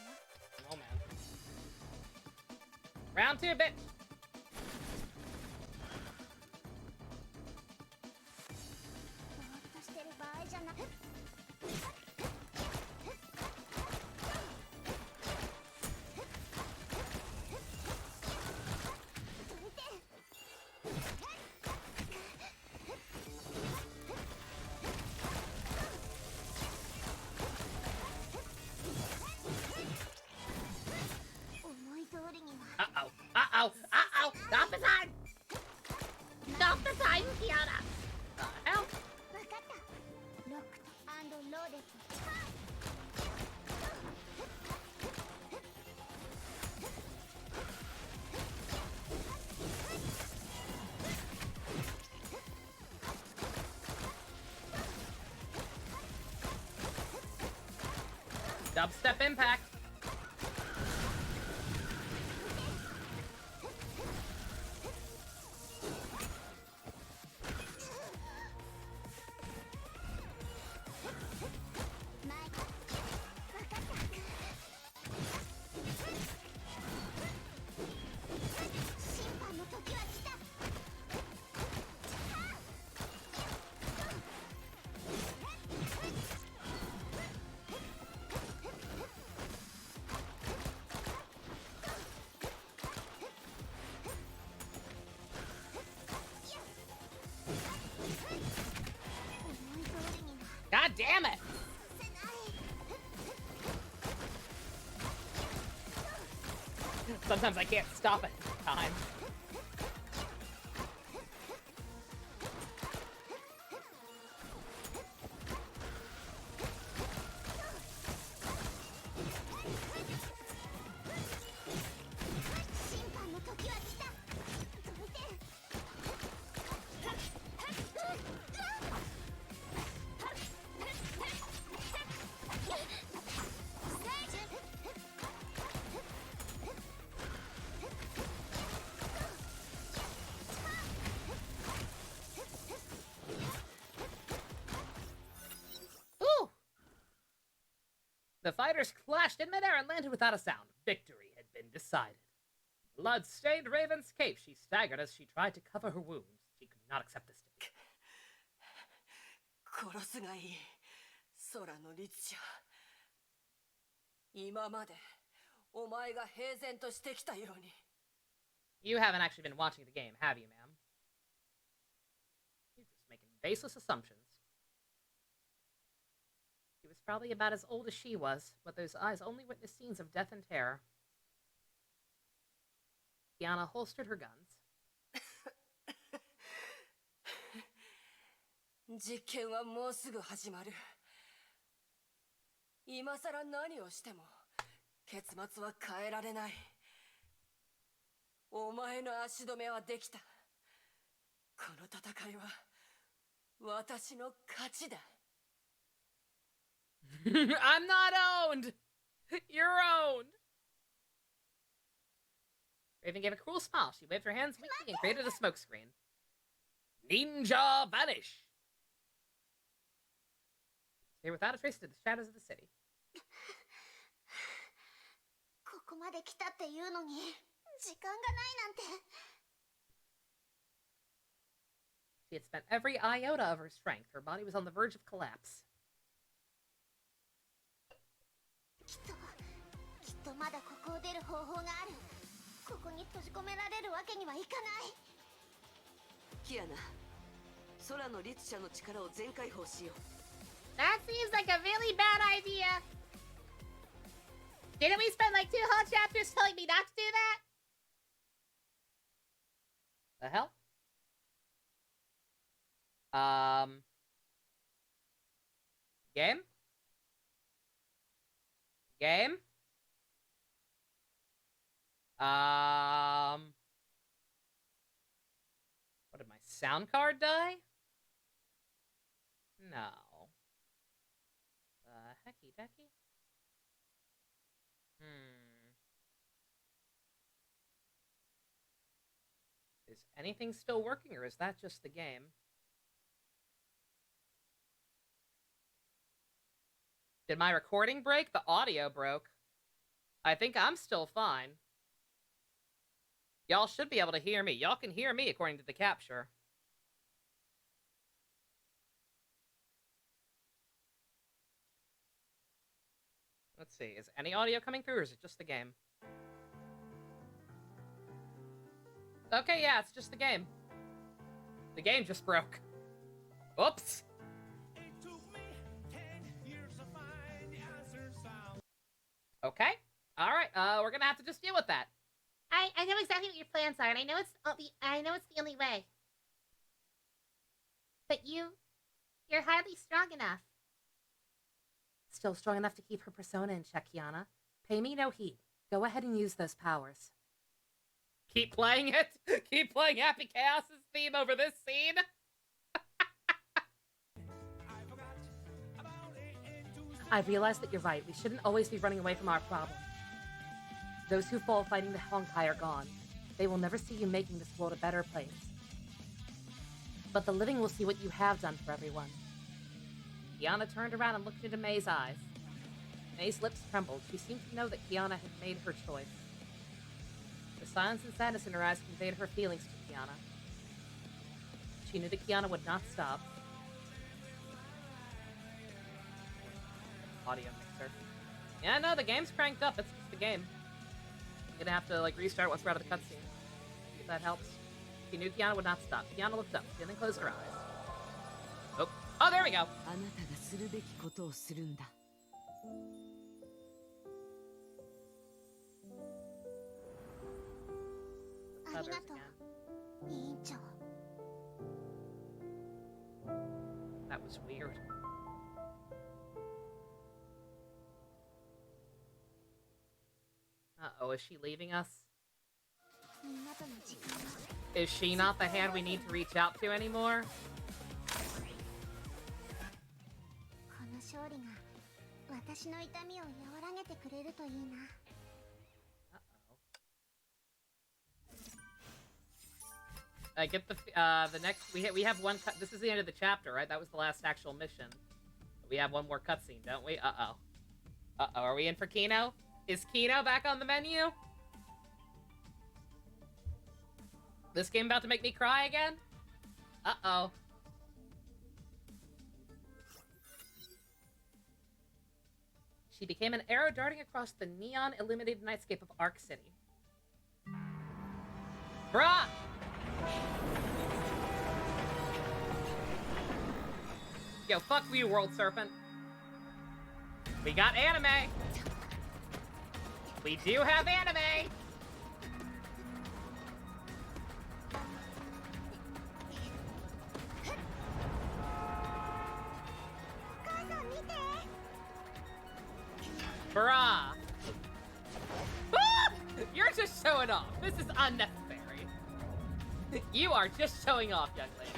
Oh man. Round 2, bitch. ぼーっとしてる場合じゃなく。 Uh-oh. Stop the time! Stop the time, Kiana! Hell? わかった。ロックとローデッド。Dubstep impact. God damn it! Sometimes I can't stop it in time. The fighters clashed in midair and landed without a sound. Victory had been decided. Blood-stained Raven's cape, she staggered as she tried to cover her wounds. She could not accept this defeat. 殺すがいい。空の律者。今までお前が平然としてきたように。You haven't actually been watching the game, have you, ma'am? You're just making baseless assumptions. He was probably about as old as she was, but those eyes only witnessed scenes of death and terror. Kiana holstered her guns. 実験はもうすぐ始まる。今さら何をしても結末は変えられない。お前の足止めはできた。この戦いは私の勝ちだ。I'm not owned! You're owned! Raven gave a cruel smile. She waved her hands weakly and created a smokescreen. Ninja vanish! They were without a trace into the shadows of the city. ここまで来たっていうのに時間がないなんて。She had spent every iota of her strength. Her body was on the verge of collapse. きっとまだここを出る方法がある。ここに閉じ込められるわけにはいかない。キアナ、空の律者の力を全開放しよう。 That seems like a really bad idea. Didn't we spend like 2 whole chapters telling me not to do that? The hell? Game? Game? What, did my sound card die? No. Hecky decky? Is anything still working, or is that just the game? Did my recording break? The audio broke. I think I'm still fine. Y'all should be able to hear me. Y'all can hear me according to the capture. Let's see. Is any audio coming through, or is it just the game? Okay, yeah, it's just the game. The game just broke. Oops. Okay. All right. We're gonna have to just deal with that. I know exactly what your plans are, and I know it's the only way. But you're hardly strong enough. Still strong enough to keep her persona in check, Kiana. Pay me no heed. Go ahead and use those powers. Keep playing it. Keep playing Happy Chaos's theme over this scene. I realize that you're right. We shouldn't always be running away from our problem. Those who fall fighting the Honkai are gone. They will never see you making this world a better place. But the living will see what you have done for everyone. Kiana turned around and looked into May's eyes. May's lips trembled. She seemed to know that Kiana had made her choice. The silence and sadness in her eyes conveyed her feelings to Kiana. She knew that Kiana would not stop. Audio mixer. Yeah, no, the game's cranked up. It's just the game. I'm gonna have to, like, restart once we're out of the cutscene. See if that helps. She knew Kiana would not stop. Kiana looked up. She then closed her eyes. Oh, there we go. あなたがするべきことをするんだ。ありがとう、委員長。That was weird. Uh-oh, is she leaving us? Is she not the hand we need to reach out to anymore? この勝利が私の痛みを和らげてくれるといいな。I get the next we have one cut. This is the end of the chapter, right? That was the last actual mission. We have one more cutscene, don't we? Uh-oh. Uh-oh, are we in for Kino? Is Kino back on the menu? This game about to make me cry again? Uh-oh. She became an arrow darting across the neon-illuminated nightscape of Arc City. Bruh! Yo, fuck you, World Serpent. We got anime! We do have anime! Bruh! Ah! You're just showing off. This is unnecessary. You are just showing off, young lady.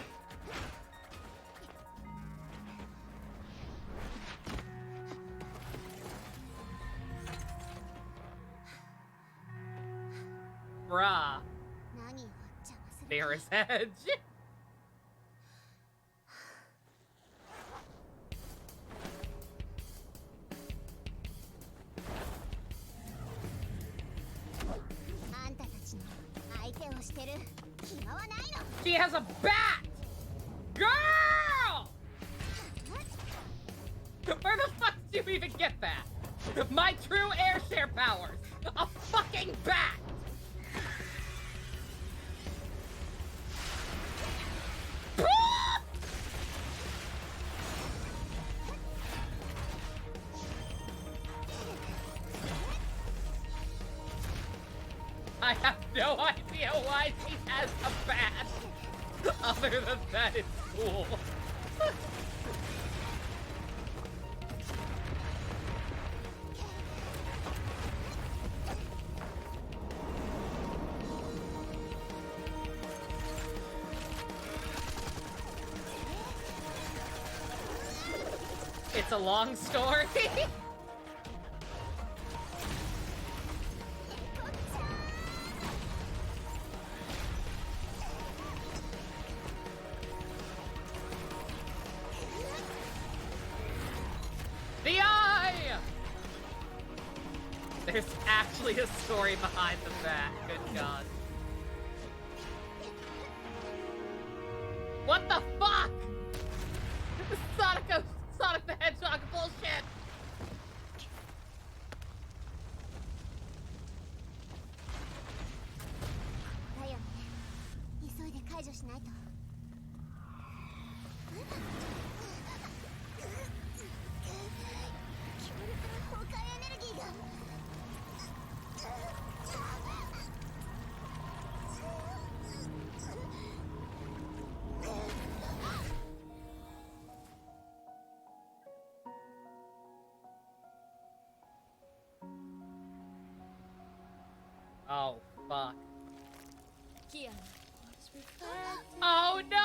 Bruh. Mirror's Edge. She has a bat! Girl! Where the fuck did you even get that? My true air share powers! A fucking bat! I have no idea why she has a bat. Other than that, it's cool. It's a long story. The eye! There's actually a story behind the bat. Good God. What the fuck? Sonic the Hedgehog bullshit! Oh, fuck. Oh, no!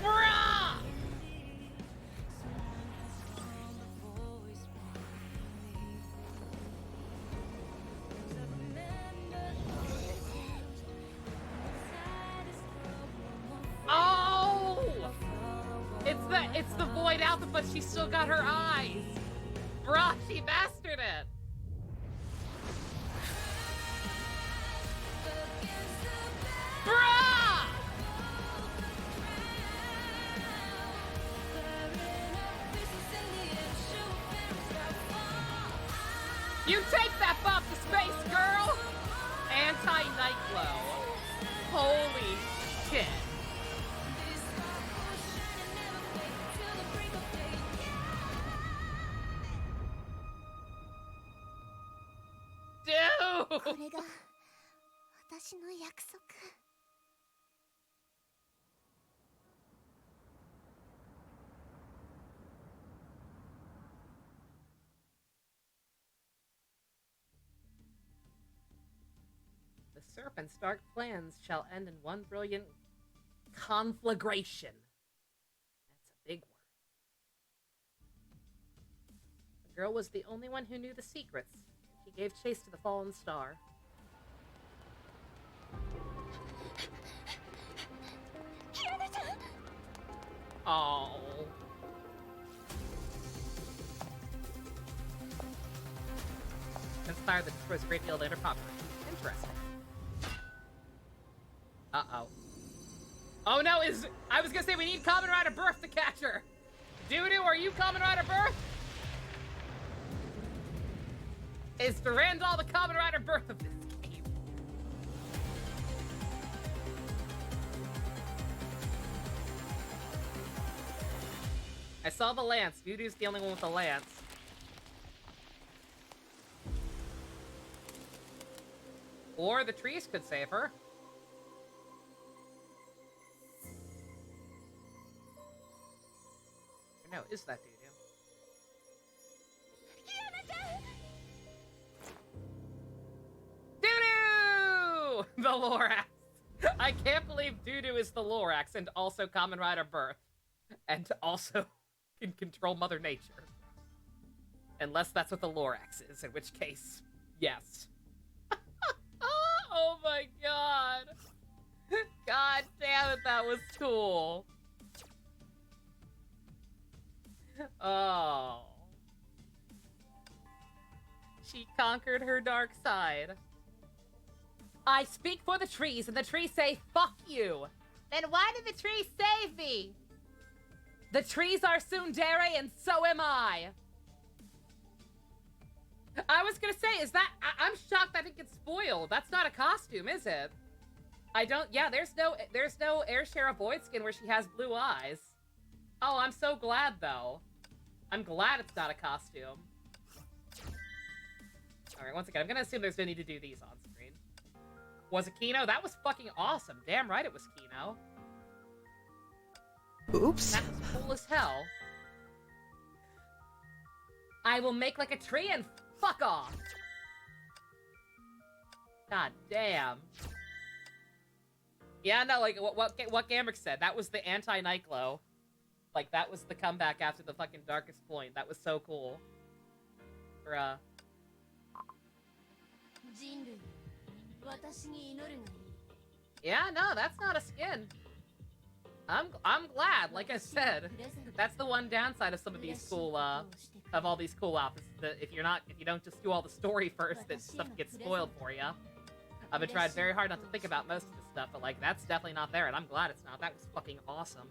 Bruh! Oh! It's the void alpha, but she still got her eyes. Bruh, she mastered it. Bruh! You take that bump to space, girl! Anti-Nightglow. Holy shit. Dude! これが私の約束。serpent's dark plans shall end in one brilliant conflagration. That's a big word. The girl was the only one who knew the secrets. She gave chase to the fallen star. Oh. Inspired that destroys a great deal of later property. Interesting. Uh-oh. Oh no, I was gonna say we need Kamen Rider Birth to catch her. Doo-doo, are you Kamen Rider Birth? Is Durandal the Kamen Rider Birth of this game? I saw the lance. Doo-doo's the only one with the lance. Or the trees could save her. Or no, is that Doo-doo? Doo-doo! The Lorax. I can't believe Doo-doo is the Lorax and also Kamen Rider Birth. And also can control Mother Nature. Unless that's what the Lorax is, in which case, yes. Oh my god. God damn it, that was cool. Oh. She conquered her dark side. I speak for the trees, and the trees say, fuck you. Then why did the trees save me? The trees are tsundere, and so am I. I was gonna say, is that... I'm shocked that didn't get spoiled. That's not a costume, is it? I don't... Yeah, there's no Air Sheriff Void skin where she has blue eyes. Oh, I'm so glad, though. I'm glad it's not a costume. Alright, once again, I'm gonna assume there's no need to do these on screen. Was it Kino? That was fucking awesome. Damn right it was Kino. Oops. That was cool as hell. I will make like a tree and fuck off. God damn. Yeah, no, like what Gamrick said. That was the anti-Nightglow. Like that was the comeback after the fucking darkest point. That was so cool. Bruh. Yeah, no, that's not a skin. I'm glad, like I said. That's the one downside of some of these cool, of all these cool outfits. That if you don't just do all the story first, that stuff gets spoiled for you. I've been trying very hard not to think about most of this stuff, but like, that's definitely not there, and I'm glad it's not. That was fucking awesome.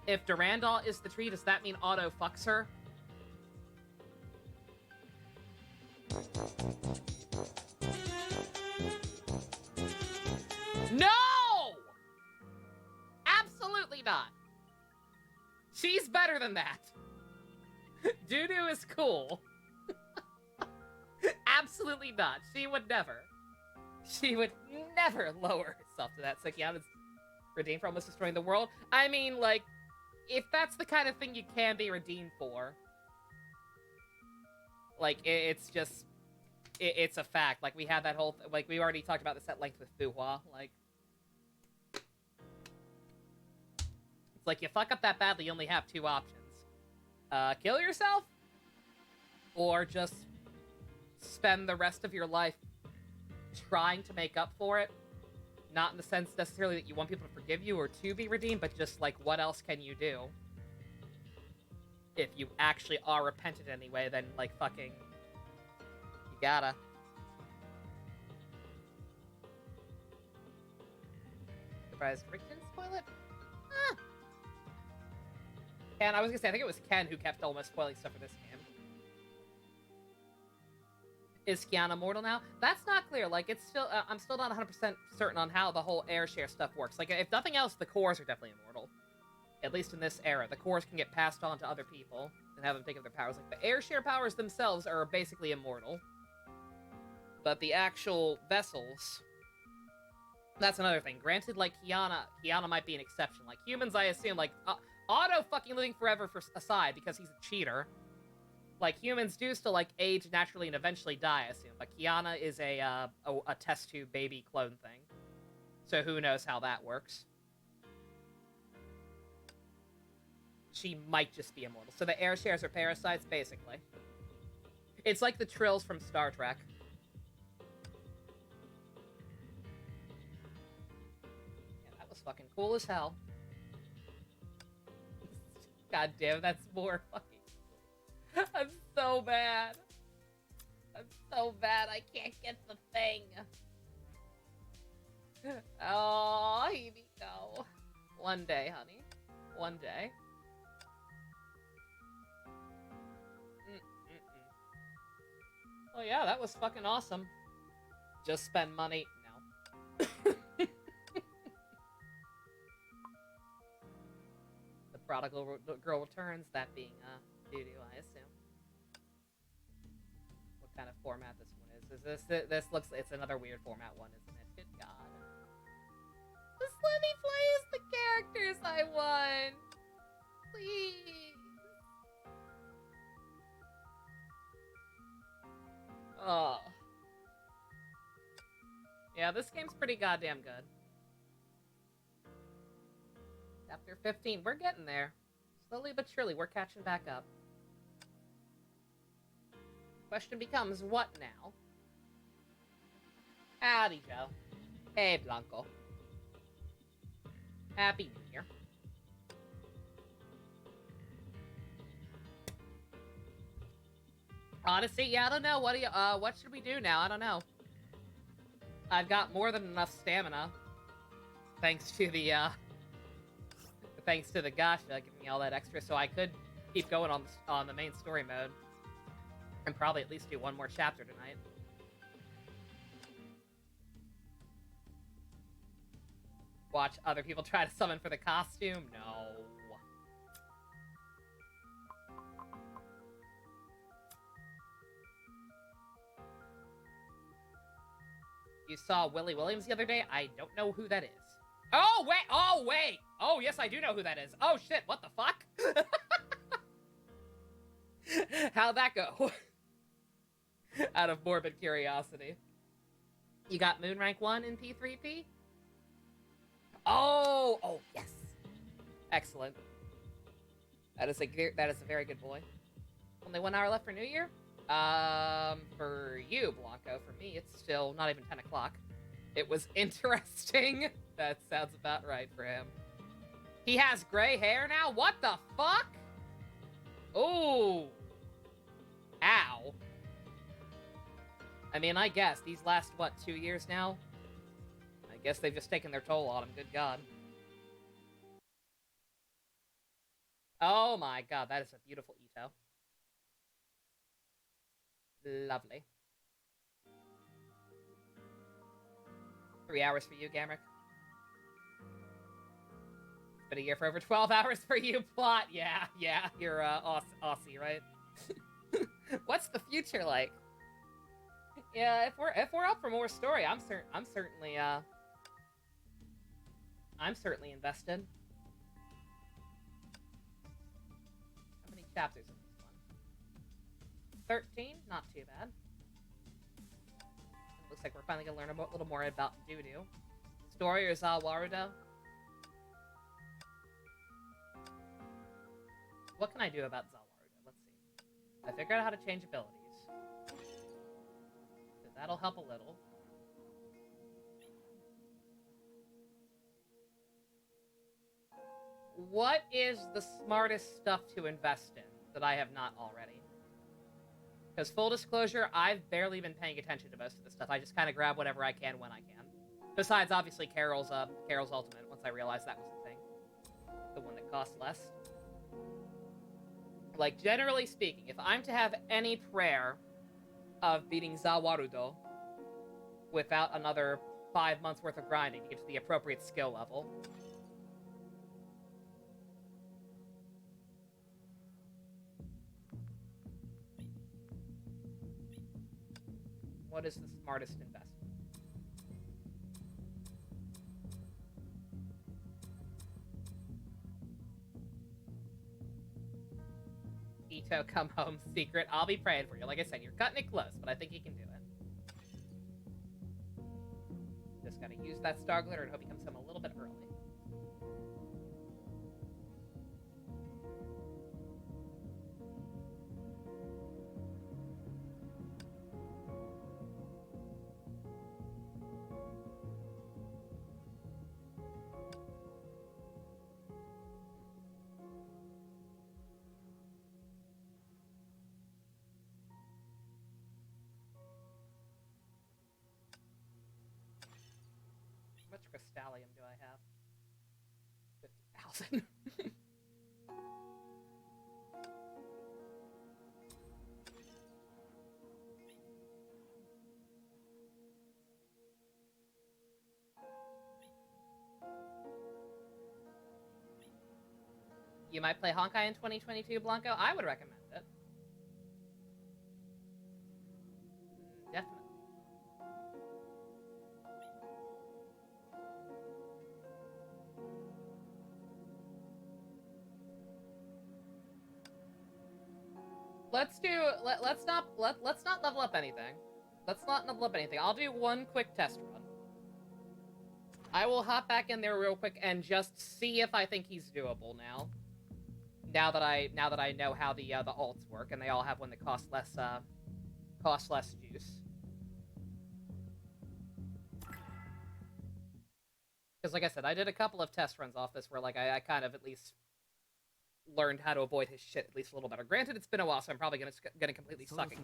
If Durandal is the tree, does that mean Otto fucks her? No! Absolutely not. She's better than that. Doo-doo is cool. Absolutely not. She would never. She would never lower herself to that. Sukiana's redeemed for almost destroying the world. I mean, like, if that's the kind of thing you can be redeemed for, like, it's just, it's a fact. Like, we had that whole, like, we already talked about this at length with Fuhua. Like, it's like, you fuck up that badly, you only have two options. Kill yourself? Or just spend the rest of your life trying to make up for it. Not in the sense necessarily that you want people to forgive you or to be redeemed, but just like, what else can you do? If you actually are repentant anyway, then like fucking, you gotta. Surprised Rick didn't spoil it? Huh. Ken, I was gonna say, I think it was Ken who kept almost spoiling stuff for this game. Is Kiana mortal now? That's not clear. Like, it's still, I'm still not 100% certain on how the whole air share stuff works. Like, if nothing else, the cores are definitely immortal. At least in this era. The cores can get passed on to other people and have them take up their powers. Like, the air share powers themselves are basically immortal. But the actual vessels, that's another thing. Granted, like, Kiana might be an exception. Like, humans, I assume, like, Otto fucking living forever for aside because he's a cheater. Like, humans do still, like, age naturally and eventually die, I assume. But Kiana is a test tube baby clone thing. So who knows how that works. She might just be immortal. So the air shares are parasites, basically. It's like the Trills from Star Trek. Yeah, that was fucking cool as hell. God damn, that's more fucking... I'm so bad. I'm so bad, I can't get the thing. Oh, Himiko. One day, honey. One day. Oh yeah, that was fucking awesome. Just spend money. No. The prodigal girl returns, that being doo-doo, I assume. What kind of format this one is? This looks, it's another weird format one, isn't it? Good God. Just let me play as the characters I want. Please. Oh. Yeah, this game's pretty goddamn good. Chapter 15. We're getting there. Slowly but surely, we're catching back up. Question becomes, what now? Howdy, Joe. Hey, Blanco. Happy New Year. Honestly, yeah, I don't know. What should we do now? I don't know. I've got more than enough stamina. Thanks to the gacha giving me all that extra, so I could keep going on the main story mode. And probably at least do one more chapter tonight. Watch other people try to summon for the costume? No. You saw Willie Williams the other day? I don't know who that is. Oh, wait! Oh, wait! Oh, yes, I do know who that is. Oh, shit, what the fuck? How'd that go? Out of morbid curiosity. You got Moon Rank 1 in P3P? Oh! Oh, yes! Excellent. That is a very good boy. Only 1 hour left for New Year? For you, Blanco. For me, it's still not even 10 o'clock. It was interesting. That sounds about right for him. He has gray hair now? What the fuck? Ooh. Ow. I mean, I guess. These last, what, 2 years now? I guess they've just taken their toll on him. Good God. Oh my God, that is a beautiful Ito. Lovely. 3 hours for you, Gamrick. It's been a year for over 12 hours for you, Plot. Yeah, you're Aussie, right? What's the future like? Yeah, if we're up for more story, I'm certainly invested. How many chapters in this one? 13, not too bad. It looks like we're finally gonna learn a little more about Doo-Doo. Story or Zawarudo? What can I do about Zawarudo? Let's see. I figured out how to change abilities. So that'll help a little. What is the smartest stuff to invest in that I have not already? Because full disclosure, I've barely been paying attention to most of this stuff. I just kind of grab whatever I can when I can. Besides, obviously, Carol's ultimate, once I realized that was the thing. The one that costs less. Like, generally speaking, if I'm to have any prayer of beating Zawarudo without another 5 months worth of grinding to get to the appropriate skill level... What is the smartest investment? Naruto come home secret. I'll be praying for you. Like I said, you're cutting it close, but I think he can do it. Just gotta use that star glitter and hope he comes home a little bit early. How much crystallium do I have? 50,000. You might play Honkai in 2022, Blanco. I would recommend it. Definitely. Let's not level up anything. Let's not level up anything. I'll do one quick test run. I will hop back in there real quick and just see if I think he's doable now. Now that I know how the alts work, and they all have one that costs less juice. Because like I said, I did a couple of test runs off this where like I kind of at least learned how to avoid his shit at least a little better. Granted, it's been a while, so I'm probably gonna completely suck again.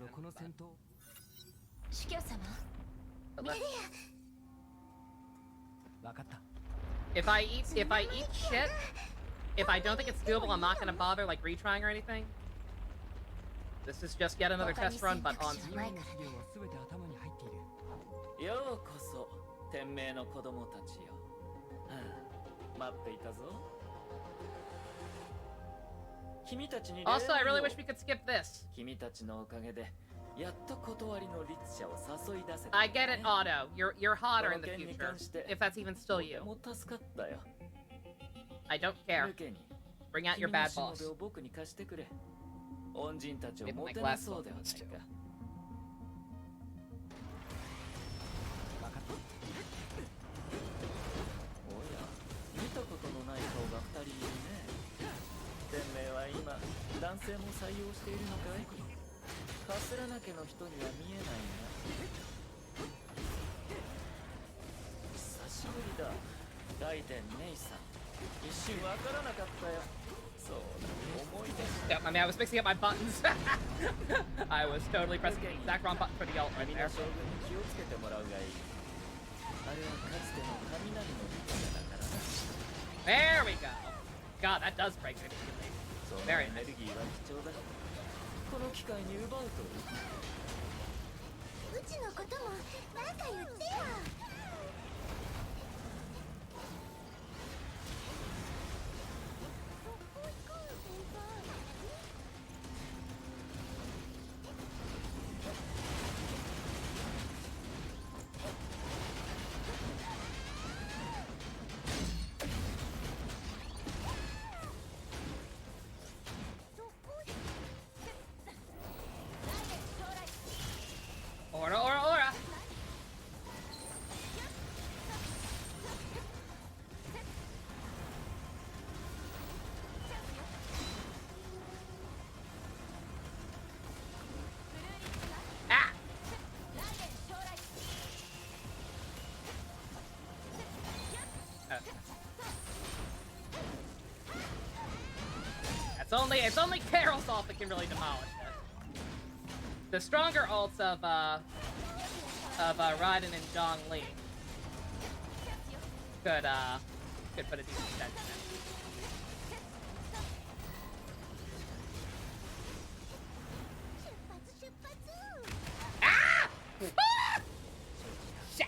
But if I eat shit, if I don't think it's doable, I'm not gonna bother like retrying or anything. This is just yet another test run, but on stream. ようこそ天命の子供たちよ。待っていたぞ。君たちに Also, I really wish we could skip this. 君たちのおかげでやっと断りの律者を誘い出せた。 I get it, Otto. You're hotter in the future, if that's even still you. も助かったよ。 I don't care. Bring out your bad boss. 君のしもべを僕に貸してくれ。恩人たちを Maybe も my てな glass そうでは box ない too. か。おや、見たことのない顔が2人いるね。天命は今、男性も採用しているのかい？カスラナ家の人には見えないな。久しぶりだ。大天メイさん。一瞬わからなかったよ。そうだ、思い出した。 Yep, I mean, I was mixing up my buttons. I was totally pressing the exact wrong button for the alt right 君 there. の将軍に気をつけてもらうがいい。あれはかつての雷の御手だからな。 There we go. God, that does break it immediately. その Very エネルギーは貴重だ。この機会に奪うといい。うちのこともなんか言ってよ。 Ora, ora, ora. Ah! It's only Carol's ult that can really demolish it. The stronger ults of Raiden and Zhongli could put a decent dent in it. Ah! Ah! Shit!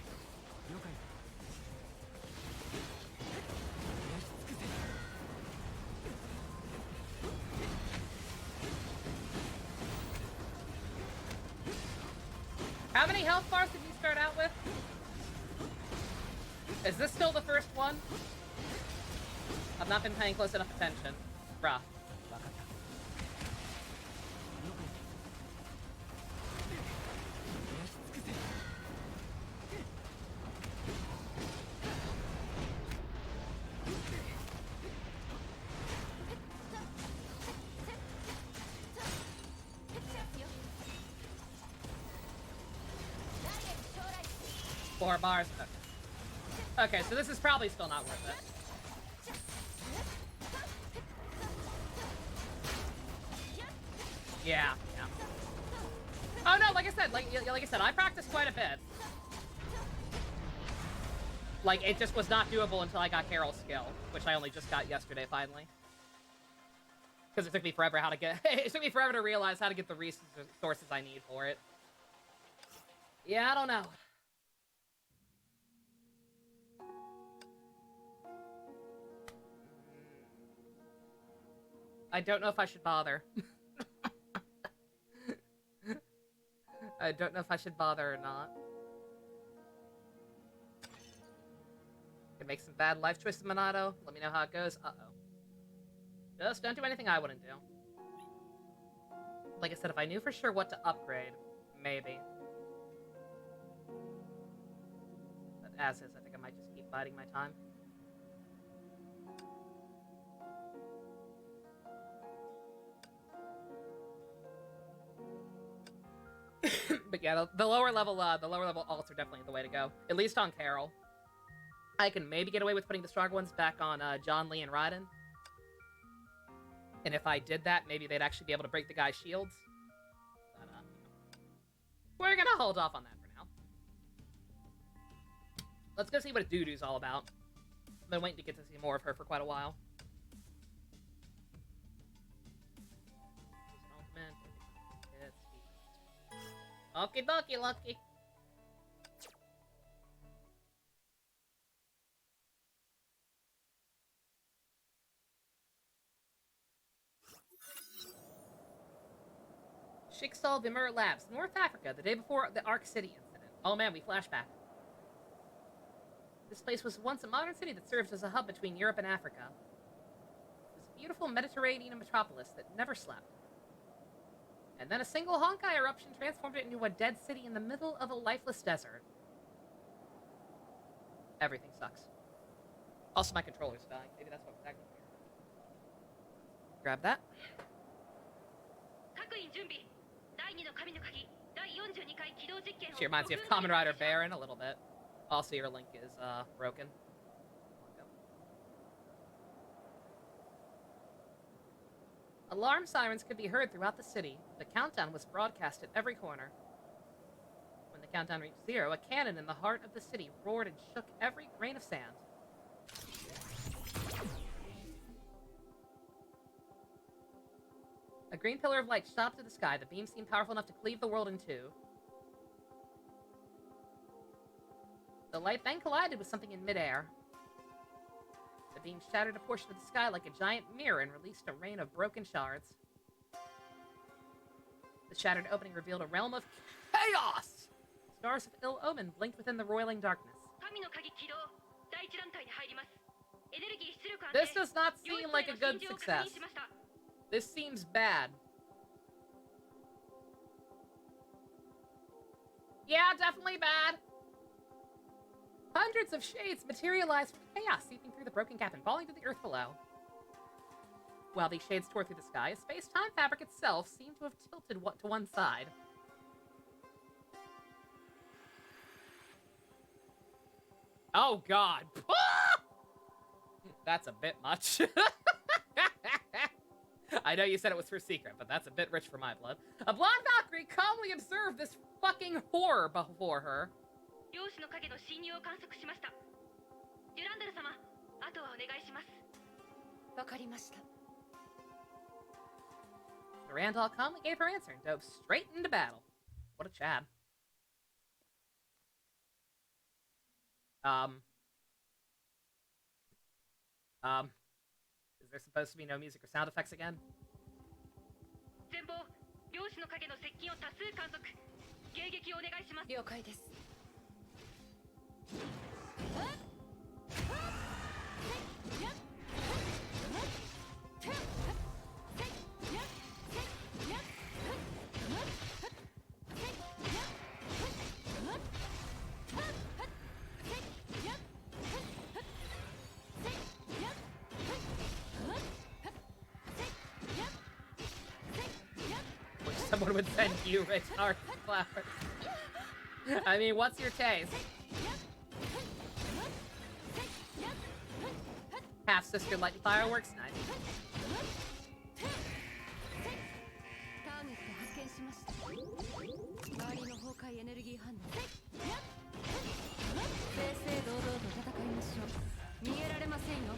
How many health bars did you start out with? Is this still the first one? I've not been paying close enough attention. Bruh. 4 bars. Okay, so this is probably still not worth it. Yeah, yeah. Oh no, like I said, I practiced quite a bit. Like, it just was not doable until I got Carol's skill, which I only just got yesterday, finally. Because it took me forever it took me forever to realize how to get the resources I need for it. Yeah, I don't know. I don't know if I should bother. I don't know if I should bother or not. Could make some bad life choices, Minato. Let me know how it goes. Uh-oh. Just don't do anything I wouldn't do. Like I said, if I knew for sure what to upgrade, maybe. But as is, I think I might just keep biding my time. But yeah, the lower level alts are definitely the way to go. At least on Carol. I can maybe get away with putting the stronger ones back on John, Lee, and Raiden. And if I did that, maybe they'd actually be able to break the guy's shields. But, we're gonna hold off on that for now. Let's go see what Dudu's all about. I've been waiting to get to see more of her for quite a while. Okie dokie, Lucky. Schicksal Vimmer Labs, North Africa, the day before the Ark City incident. Oh man, we flashback. This place was once a modern city that served as a hub between Europe and Africa. It was a beautiful Mediterranean metropolis that never slept. And then a single Honkai eruption transformed it into a dead city in the middle of a lifeless desert. Everything sucks. Also, my controller's dying. Maybe that's what was acting weird. Grab that. She reminds me of Kamen Rider Baron a little bit. Also, your link is broken. Alarm sirens could be heard throughout the city. The countdown was broadcast at every corner. When the countdown reached 0, a cannon in the heart of the city roared and shook every grain of sand. A green pillar of light shot up to the sky. The beam seemed powerful enough to cleave the world in two. The light then collided with something in midair. The beam shattered a portion of the sky like a giant mirror and released a rain of broken shards. The shattered opening revealed a realm of chaos! Stars of ill omen blinked within the roiling darkness. This does not seem like a good success. This seems bad. Yeah, definitely bad. Hundreds of shades materialized from chaos, seeping through the broken gap and falling to the earth below. While these shades tore through the sky, space-time fabric itself seemed to have tilted to one side. Oh god. That's a bit much. I know you said it was for secret, but that's a bit rich for my blood. A blonde Valkyrie calmly observed this fucking horror before her. Durandal calmly gave her answer and dove straight into battle. What a Chad. Is there supposed to be no music or sound effects again? Someone would send you rich art flowers. I mean, what's your taste? Half-sister lighting fireworks, nice. ターゲット発見しました。周りの崩壊エネルギー反応。正々堂々と戦いましょう。逃げられませんよ。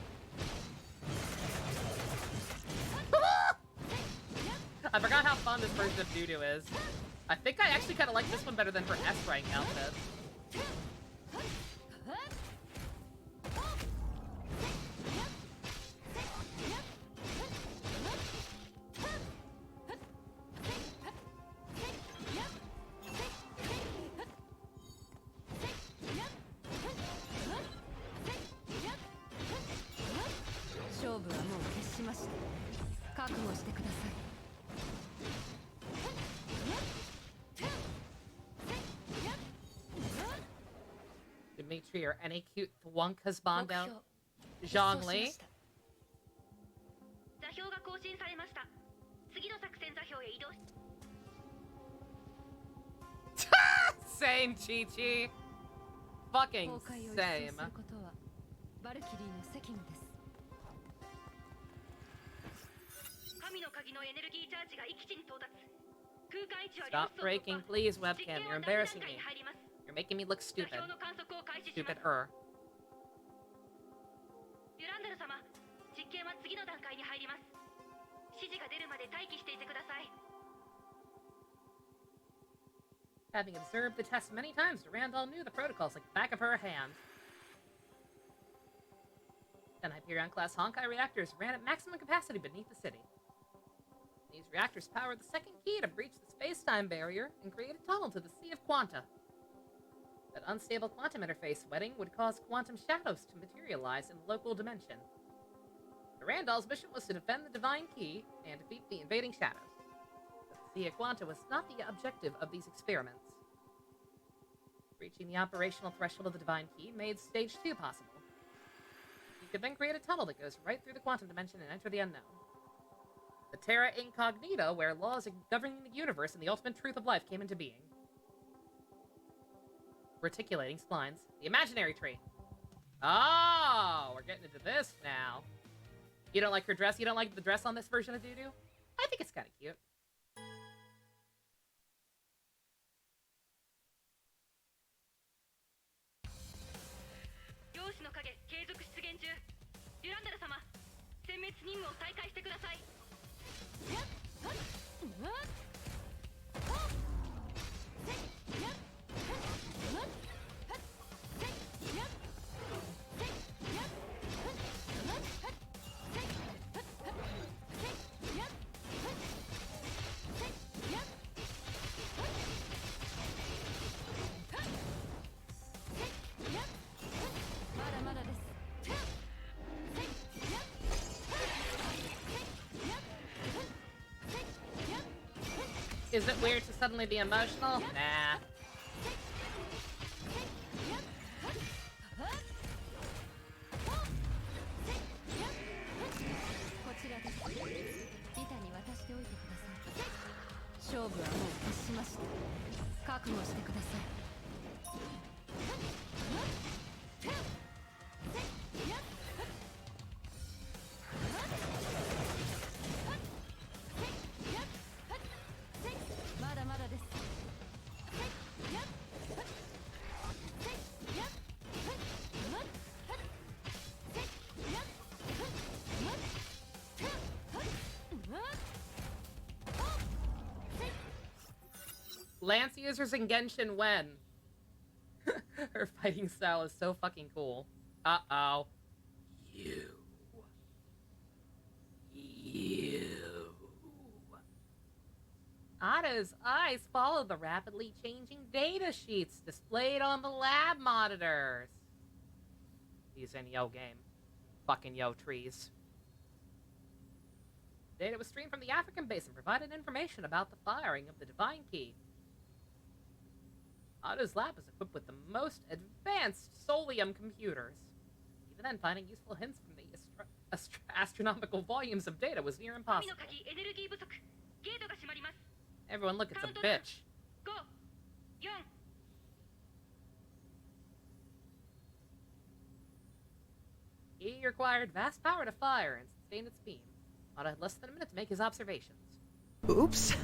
I forgot how fun this version of Doo-Doo is. I think I actually kind of like this one better than her S-rank outfit. Dimitri or any cute Thwunkas bond out. Zhongli. 座標が更新されました。次の作戦座標へ移動し。Same, Chi-Chi. Fucking same. バルキリーの責務です。神の鍵のエネルギーチャージが域地に到達。空間位置は Stop breaking, please, webcam. You're embarrassing me. You're making me look stupid. Stupider. ユランダル様、実験は次の段階に入ります。指示が出るまで待機していてください。Having observed the test many times, Randall knew the protocols like the back of her hand. 10 Hyperion-class Honkai reactors ran at maximum capacity beneath the city. These reactors powered the second key to breach the space-time barrier and create a tunnel to the Sea of Quanta. That unstable quantum interface wedding would cause quantum shadows to materialize in the local dimension. Randall's mission was to defend the Divine Key and defeat the invading shadows. But the Sea of Quanta was not the objective of these experiments. Reaching the operational threshold of the Divine Key made Stage 2 possible. You could then create a tunnel that goes right through the quantum dimension and enter the unknown. The Terra Incognita, where laws governing the universe and the ultimate truth of life came into being. Reticulating splines. The imaginary tree. Oh, we're getting into this now. You don't like her dress? You don't like the dress on this version of Doo-Doo? I think it's kind of cute. 陽子の影継続出現中。デュランダル様、殲滅任務を再開してください。Is it weird to suddenly be emotional? Nah. こちらです。板に渡しておいてください。勝負はもう決しました。覚悟してください。まだまだです。Lance users in Genshin when? Her fighting style is so fucking cool. Uh-oh. You. Ada's eyes follow the rapidly changing data sheets displayed on the lab monitors. These in yo game. Fucking yo trees. Data was streamed from the African base and provided information about the firing of the Divine Key. Ada's lab is equipped with the most advanced Solium computers. Even then, finding useful hints from the astronomical volumes of data was near impossible. Everyone look, it's a bitch. He required vast power to fire and sustain its beam. Otto had less than a minute to make his observations. Oops.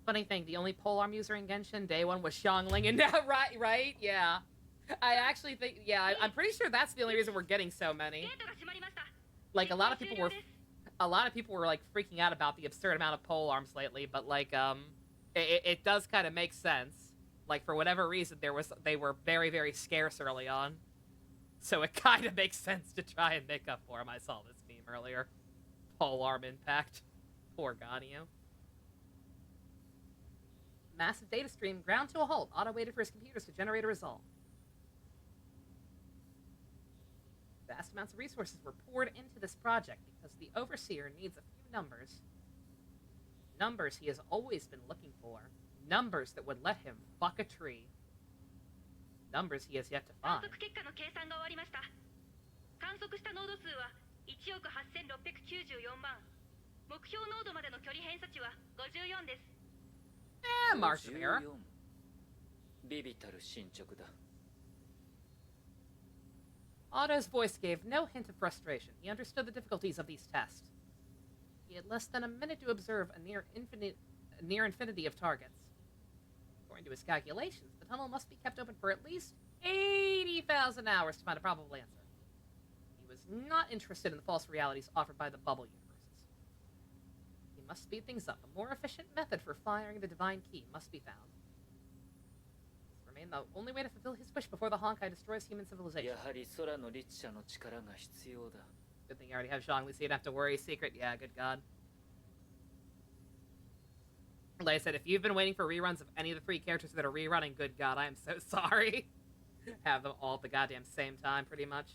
Funny thing, the only polearm user in Genshin day one was Xiangling, and now, right? Yeah. I actually think, yeah, I'm pretty sure that's the only reason we're getting so many. Like, a lot of people were, like, freaking out about the absurd amount of polearms lately, but, like, it does kind of make sense. Like, for whatever reason, they were very, very scarce early on. So it kind of makes sense to try and make up for them. I saw this meme earlier. Polearm impact. Poor Ganyu. Massive data stream ground to a halt. Otto waited for his computers to generate a result. Vast amounts of resources were poured into this project because the Overseer needs a few numbers. Numbers he has always been looking for. Numbers that would let him fuck a tree. Numbers he has yet to find. March of error. ビビたる進捗だ。 Otto's voice gave no hint of frustration. He understood the difficulties of these tests. He had less than a minute to observe a near infinity of targets. According to his calculations, the tunnel must be kept open for at least 80,000 hours to find a probable answer. He was not interested in the false realities offered by the bubble universes. He must speed things up. A more efficient method for firing the divine key must be found. This remained the only way to fulfill his wish before the Honkai destroys human civilization. やはり空の律者の力が必要だ。 Good thing you already have Zhongli, so you don't have to worry. Secret, yeah, good god. Like I said, if you've been waiting for reruns of any of the 3 characters that are rerunning, good god, I am so sorry. Have them all at the goddamn same time, pretty much.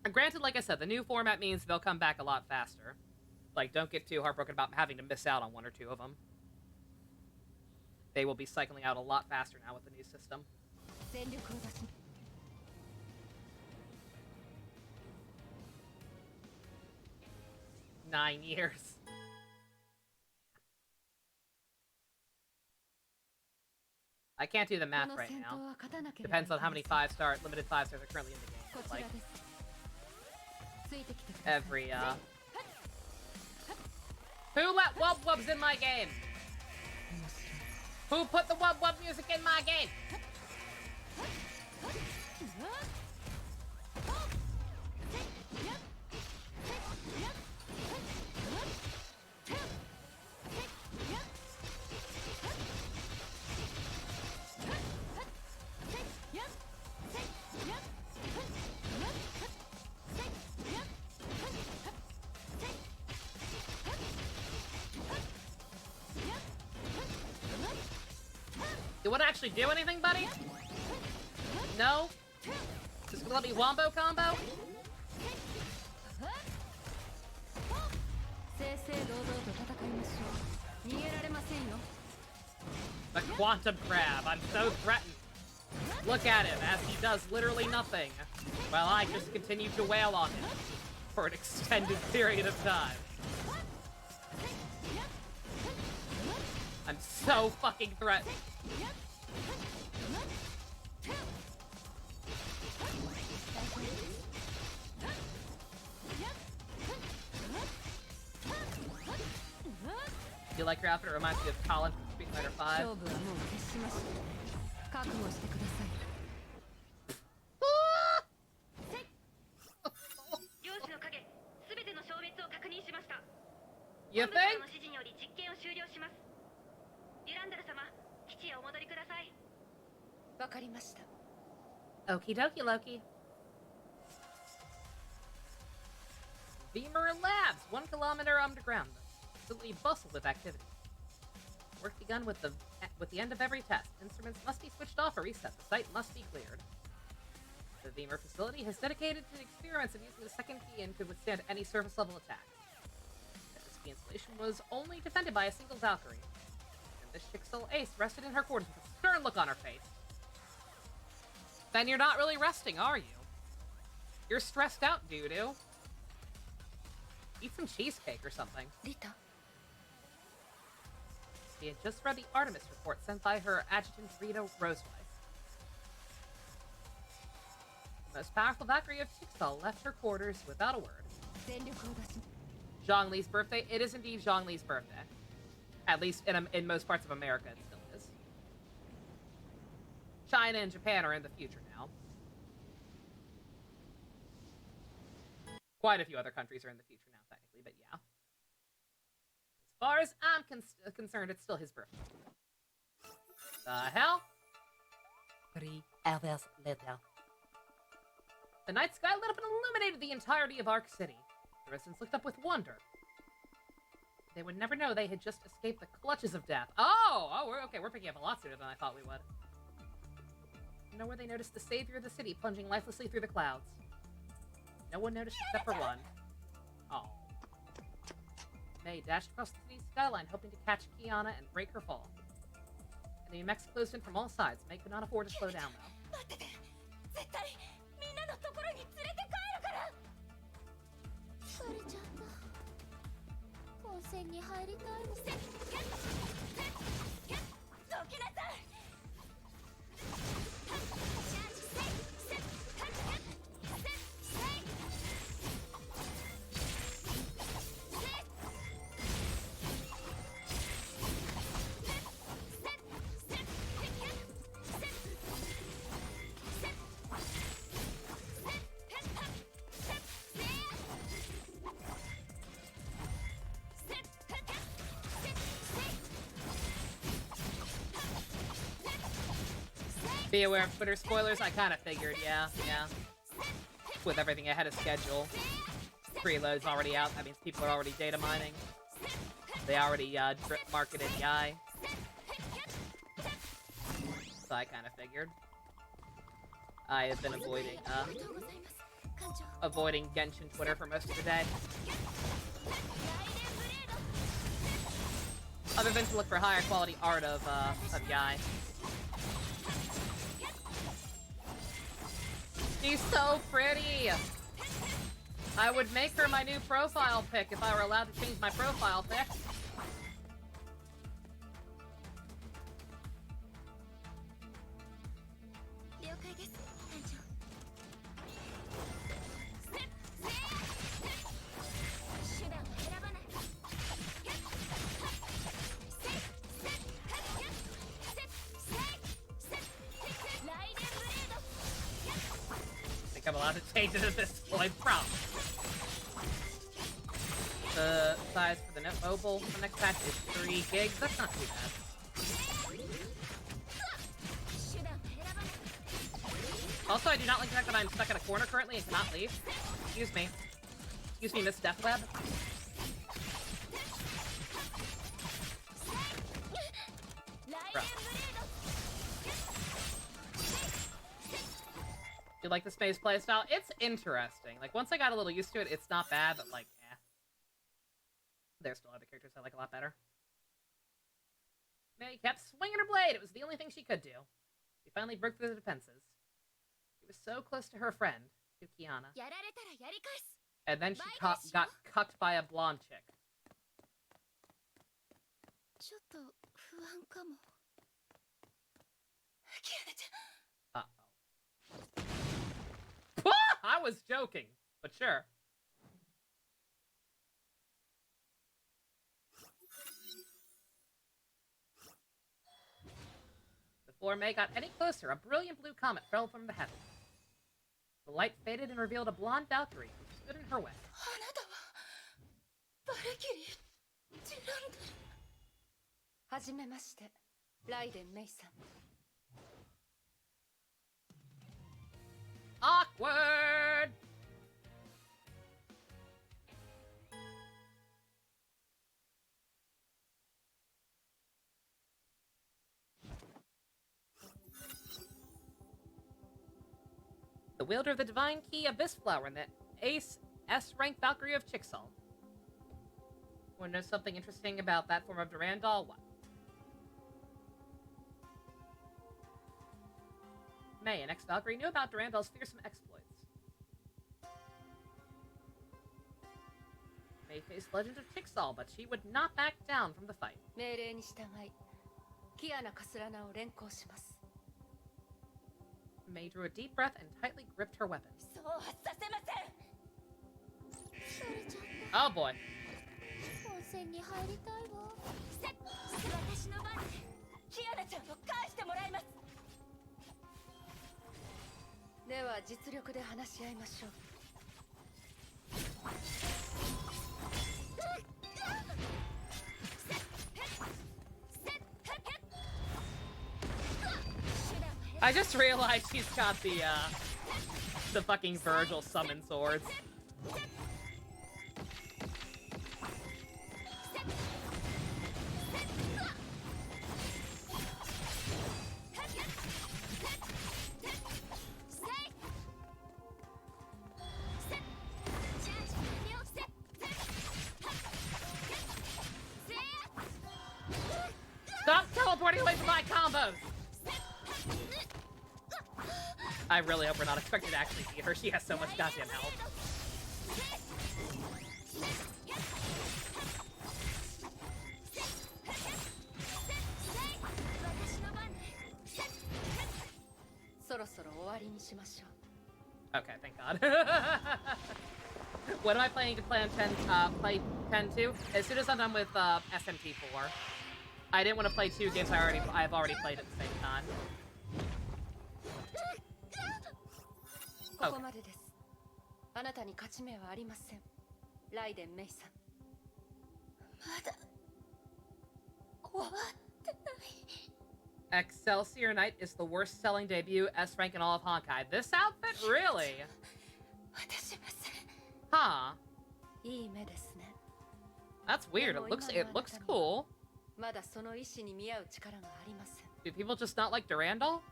And granted, like I said, the new format means they'll come back a lot faster. Like, don't get too heartbroken about having to miss out on 1 or 2 of them. They will be cycling out a lot faster now with the new system. 9 years. I can't do the math right now. Depends on how many limited 5 stars are currently in the game. But, like, every, Who let wub wubs in my game? Who put the wub wub music in my game? You wanna actually do anything, buddy? No? Just gonna let me wombo combo? The quantum crab, I'm so threatened. Look at him as he does literally nothing, while I just continue to wail on him for an extended period of time. I'm so fucking threatened. You like your outfit? It reminds me of Colin from Street Fighter 5. You think? Okie dokie, Loki. Beamer Labs, 1 kilometer underground. Facility bustled with activity. Work begun with the end of every test. Instruments must be switched off or reset. The site must be cleared. The Beamer facility has dedicated to experiments of using the second key and could withstand any surface level attack. This key installation was only defended by a single Valkyrie. And this Chixel Ace rested in her quarters with a stern look on her face. Then you're not really resting, are you? You're stressed out, doo-doo. Eat some cheesecake or something. Rita. She had just read the Artemis report sent by her adjutant Rita Roseweiss. most powerful Valkyrie of Chixal left her quarters without a word. Zhong Li's birthday? It is indeed Zhong Li's birthday. At least in most parts of America, it still is. China and Japan are in the future now. Quite a few other countries are in the future now, technically, but yeah. As far as I'm concerned, it's still his birthday. The hell? 3 hours later. The night sky lit up and illuminated the entirety of Ark City. The residents looked up with wonder. They would never know they had just escaped the clutches of death. We're picking up a lot sooner than I thought we would. Nowhere they noticed the savior of the city plunging lifelessly through the clouds. No one noticed except for one. Oh. May dashed across the city's skyline, hoping to catch Kiana and break her fall. Enemy mechs closed in from all sides. May could not afford to slow down, though. Be aware of Twitter spoilers. I kind of figured, yeah. With everything ahead of schedule. Preload's already out. That means people are already data mining. They already drip marketed Yai. So I kind of figured. I have been avoiding Genshin Twitter for most of the day. Other than to look for higher quality art of Yai. She's so pretty! I would make her my new profile pic if I were allowed to change my profile pic. I'm allowed to change it at this point, probably. The size for the mobile for the next patch is 3 gigs. That's not too bad. Also, I do not like the fact that I'm stuck in a corner currently and cannot leave. Excuse me. Excuse me, Miss Deathweb. Bro. You like the space playstyle? It's interesting. Like, once I got a little used to it, it's not bad, but like, eh. There's still other characters I like a lot better. May kept swinging her blade. It was the only thing she could do. She finally broke through the defenses. She was so close to her friend, to Kiana. And then she got cucked by a blonde chick. Uh-oh. I was joking, but sure. Before May got any closer, a brilliant blue comet fell from the heavens. The light faded and revealed a blonde Valkyrie who stood in her way. Awkward! The wielder of the Divine Key Abyss Flower and the Ace S-rank Valkyrie of Chixal. Want to know something interesting about that form of Durandal? What? May, an ex-Valkyrie, knew about Durandal's fearsome exploits. May faced Legend of Chixal, but she would not back down from the fight. May drew a deep breath and tightly gripped her weapon. そうはさせません。それちゃん Oh boy. 温泉に入りたいわ。私の番でキアナちゃんを返してもらいます。では実力で話し合いましょう。I just realized he's got the fucking Virgil summon swords. Stop teleporting away from my combos! I really hope we're not expected to actually beat her. She has so much goddamn health. Okay, thank God. When am I planning to play on 10, play 10-2? As soon as I'm done with SMT4. I didn't want to play 2 games I've already played at the same time. ここまでです。あなたに勝ち目はありません。ライデン・メイさん。まだ終わってない。 Excelsior Knight is the worst selling debut S rank in all of Honkai. This outfit? Really? 私ません。 Huh. いい目ですね。 That's weird. It looks cool. まだその意志に見合う力がありません。 Do people just not like Durandal?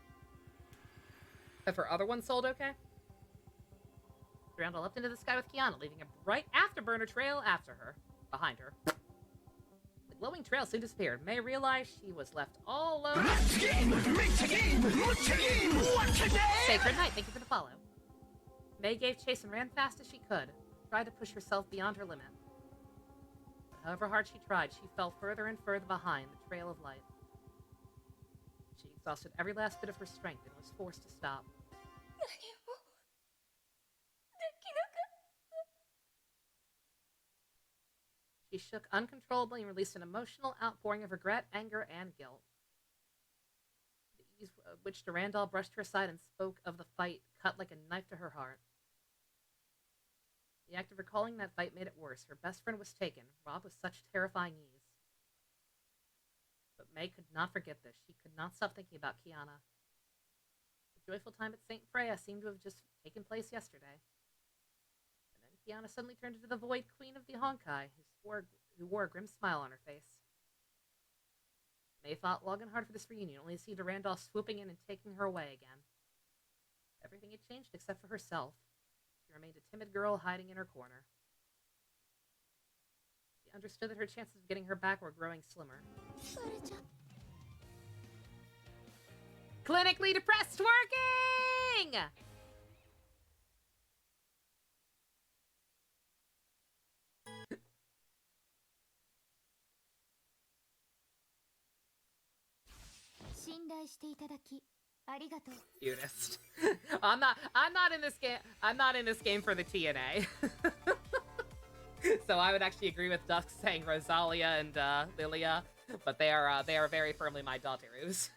Have her other one sold okay? Durandal leapt into the sky with Kiana, leaving a bright afterburner trail after her. Behind her. The glowing trail soon disappeared. May realized she was left all alone. Sacred Night, thank you for the follow. May gave chase and ran fast as she could, tried to push herself beyond her limit. But however hard she tried, she fell further and further behind the trail of light. She exhausted every last bit of her strength and was forced to stop. 何もできなかった。 She shook uncontrollably and released an emotional outpouring of regret, anger, and guilt. The ease with which Durandal brushed her aside and spoke of the fight cut like a knife to her heart. The act of recalling that fight made it worse. Her best friend was taken, robbed with such terrifying ease. But May could not forget this. She could not stop thinking about Kiana. The joyful time at St. Freya seemed to have just taken place yesterday. And then Kiana suddenly turned into the Void Queen of the Honkai, who wore a grim smile on her face. May fought long and hard for this reunion, only to see Durandal swooping in and taking her away again. Everything had changed except for herself. She remained a timid girl hiding in her corner. She understood that her chances of getting her back were growing slimmer. それじゃ Clinically depressed working! Cutest. I'm not in this game. I'm not in this game for the TNA. So I would actually agree with Dusk saying Rosalia and Lilia, but they are very firmly my daughters.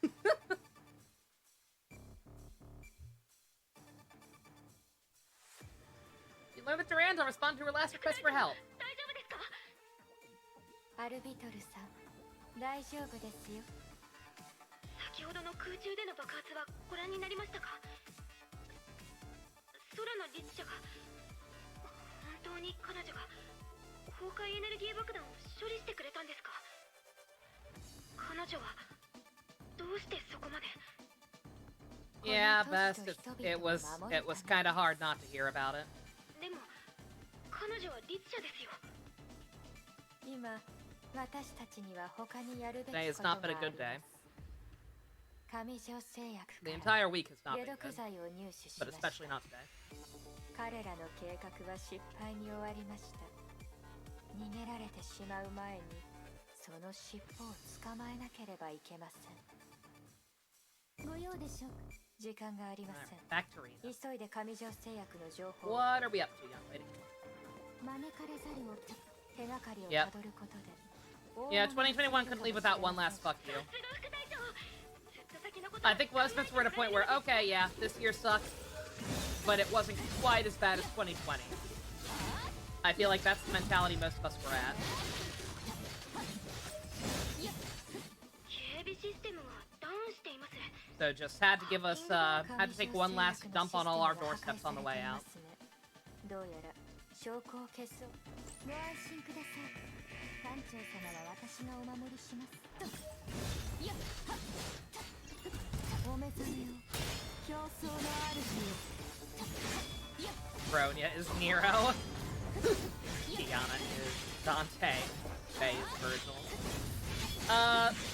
You learned that Durandal responded to her last request for help. 大丈夫ですか？アルビトルさん、大丈夫ですよ。先ほどの空中での爆発はご覧になりましたか？空の律者が本当に彼女が崩壊エネルギー爆弾を処理してくれたんですか？彼女はどうしてそこまで？ Yeah, best. It was kind of hard not to hear about it. でも彼女は律者ですよ。今私たちには他にやるべき Today こ has とがあ not り been a ま good day. す。上条製薬 The から entire week has not 解 been 毒 good, 剤を入手し but ました。 especially not today. 彼らの計画は失敗に終わりました。逃げられてしまう前にその尻尾を捕まえなければいけません。ご用でしょうか？時間がありま Alright, せん。 back to Rita. 急いで上条製薬の情報を What are we up to, young lady? 招かれざるを手がかりを Yep. たどることで Yeah, 2021 couldn't leave without one last fuck you. I think Westminster were at a point where, okay, yeah, this year sucked, but it wasn't quite as bad as 2020. I feel like that's the mentality most of us were at. 警備システムがダウンしています。 So just had to give us, had to take one last dump on all our doorsteps on the way out. どうやら証拠を消そう。ご安心ください。艦長様は私がお守りします。お目覚めを。競争の主よ。Bronya is Nero. Kiana is Dante. Faye is Virgil.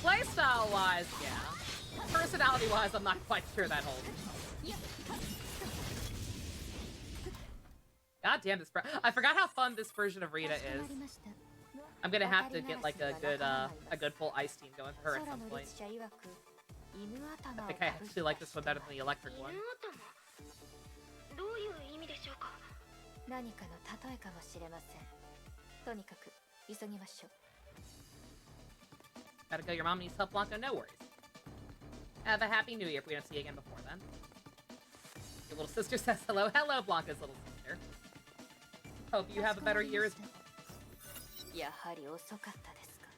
Playstyle-wise, yeah. Personality-wise, I'm not quite sure that holds. God damn this I forgot how fun this version of Rita is. I'm gonna have to get like a good full ice team going for her at some point. I think I actually like this one better than the electric one. どういう意味でしょうか。何かの例えかもしれません。とにかく急ぎましょう。 Gotta go, your mom needs help, Blanca, no worries. Have a happy new year if we don't see you again before then. Your little sister says hello. Hello, Blanca's little sister. Hope you have a better year as well. やはり遅かったですか。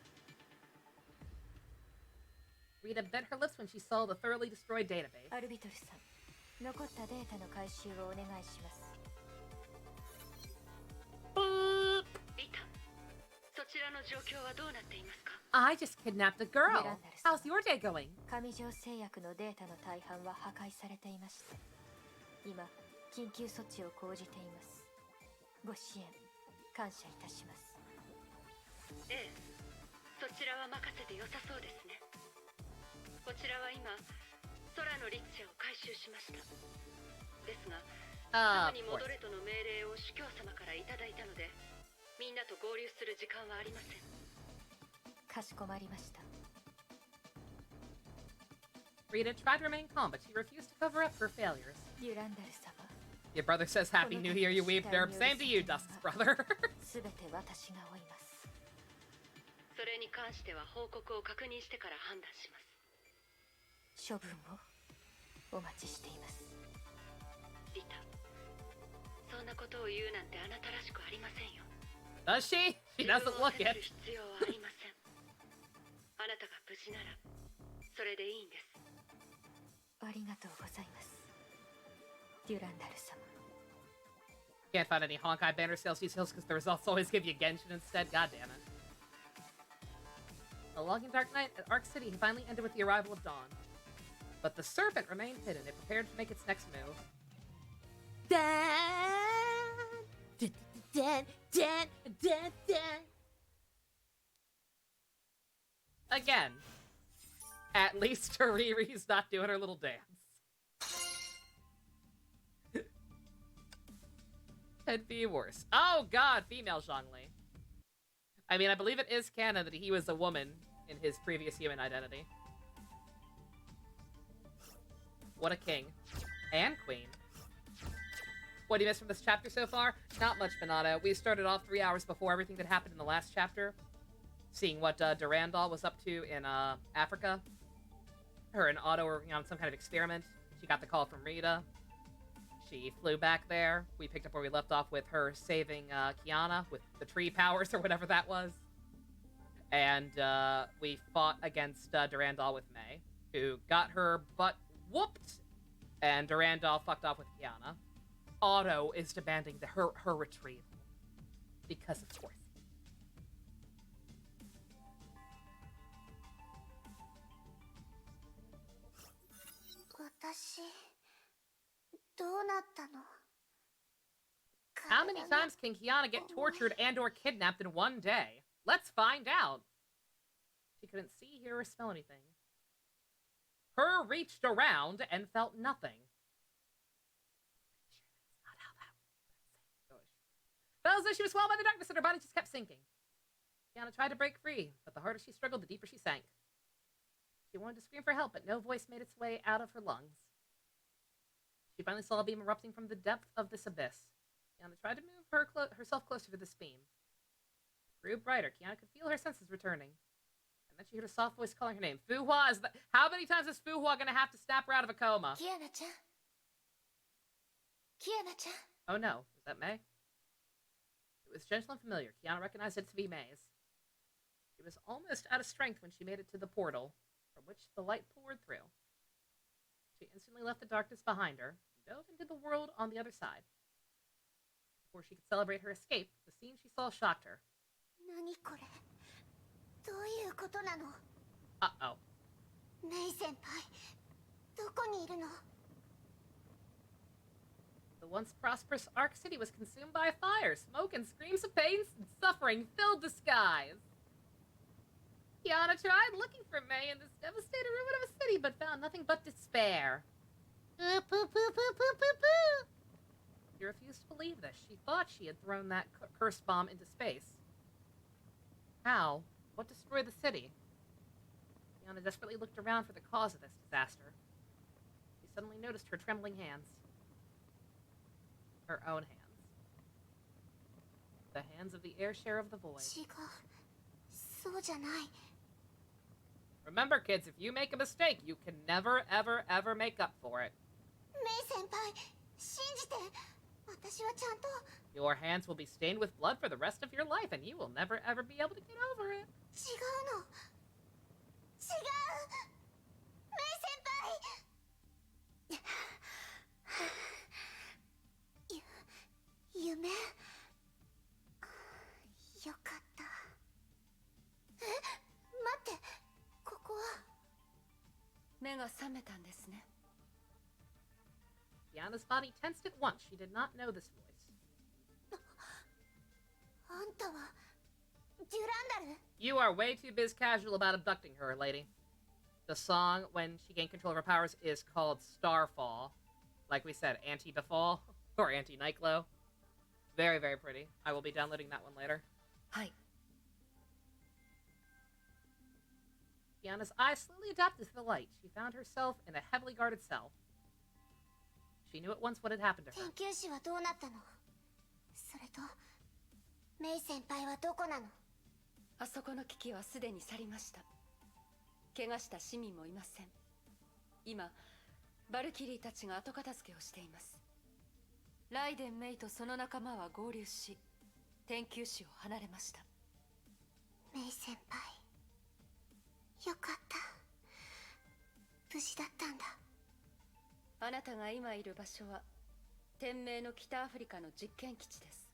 Rita bit her lips when she saw the thoroughly destroyed database. アルビトルさん、残ったデータの回収をお願いします。リタ、そちらの状況はどうなっていますか？ I just kidnapped a girl. How's your day going? 上条製薬のデータの大半は破壊されていまして、今緊急措置を講じています。ご支援感謝いたします。ええ、そちらは任せて良さそうですね。こちらは今空のリッチャを回収しました。ですが、すぐに戻れとの命令を主教様からいただいたので、みんなと合流する時間はありません。かしこまりました。 Rita tried to remain calm, but she refused to cover up her failures. デュランダル様。 Your brother says Happy New Year, you weeb derb. Same to you, Dust's brother. すべて私が追います。それに関しては報告を確認してから判断します。処分をお待ちしています。リタ、そんなことを言うなんてあなたらしくありませんよ。 Does she? She doesn't look it. 必要はありません。あなたが無事ならそれでいいんです。ありがとうございます。デュランダル様。 Can't find any Honkai banner sales details because the results always give you Genshin instead. God damn it. A long and dark night at Arc City finally ended with the arrival of dawn. But the serpent remained hidden. It prepared to make its next move. Again. At least Riri's not doing her little dance. Could be worse. Oh god, female Zhongli. I mean, I believe it is canon that he was a woman in his previous human identity. What a king. And queen. What do you miss from this chapter so far? Not much, Minato. We started off 3 hours before everything that happened in the last chapter. Seeing what Durandal was up to in Africa. Her and Otto were working on some kind of experiment. She got the call from Rita. She flew back there. We picked up where we left off with her saving Kiana with the tree powers or whatever that was. And we fought against Durandal with May, who got her butt whooped. And Durandal fucked off with Kiana. Otto is demanding her retrieval. Because of course. 私どうなったの How many times can Kiana get tortured and or kidnapped in one day? Let's find out. She couldn't see, hear, or smell anything. Her reached around and felt nothing. Pretty sure that's not how that goes. Felt as though she was swallowed by the darkness and her body just kept sinking. Kiana tried to break free, but the harder she struggled, the deeper she sank. She wanted to scream for help, but no voice made its way out of her lungs. She finally saw a beam erupting from the depth of this abyss. Kiana tried to move herself closer to this beam. It grew brighter. Kiana could feel her senses returning. And then she heard a soft voice calling her name. Fuhua is the... How many times is Fuhua gonna have to snap her out of a coma? Kiana-chan. Kiana-chan. Oh no, is that May? It was gentle and familiar. Kiana recognized it to be May's. She was almost out of strength when she made it to the portal, from which the light poured through. She instantly left the darkness behind her and dove into the world on the other side. Before she could celebrate her escape, the scene she saw shocked her. 何これどういうことなの Uh-oh. メイ先輩どこにいるの The once prosperous Ark City was consumed by a fire. Smoke and screams of pain and suffering filled the skies. Kiana tried looking for May in this devastated ruin of a city, but found nothing but despair. She refused to believe this. She thought she had thrown that curse bomb into space. How? What destroyed the city? Kiana desperately looked around for the cause of this disaster. She suddenly noticed her trembling hands. Her own hands. The hands of the heir share of the void. 違うそうじゃない Remember, kids, if you make a mistake, you can never, ever, ever make up for it. メイ先輩信じて私はちゃんと Your hands will be stained with blood for the rest of your life, and you will never, ever be able to get over it. 違うの違うメイ先輩夢よかったえ待ってここは目が覚めたんですね。 Kiana's body tensed at once. She did not know this voice. あんたはデュランダル You are way too biz casual about abducting her, lady. The song, when she gained control of her powers, is called Starfall. Like we said, Anti-Befall, or Anti-Nightglow. Very, very pretty. I will be downloading that one later. はい。 Kiana's eyes slowly adapted to the light. She found herself in a heavily guarded cell. She knew at once what had happened to her. 研究士はどうなったのそれとメイ先輩はどこなのあそこの危機はすでに去りました。怪我した市民もいません。今、バルキリーたちが後片付けをしています。ライデン・メイとその仲間は合流し、天球士を離れました。メイ先輩よかった無事だったんだあなたが今いる場所は天命の北アフリカの実験基地です。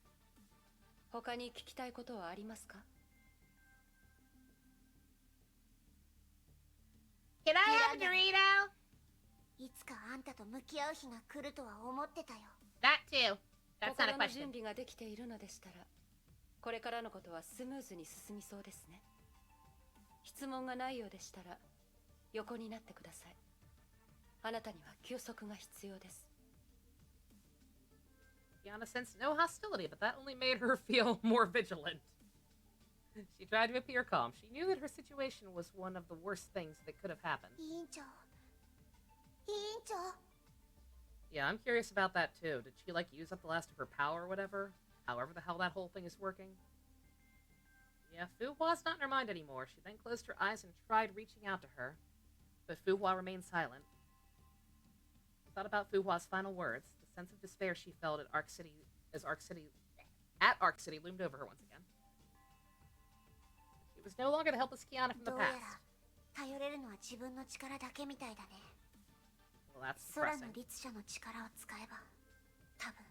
他に聞きたいことはありますか？ Can I have a Dorito? いつかあんたと向き合う日が来るとは思ってたよ That too. That's not a 心の question. 準備ができているのでしたら、これからのことはスムーズに進みそうですね。質問がないようでしたら、横になってください。あなたには休息が必要です。 Kiana sensed no hostility, but that only made her feel more vigilant. She tried to appear calm. She knew that her situation was one of the worst things that could have happened. 委員長委員長 Yeah, I'm curious about that too. Did she, like, use up the last of her power or whatever? However the hell that whole thing is working? Yeah, Fuhua's not in her mind anymore. She then closed her eyes and tried reaching out to her. But Fuhua remained silent. She thought about Fuhua's final words. The sense of despair she felt at Ark City loomed over her once again. She was no longer the helpless Kiana from the どうやら past. 頼れるのは自分の力だけみたいだね Well, that's 空 depressing. の律者の力を使えば多分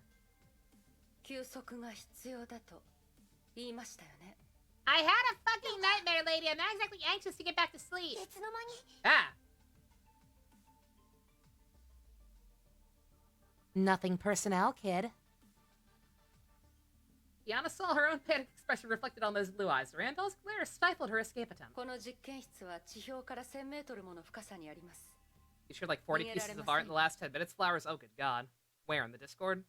休息が必要だと言いましたよね。 I had a fucking nightmare, lady. I'm not exactly anxious to get back to sleep. いつの間に Ah! Nothing personnel, kid. Kiana saw her own panic expression reflected on those blue eyes. Randall's glare stifled her escape attempt. この実験室は地表から1000メートルもの深さにあります。 You shared like 40 pieces of art in the last 10 minutes, Flowers? Oh, good god. Where, in the Discord?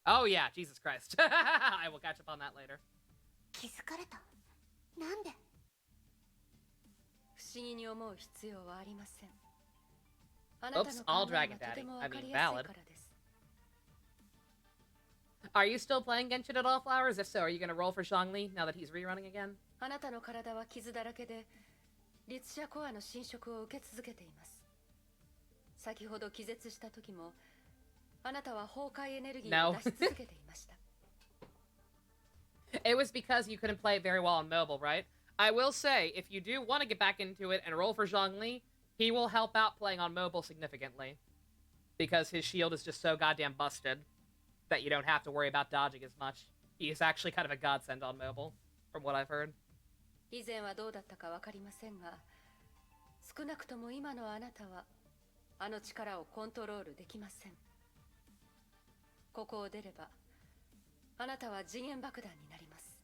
Oh, yeah, Jesus Christ. I will catch up on that later. 気づかれたなんで不思議に思う必要はありません。 Oops, all Dragon Daddy. I mean, valid. Are you still playing Genshin at all, Flowers? If so, are you gonna roll for Zhongli now that he's rerunning again? あなたの体は傷だらけで、律者コアの侵食を受け続けています。先ほど気絶した時も、あなたは崩壊エネルギーを出し続けていました。It was because you couldn't play it very well on mobile, right? I will say, if you do want to get back into it and roll for Zhongli, he will help out playing on mobile significantly. Because his shield is just so goddamn busted that you don't have to worry about dodging as much. He is actually kind of a godsend on mobile, from what I've heard. 以前はどうだったかわかりませんが、少なくとも今のあなたは、あの力をコントロールできません。ここを出れば、あなたは次元爆弾になります。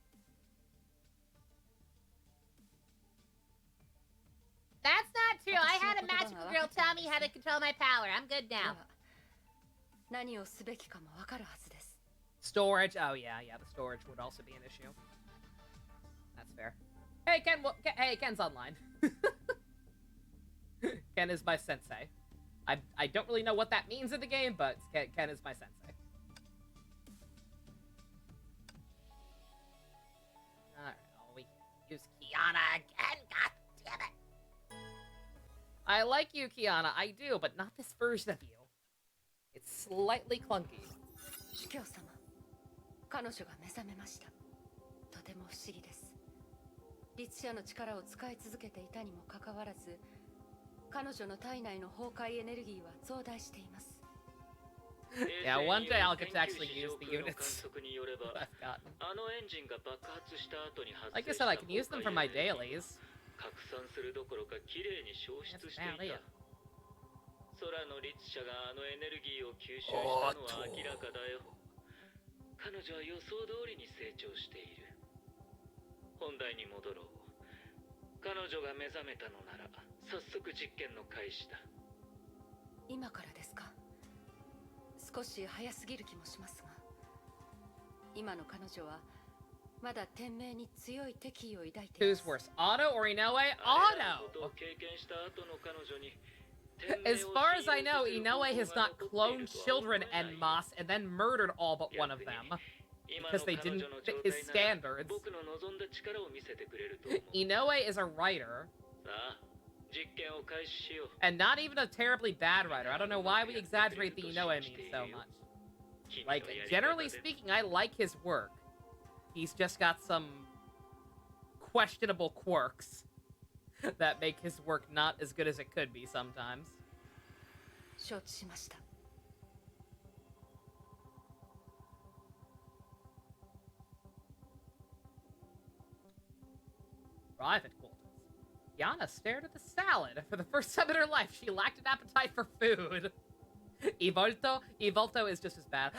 That's not true. I had a magical girl tell me how to control my power. I'm good now. 何をすべきかもわかるはずです。 Storage. Oh, yeah, the storage would also be an issue. That's fair. Hey, Ken. Hey, Ken's online. Ken is my sensei. I don't really know what that means in the game, but Ken is my sensei. Alright, we can use Kiana again. God damn it. I like you, Kiana. I do, but not this version of you. It's slightly clunky. 主教様、彼女が目覚めました。とても不思議です。律者の力を使い続けていたにもかかわらず、彼女の体内の崩壊エネルギーは増大しています。Yeah, one day I'll get to actually use the units I've gotten. Like I said, I can use them for my dailies. 拡散するどころか綺麗に消失していた。空の律者があのエネルギーを吸収したのは明らかだよ。彼女は予想通りに成長している。本題に戻ろう。彼女が目覚めたのなら早速実験の開始だ。今からですか？少し早すぎる気もしますが、今の彼女はまだ天命に強い敵意を抱いています。 Who's worse, Otto or Inoue? Otto! As far as I know, Inoue has not cloned children en masse and then murdered all but one of them because they didn't fit his standards. Inoue is a writer. And not even a terribly bad writer. I don't know why we exaggerate the Inoue meme so much. Like, generally speaking, I like his work. He's just got some questionable quirks that make his work not as good as it could be sometimes. 承知しました。 Private quarters. Yana stared at the salad. For the first time in her life, she lacked an appetite for food. Evolto is just as bad.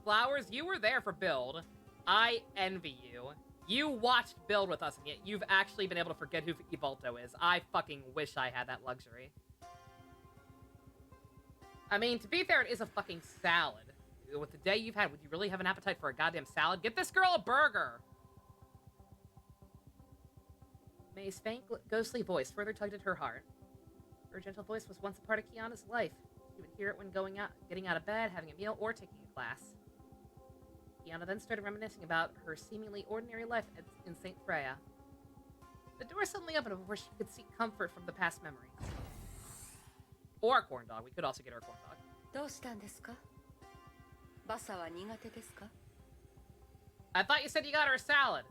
Flowers, you were there for Build. I envy you. You watched Build with us, and yet you've actually been able to forget who Evolto is. I fucking wish I had that luxury. I mean, to be fair, it is a fucking salad. With the day you've had, would you really have an appetite for a goddamn salad? Get this girl a burger! May's faint, ghostly voice further tugged at her heart. Her gentle voice was once a part of Kiana's life. She would hear it when getting out of bed, having a meal, or taking a class. Kiana then started reminiscing about her seemingly ordinary life in St. Freya. The door suddenly opened before she could seek comfort from the past memories. Or a corn dog. We could also get her a corn dog. どうしたんですか？バサは苦手ですか？ I thought you said you got her a salad.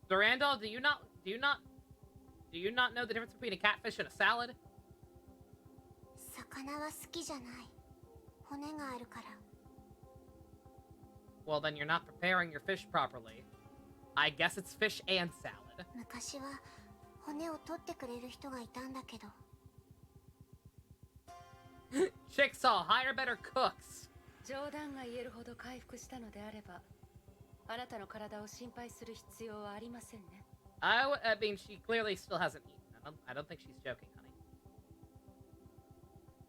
Durandal, do you not know the difference between a catfish and a salad? 魚は好きじゃない。骨があるから。 Well, then you're not preparing your fish properly. I guess it's fish and salad. 昔は骨を取ってくれる人がいたんだけど。Jigsaw, hire better cooks. 冗談が言えるほど回復したのであれば、あなたの体を心配する必要はありませんね。I mean, she clearly still hasn't eaten. I don't think she's joking, honey.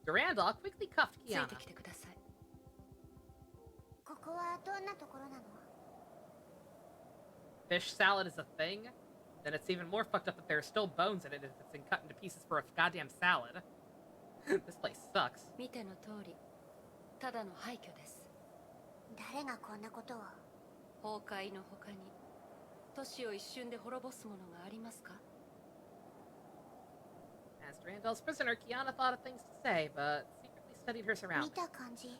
Durandal quickly cuffed つい Kiana. てきてください。ここはどんなところなの？ fish salad is a thing, then it's even more fucked up that there are still bones in it if it's been cut into pieces for a goddamn salad. This place sucks. 見ての通り、ただの廃墟です。誰がこんなことを。崩壊の他に、都市を一瞬で滅ぼすものがありますか？ As Durandal's prisoner, Kiana thought of things to say, but secretly studied her 見 surroundings. た感じ、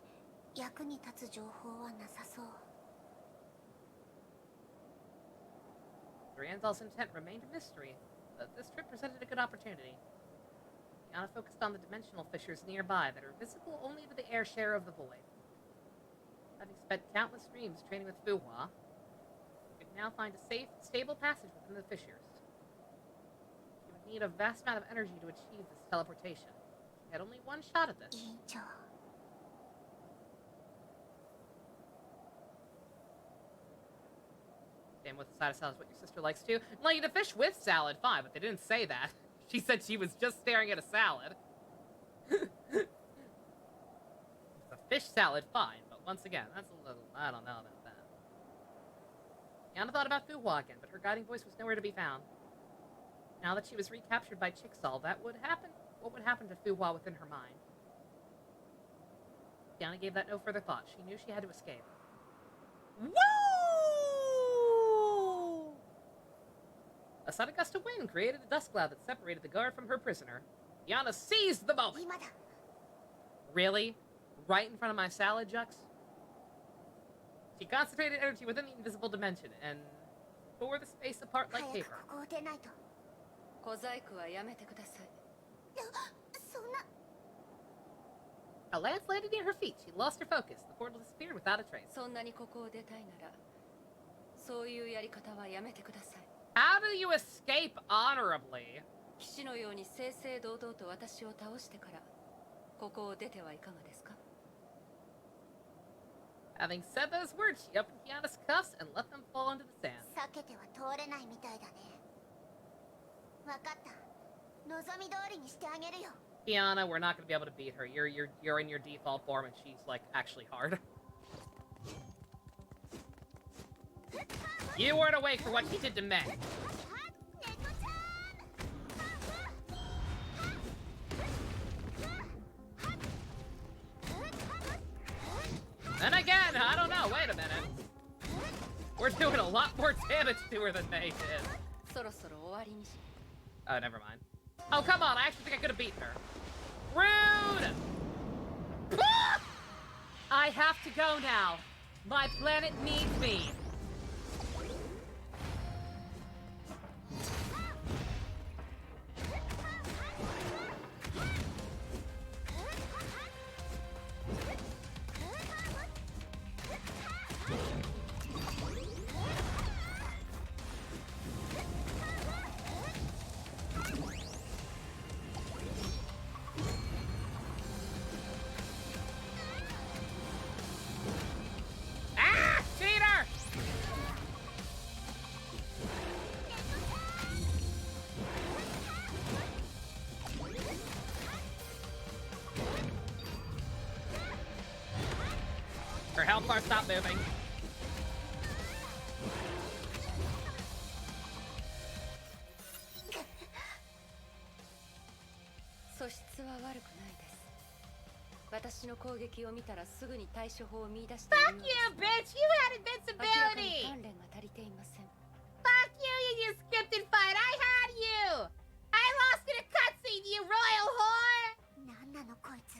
役に立つ情報はなさそう。Durandal's intent remained a mystery, but this trip presented a good opportunity. Kiana focused on the dimensional fissures nearby that are visible only to the air share of the void. Having spent countless streams training with Fuhua, you could now find a safe, stable passage within the fissures. She would need a vast amount of energy to achieve this teleportation. She had only one shot at this. 委員長。 Same with a side of salad is what your sister likes too. Like, the fish with salad, fine, but they didn't say that. She said she was just staring at a salad. It's a fish salad, fine, but once again, that's a little... I don't know about that. Yana thought about Fuhua again, but her guiding voice was nowhere to be found. Now that she was recaptured by Chixal, what would happen to Fuhua within her mind? Yana gave that no further thought. She knew she had to escape. Woo! A sudden gust of wind created a dust cloud that separated the guard from her prisoner. Yana seized the moment. 今だ。 Really? Right in front of my salad, Jux? She concentrated energy within the invisible dimension and tore the space apart like 早く paper. ここを出ないと。小細工はやめてください。そんな。 A lance landed near her feet. She lost her focus. The portal disappeared without a trace. そんなにここを出たいなら、そういうやり方はやめてください。 How do you escape honorably? 騎士のように正々堂々と私を倒してから、ここを出てはいかがですか？ Having said those words, she opened Kiana's cuffs and let them fall into the sand. 避けては通れないみたいだね。わかった。望み通りにしてあげるよ。 Kiana, we're not going to be able to beat her. You're in your default form, and she's like actually hard. You weren't awake for what she did to men. Then again, I don't know. Wait a minute. We're doing a lot more damage to her than they did. そろそろ終わりにし。 Oh, never mind. Oh, come on. I actually think I could have beaten her. Rude! Ah! I have to go now. My planet needs me. Ah! Cheater! Her health bar stopped moving. 素質は悪くないです。私の攻撃を見たらすぐに対処法を見出している Fuck よう you, です。 bitch! You had 明らかに invincibility! 鍛錬が足りていません。 Fuck you, you scripted fight! I had you! I lost in a cutscene, you royal whore! なんなのこいつ。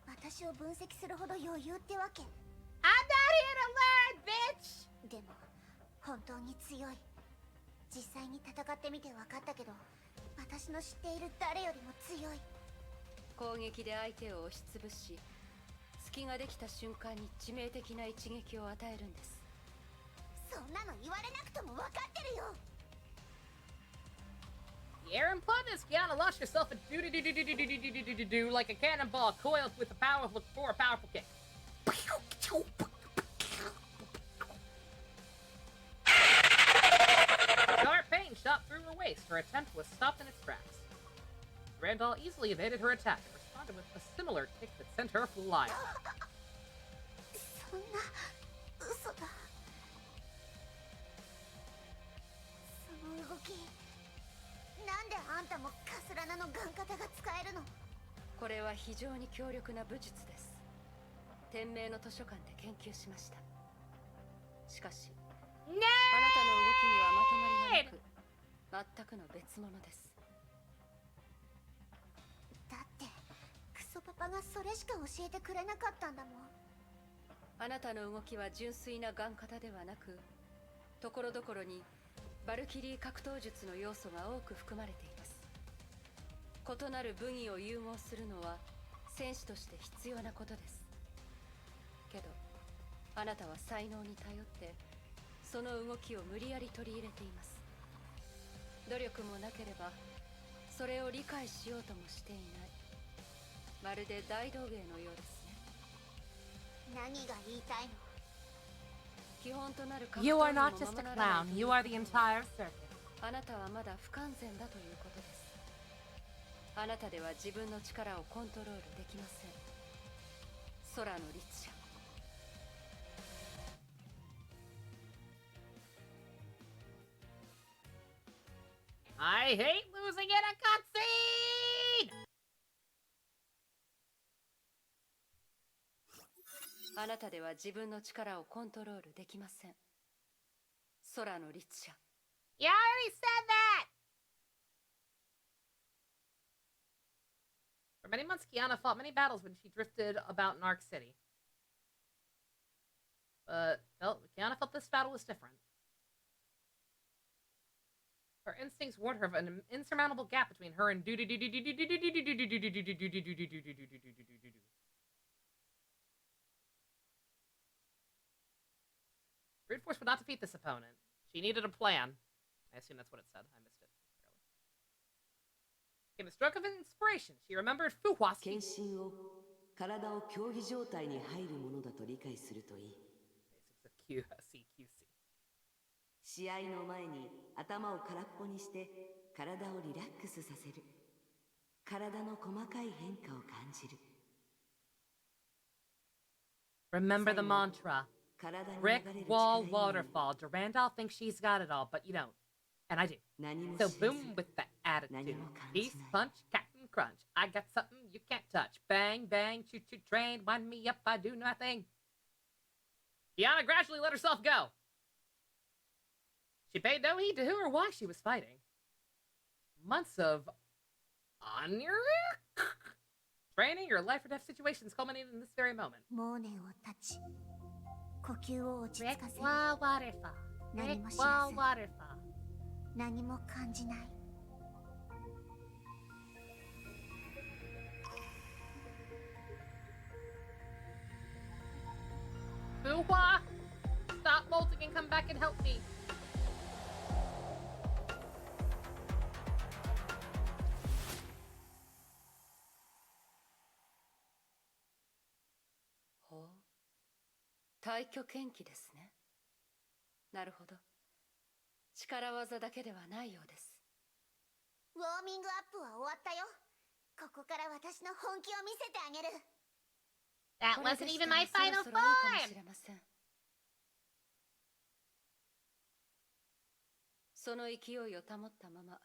私を分析するほど余裕ってわけ。 I'm not here to learn, bitch! でも本当に強い。実際に戦ってみて分かったけど、私の知っている誰よりも強い。攻撃で相手を押しつぶし、隙ができた瞬間に致命的な一撃を与えるんです。そんなの言われなくとも分かってるよ。 The air imploded. Kiana launched herself and do like a cannonball coiled with a powerful kick. Sharp pain shot through her waist. Her attempt was stopped in its tracks. Randall easily evaded her attack and responded with a similar kick that sent her flying. そんな嘘だ。は非常に強力な武術です。天明の図書館で研究しました。しかし、あなたの動きにはまとまりがなく、全くの別物です。だってクソパパがそれしか教えてくれなかったんだもん。あなたの動きは純粋なガン型ではなく、ところどころにバルキリー格闘術の要素が多く含まれています。異なる武技を融合するのは戦士として必要なことです。けどあなたは才能に頼ってその動きを無理やり取り入れています。努力もなければそれを理解しようともしていない。まるで大道芸のようですね。何が言いたいの？基本となる格闘 You 技 are も not ま just ま a ならない clown, you are the entire circus. あなたはまだ不完全だということです。あなたでは自分の力をコントロールできません。空の律者。I hate losing in a cutscene! あなたでは自分の力をコントロールできません。空の律者。You already said that! For many months, Kiana fought many battles when she drifted about in Ark City. But Kiana felt this battle was different. Her instincts warned her of an insurmountable gap between her and brute force would not defeat this opponent. She needed a plan. I assume that's what it said. I missed it. In a stroke of inspiration, she remembered Fuhua's 献身を体を競技状態に入るものだと理解するといい。 CQC. 試合の前に頭を空っぽにして体をリラックスさせる。体の細かい変化を感じる。 Remember the mantra. Brick, wall, waterfall. Durandal thinks she's got it all, but you don't. And I do. So boom with the attitude. Peace, punch, Captain Crunch. I got something you can't touch. Bang, bang, choo-choo train. Wind me up, I do nothing. Kiana gradually let herself go. She paid no heed to who or why she was fighting. Months of training or life or death situations culminated in this very moment. モーネを立ち呼吸を落ち着かせ Wall waterfall. 何も知 Wall らず waterfall. 何も感じない。 Fuhua, stop molting and come back and help me. Oh, 太極拳気ですね。なるほど。力技だけではないようです。ウォーミングアップは終わったよ。ここから私の本気を見せてあげる。 That wasn't even my そ final ろそろいいかもし form! れません。その勢いを保ったまま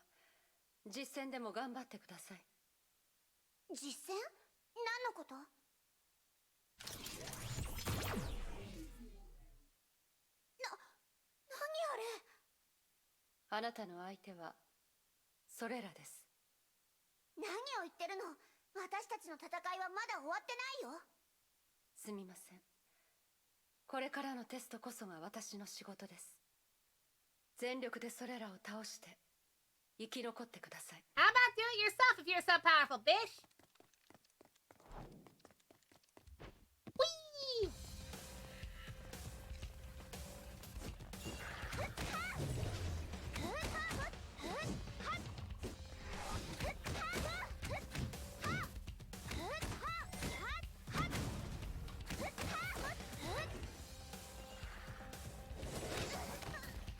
実戦でも頑張ってください。実戦？何のこと？何あれ？あなたの相手はそれらです。何を言ってるの？私たちの戦いはまだ終わってないよ。すみません。これからのテストこそが私の仕事です。全力でそれらを倒して生き残ってください。 How about do it yourself if you're so powerful, bitch? Whee!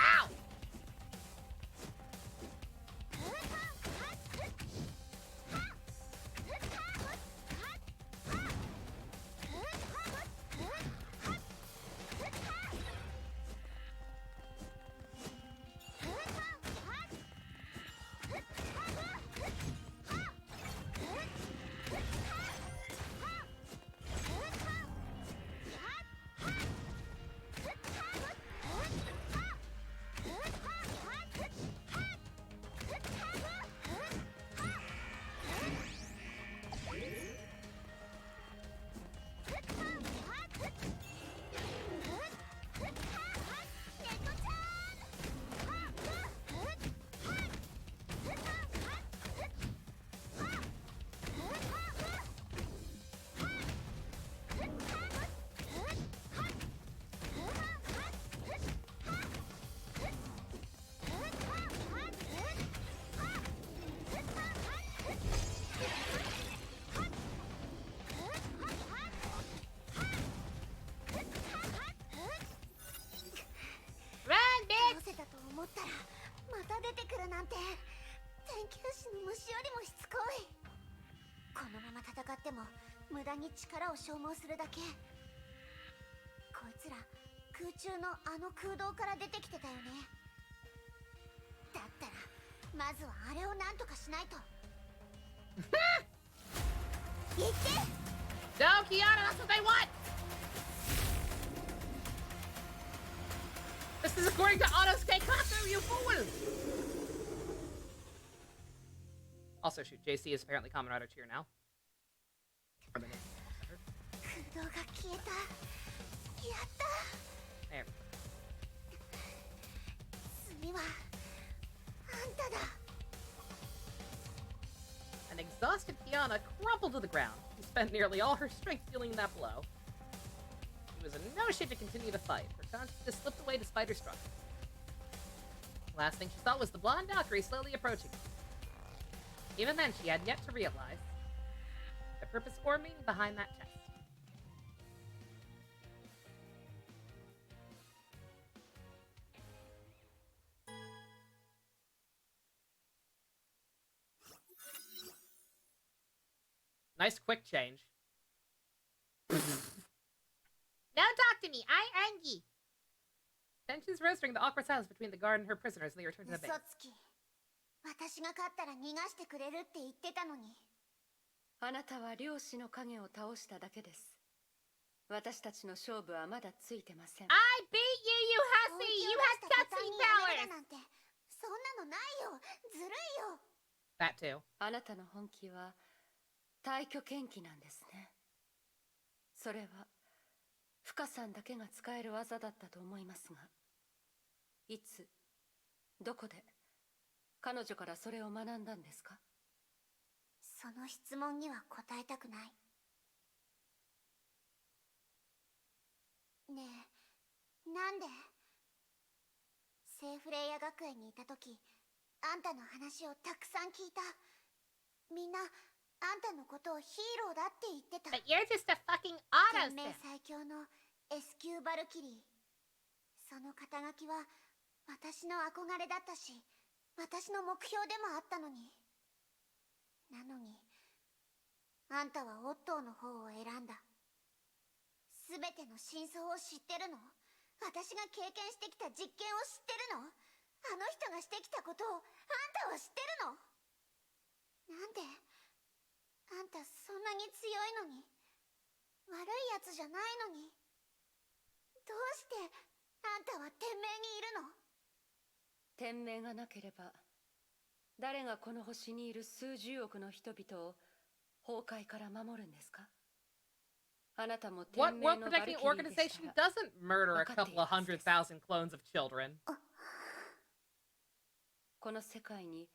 Ow! 思ったらまた出てくるなんて、天球師の虫よりもしつこい。このまま戦っても無駄に力を消耗するだけ。こいつら空中のあの空洞から出てきてたよね。だったらまずはあれをなんとかしないと。行って。 No, Kiana, that's what I want! This is according to Otto's Keikaku, you fool! Also, shoot, JC is apparently Kamen Rider Tier now. Or the name is better. 空洞が消えた。やった。 There. 次はあんただ。 An exhausted Kiana crumpled to the ground. She spent nearly all her strength dealing that blow. She was in no shape to continue to fight. Her consciousness slipped away despite her struggle. The last thing she saw was the blonde Valkyrie slowly approaching. Even then, she had yet to realize the purpose or meaning behind that test. Nice quick change. Don't talk to me, I'm angry. Tensions rose during the awkward silence between the guard and her prisoners as they returned to the base. 嘘つき。私が勝ったら逃がしてくれるって言ってたのに。あなたは漁師の影を倒しただけです。私たちの勝負はまだついてません。I beat you, you hussy! You have cutscene powers! なんてそんなのないよ。ずるいよ。 That too. あなたの本気は大挙剣気なんですね。それは深さんだけが使える技だったと思いますが、いつどこで彼女からそれを学んだんですか？その質問には答えたくない。ねえ、なんで？セーフレイヤ学園にいた時、あんたの話をたくさん聞いた。みんなあんたのことをヒーローだって言ってた。 But you're just a fucking auto 天命 sim. 最強の S 級バルキリー。その肩書きは私の憧れだったし、私の目標でもあったのに。なのにあんたはオットーの方を選んだ。全ての真相を知ってるの？私が経験してきた実験を知ってるの？あの人がしてきたことをあんたは知ってるの？なんであんたそんなに強いのに、悪いやつじゃないのに、どうしてあんたは天命にいるの？天命がなければ誰がこの星にいる数十億の人々を崩壊から守るんですか？あなたも天 What 命のバルキ world-protecting リーでした organization ら。 doesn't murder a couple of 100,000 clones of children? この世界に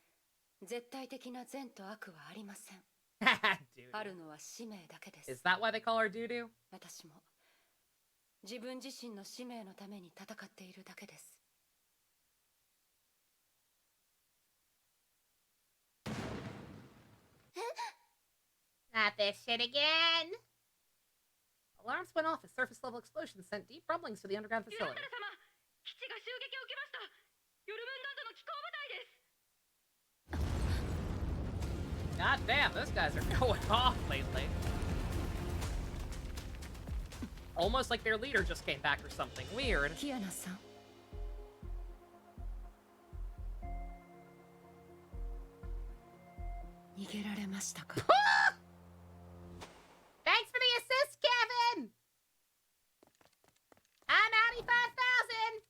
絶対的な善と悪はありません。あ Dude. るのは使命だけです。 Is that why they call her doo-doo? 私も自分自身の使命のために戦っているだけです。 Not this shit again. Alarms went off as surface-level explosions sent deep rumblings to the underground ユラ facility. メル様、基地が襲撃を受けました。ヨルムンガンドの機構部隊です。 God damn, those guys are going off lately. Almost like their leader just came back or something. Weird. キアナさん。逃げられましたか？ Thanks for the assist, Kevin! I'm Audi 5000!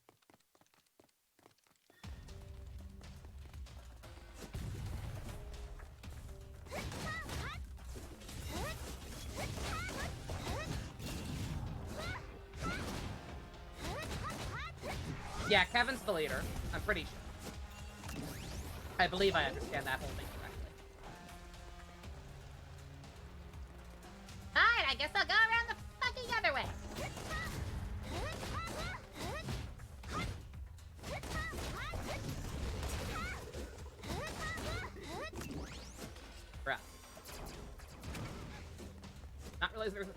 Yeah, Kevin's the leader. I'm pretty sure. I believe I understand that whole thing correctly. Alright, I guess I'll go around the fucking other way. Bruh. Not realize there's a...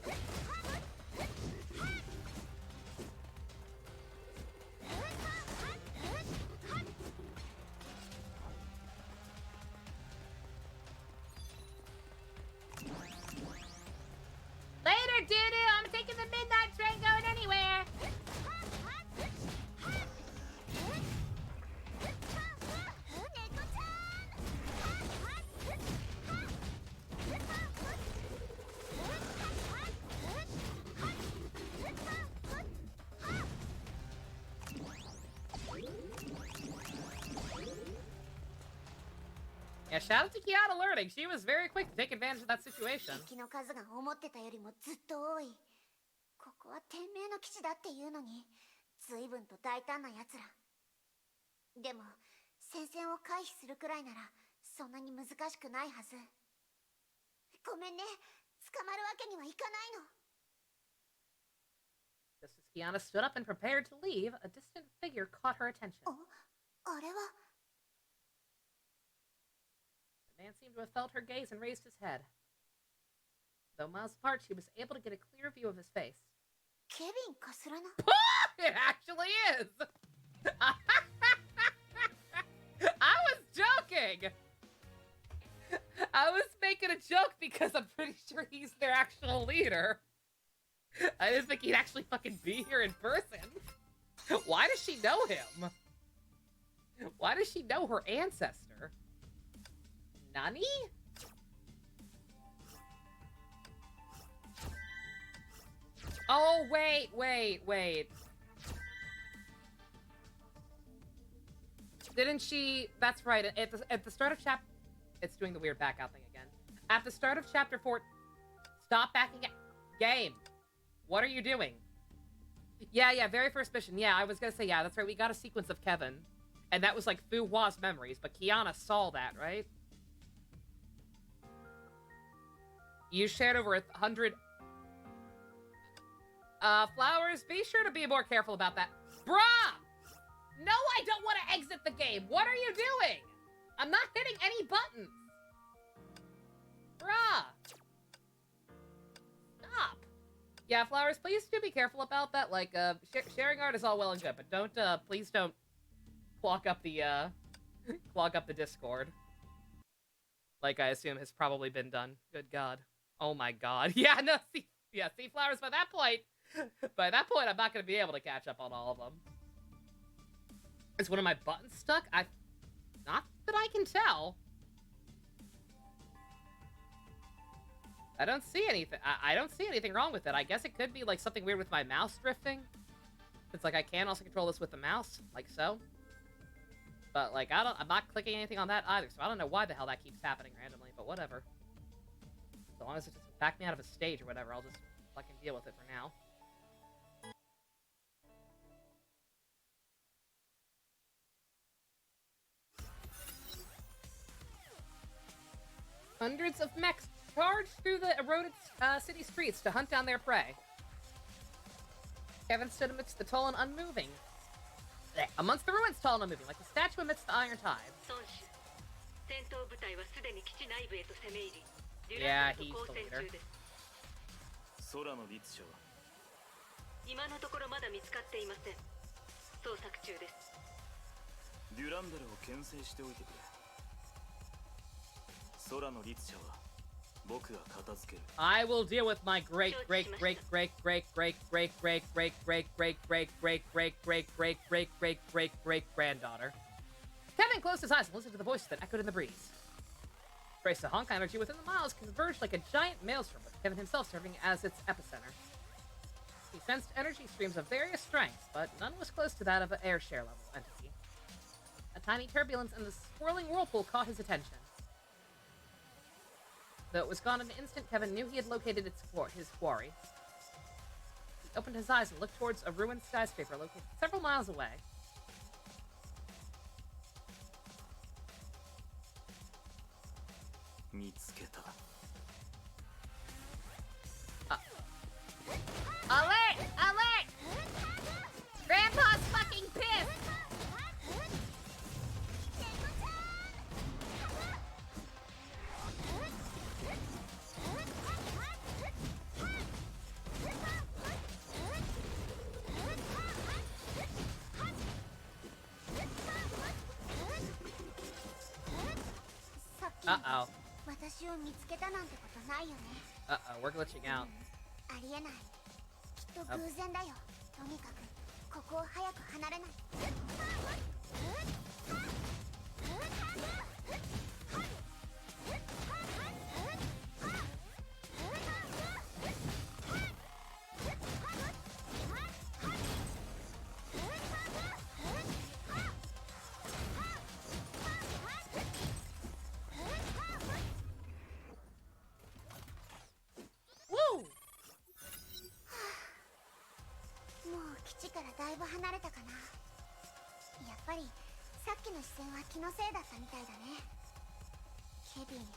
doo-doo! I'm taking the midnight train going anywhere! Yeah, shout out to Kiana learning. She was very quick to take advantage of that situation. 敵の数が思ってたよりもずっと多い。ここは天命の基地だっていうのに、随分と大胆な奴ら。でも、戦線を回避するくらいなら、そんなに難しくないはず。ごめんね、捕まるわけにはいかないの。Just as Kiana stood up and prepared to leave, a distant figure caught her attention. あれは The man seemed to have felt her gaze and raised his head. Though miles apart, she was able to get a clear view of his face. ケビンかすらな。 It actually is! I was joking! I was making a joke because I'm pretty sure he's their actual leader. I didn't think he'd actually fucking be here in person. Why does she know him? Why does she know her ancestor? Nani? Oh, wait. Didn't she... That's right. At the start of chapter... It's doing the weird back out thing again. At the start of chapter 4... Stop backing out. Game. What are you doing? Yeah, very first mission. Yeah, I was gonna say, yeah, that's right. We got a sequence of Kevin. And that was like Fu Hua's memories, but Kiana saw that, right? You shared over 100... Flowers, be sure to be more careful about that. Bruh! No, I don't want to exit the game. What are you doing? I'm not hitting any buttons. Bruh. Stop. Yeah, Flowers, please do be careful about that. Like, sharing art is all well and good, but don't, please don't clog up the Discord. Like I assume has probably been done. Good God. Oh my God. Yeah, no, see, Flowers, by that point, I'm not going to be able to catch up on all of them. Is one of my buttons stuck? Not that I can tell. I don't see anything. I don't see anything wrong with it. I guess it could be like something weird with my mouse drifting. It's like I can also control this with the mouse, like so. But like I'm not clicking anything on that either, so I don't know why the hell that keeps happening randomly, but whatever. As long as it just back me out of a stage or whatever, I'll just fucking deal with it for now. Hundreds of mechs charged through the eroded city streets to hunt down their prey. Kevin stood amidst the tall and unmoving. Amongst the ruins, tall and unmoving, like a statue amidst the iron tide. Yeah, he's the leader. 空の律書は今のところまだ見つかっていません。捜索中です。デュランダルを牽制しておいてくれ。空の律書は僕が片付ける。I will deal with my great granddaughter. Kevin closed his eyes and listened to the voices that echoed in the breeze. Trace the Honkai energy within the miles converged like a giant maelstrom, with Kevin himself serving as its epicenter. He sensed energy streams of various strengths, but none was close to that of an air share level entity. A tiny turbulence in the swirling whirlpool caught his attention. Though it was gone in an instant, Kevin knew he had located his quarry. He opened his eyes and looked towards a ruined skyscraper located several miles away. Alert! Alert! Grandpa's fucking pissed! Uh-oh. 私を見つけたなんてことないよね。Uh-oh, we're glitching out. あありえない。きっと偶然だよ。とにかくここを早く離れない。基地からだいぶ離れたかな。やっぱりさっきの視線は気のせいだったみたいだね。ケビン、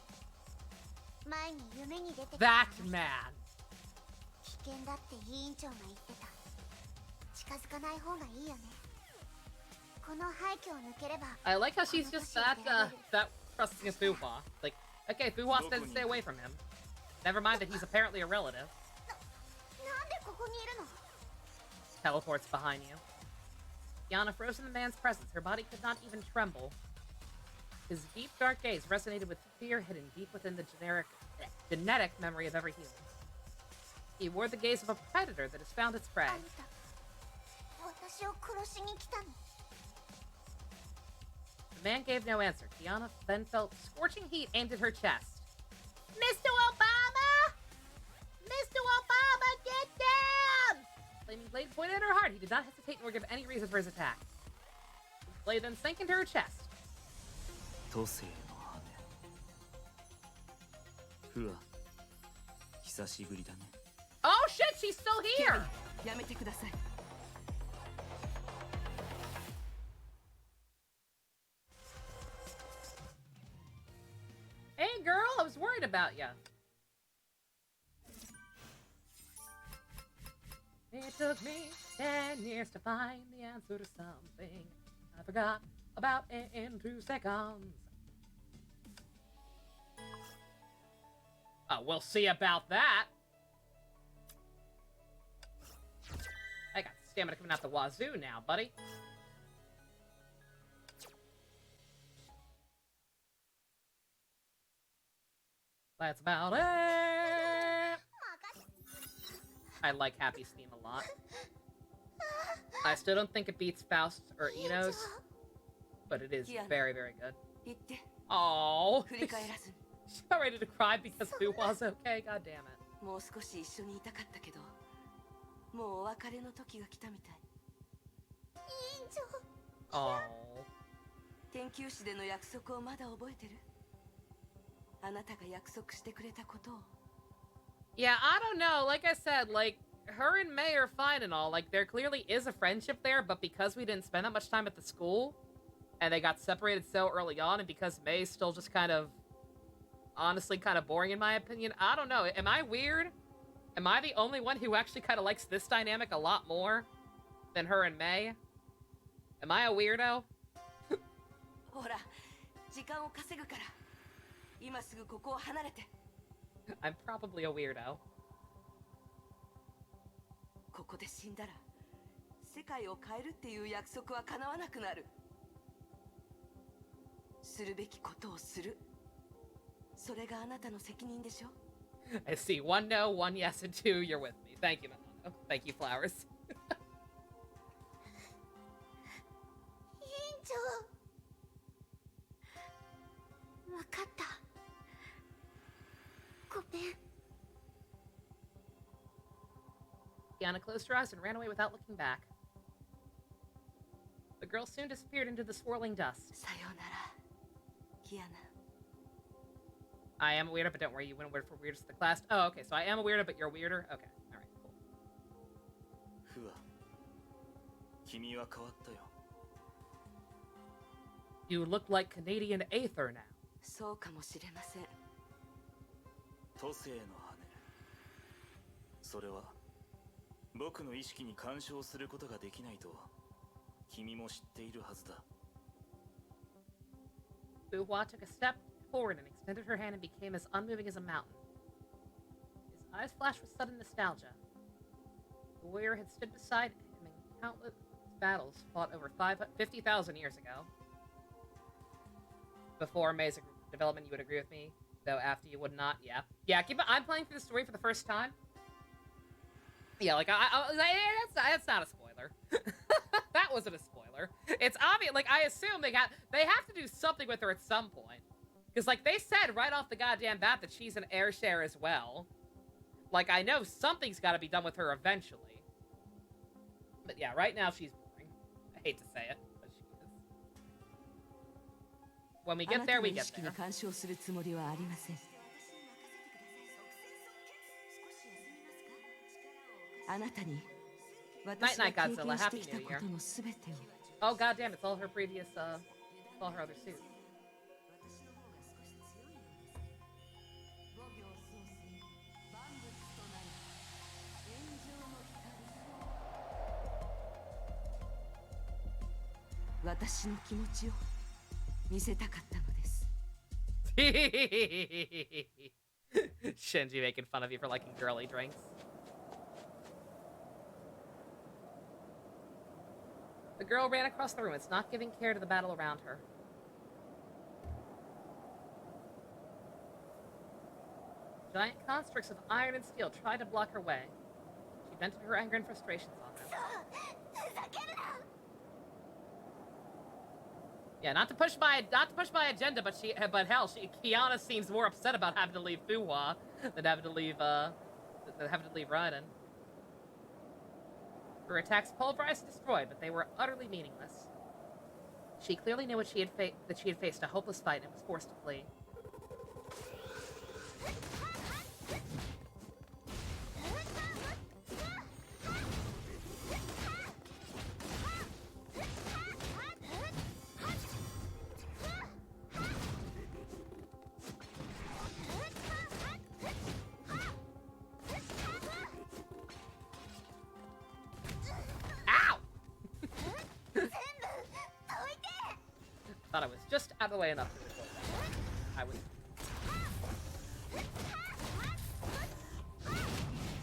前に夢に出てきた That man. 危険だって委員長が言ってた。近づかない方がいいよね。この廃墟を抜ければ。 I like how she's just that trusting of Fuhua. Like, okay, Fuhua said to stay away from him. Never mind that he's apparently a relative. なんでここにいるの？ Teleports behind you. Yana froze in the man's presence. Her body could not even tremble. His deep, dark gaze resonated with fear hidden deep within the genetic memory of every human. He wore the gaze of a predator that has found its prey. あんた、私を殺しに来たの？ The man gave no answer. Kiana then felt scorching heat aimed at her chest. Mr. Obama! Mr. Obama, get down! Flaming blade pointed at her heart. He did not hesitate nor give any reason for his attack. The blade then sank into her chest. 都政の羽。不破、久しぶりだね。Oh shit, she's still here! やめてください。 Hey girl, I was worried about ya. It took me 10 years to find the answer to something I forgot about in 2 seconds. Oh, we'll see about that. I got stamina coming out the wazoo now, buddy. That's about it. I like Happy's theme a lot. I still don't think it beats Faust or Eno's, but it is very, very good. Oh, she's not ready to cry because Fuwa's okay. God damn it. もう少し一緒にいたかったけど、もうお別れの時が来たみたい。委員長。 Oh. 研究室での約束をまだ覚えてる？あなたが約束してくれたことを。 Yeah, I don't know. Like I said, like, her and May are fine and all. Like, there clearly is a friendship there, but because we didn't spend that much time at the school, and they got separated so early on, and because May's still just kind of, honestly, kind of boring in my opinion, I don't know. Am I weird? Am I the only one who actually kind of likes this dynamic a lot more than her and May? Am I a weirdo? ほら、時間を稼ぐから。今すぐここを離れて。 I'm probably a weirdo. ここで死んだら世界を変えるっていう約束は叶わなくなる。するべきことをする。それがあなたの責任でしょ。 I see. 1 no, 1 yes, and 2 you're with me. Thank you, Manano. Thank you, Flowers. 委員長。わかった。 ごめん。 Kiana closed her eyes and ran away without looking back. The girl soon disappeared into the swirling dust. さようなら、キアナ。 I am a weirdo, but don't worry, you went word for weirdest of the class. Oh, okay, so I am a weirdo, but you're a weirder? Okay, alright, cool. 不破、君は変わったよ。 You look like Canadian Aether now. そうかもしれません。 都政の羽。それは僕の意識に干渉することができないと君も知っているはずだ。 Fuhua took a step forward and extended her hand and became as unmoving as a mountain. His eyes flashed with sudden nostalgia. The warrior had stood beside him in countless battles fought over 50,000 years ago. Before May's development, you would agree with me? Though after you would not, yeah. Yeah, I'm playing through the story for the first time. Yeah, like that's not a spoiler. That wasn't a spoiler. It's obvious. Like I assume they have to do something with her at some point, because like they said right off the goddamn bat that she's an heir share as well. Like I know something's got to be done with her eventually. But yeah, right now she's boring. I hate to say it, but she is. When we get there, we get there. Night Night Godzilla, Happy New Year. Oh goddamn, it's all her previous, all her other suits. Shinji making fun of you for liking girly drinks. The girl ran across the room. It's not giving care to the battle around her. Giant constructs of iron and steel tried to block her way. She vented her anger and frustrations on them. Yeah, not to push my agenda, but hell, Kiana seems more upset about having to leave Fuwa than having to leave Raiden. Her attacks pulverized and destroyed, but they were utterly meaningless. She clearly knew that she had faced a hopeless fight and was forced to flee. Thought I was just out of the way enough to record that. I was.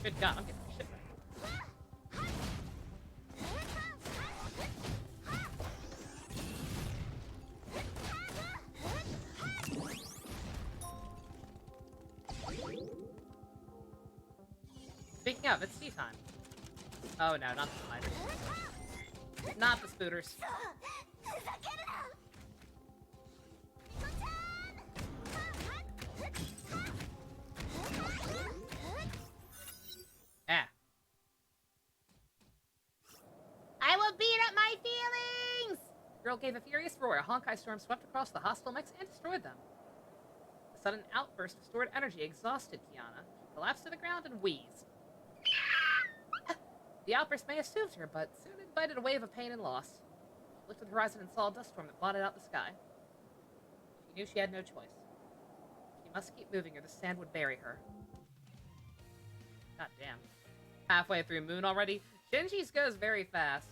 Good God, I'm getting shit right. Speaking of, it's tea time. Oh no, not the spiders. Not the spooters. The girl gave a furious roar. A Honkai storm swept across the hostile mechs and destroyed them. A sudden outburst of stored energy exhausted Kiana. She collapsed to the ground and wheezed. The outburst may have soothed her, but soon invited a wave of pain and loss. She looked at the horizon and saw a dust storm that blotted out the sky. She knew she had no choice. She must keep moving or the sand would bury her. God damn. Halfway through Moon already? Shinji's goes very fast.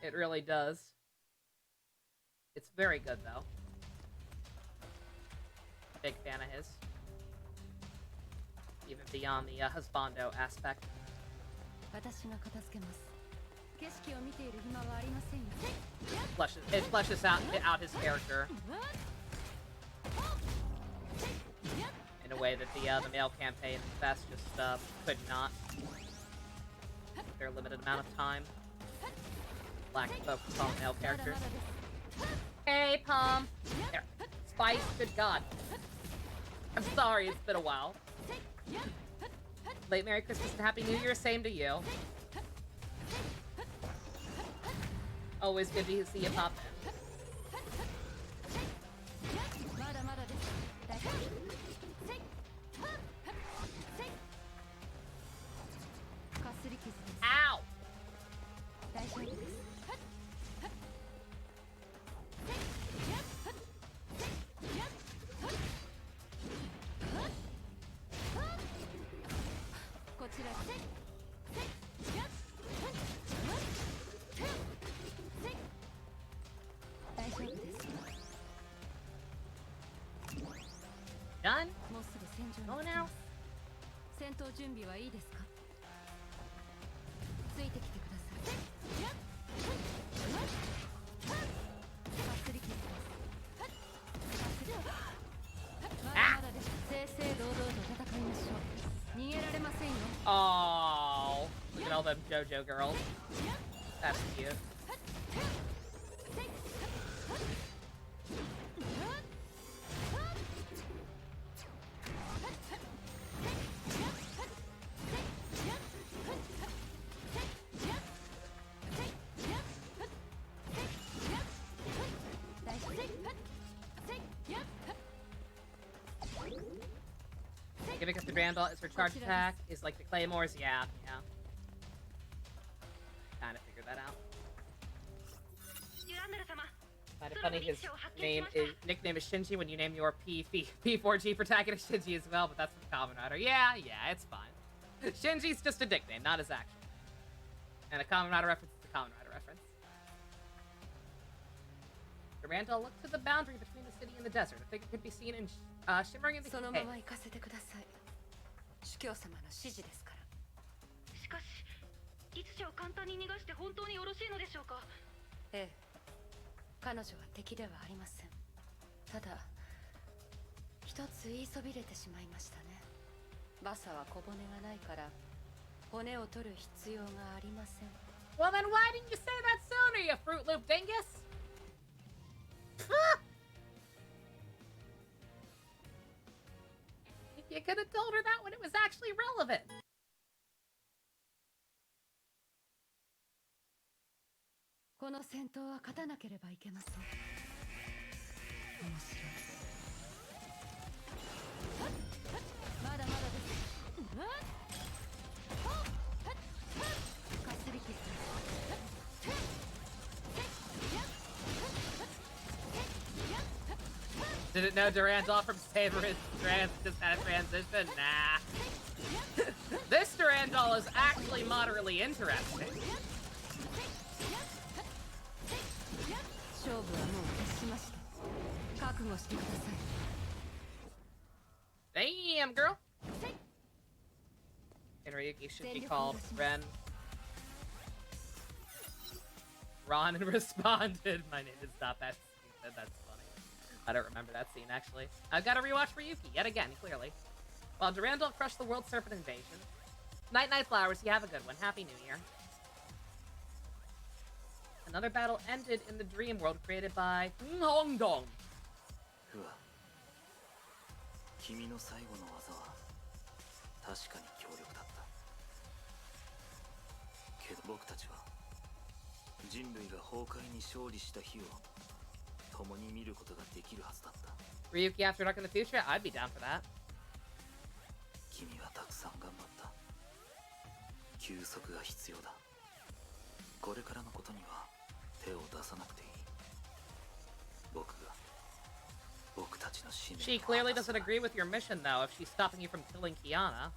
It really does. It's very good, though. Big fan of his. Even beyond the husbando aspect. It fleshes out his character in a way that the male campaign best just could not. Their limited amount of time. Lack of focus on male characters. Hey, Pom. There. Spice, good God. I'm sorry, it's been a while. Late Merry Christmas and Happy New Year, same to you. Always good to see you pop in. Ow! Done? Oh, now? Ah! Aww. JoJo girls. That's cute. Giving us the Grandal is her charge attack is like the Claymores. Yeah. Kind of figured that out. Kind of funny, his nickname is Shinji when you name your P4G protagonist Shinji as well, but that's the Kamen Rider. Yeah, it's fine. Shinji's just a nickname, not his actual name. And a Kamen Rider reference is a Kamen Rider reference. Durandal looked to the boundary between the city and the desert. A figure could be seen in shimmering in the haze. 主教様の指示ですから。しかし、律者を簡単に逃がして本当によろしいのでしょうか。ええ、彼女は敵ではありません。ただ、一つ言いそびれてしまいましたね。バサは小骨がないから、骨を取る必要がありません。Well then why didn't you say that sooner, you Fruit Loop dingus? You could have told her that when it was actually relevant. この戦闘は勝たなければいけません。面白い。まだまだです。かすり傷。Didn't know Durandal from Saber is just had a transition? Nah. This Durandal is actually moderately interesting. Damn, girl. And Ryuki should be called Ren. Ron responded, "My name is not that stupid." That's funny. I don't remember that scene, actually. I've got to rewatch Ryuki, yet again, clearly. While Durandal crushed the World Serpent Invasion. Night Night Flowers, you have a good one. Happy New Year. Another battle ended in the dream world created by Hong Dong. 君の最後の技は確かに強力だった。けど僕たちは人類が崩壊に勝利した日を共に見ることができるはずだった。Ryuki after Dark in the future? I'd be down for that. 君はたくさん頑張った。休息が必要だ。これからのことには手を出さなくていい。僕たちの使命。She clearly doesn't agree with your mission, though, if she's stopping you from killing Kiana.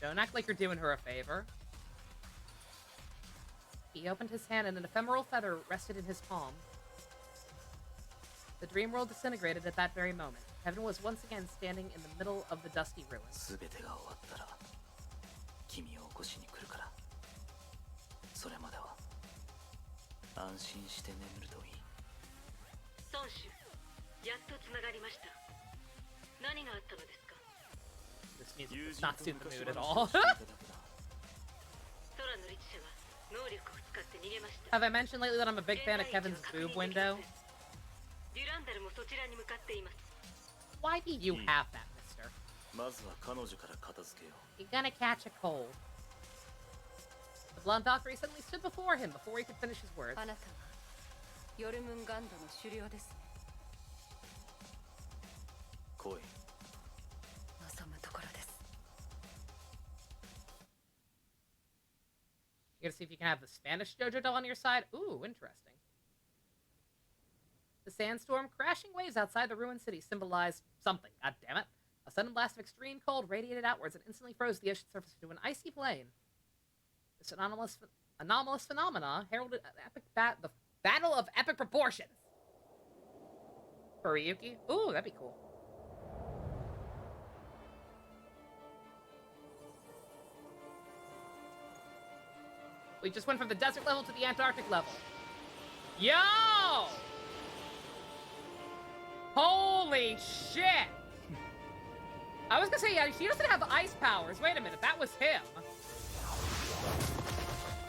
Don't act like you're doing her a favor. He opened his hand and an ephemeral feather rested in his palm. The dream world disintegrated at that very moment. Heaven was once again standing in the middle of the dusty ruins. 全てが終わったら君を起こしに来るから。それまでは安心して眠るといい。孫子、やっとつながりました。何があったのですか？ This music does not suit the mood at all. 空の律者は能力を使って逃げました。 Have I mentioned lately that I'm a big fan of Kevin's boob window? デュランダルもそちらに向かっています。 Why do you have that, mister? まずは彼女から片付けよう。 You're gonna catch a cold. The blonde doctor suddenly stood before him before he could finish his words. あなたはヨルムンガンドの首領ですね。来い。望むところです。 You gotta see if you can have the Spanish JoJo doll on your side. Ooh, interesting. The sandstorm crashing waves outside the ruined city symbolized something. God damn it. A sudden blast of extreme cold radiated outwards and instantly froze the ocean surface into an icy plain. This anomalous phenomena heralded the battle of epic proportions. For Ryuki? Ooh, that'd be cool. We just went from the desert level to the Antarctic level. Yo! Holy shit! I was gonna say, yeah, she doesn't have ice powers. Wait a minute, that was him.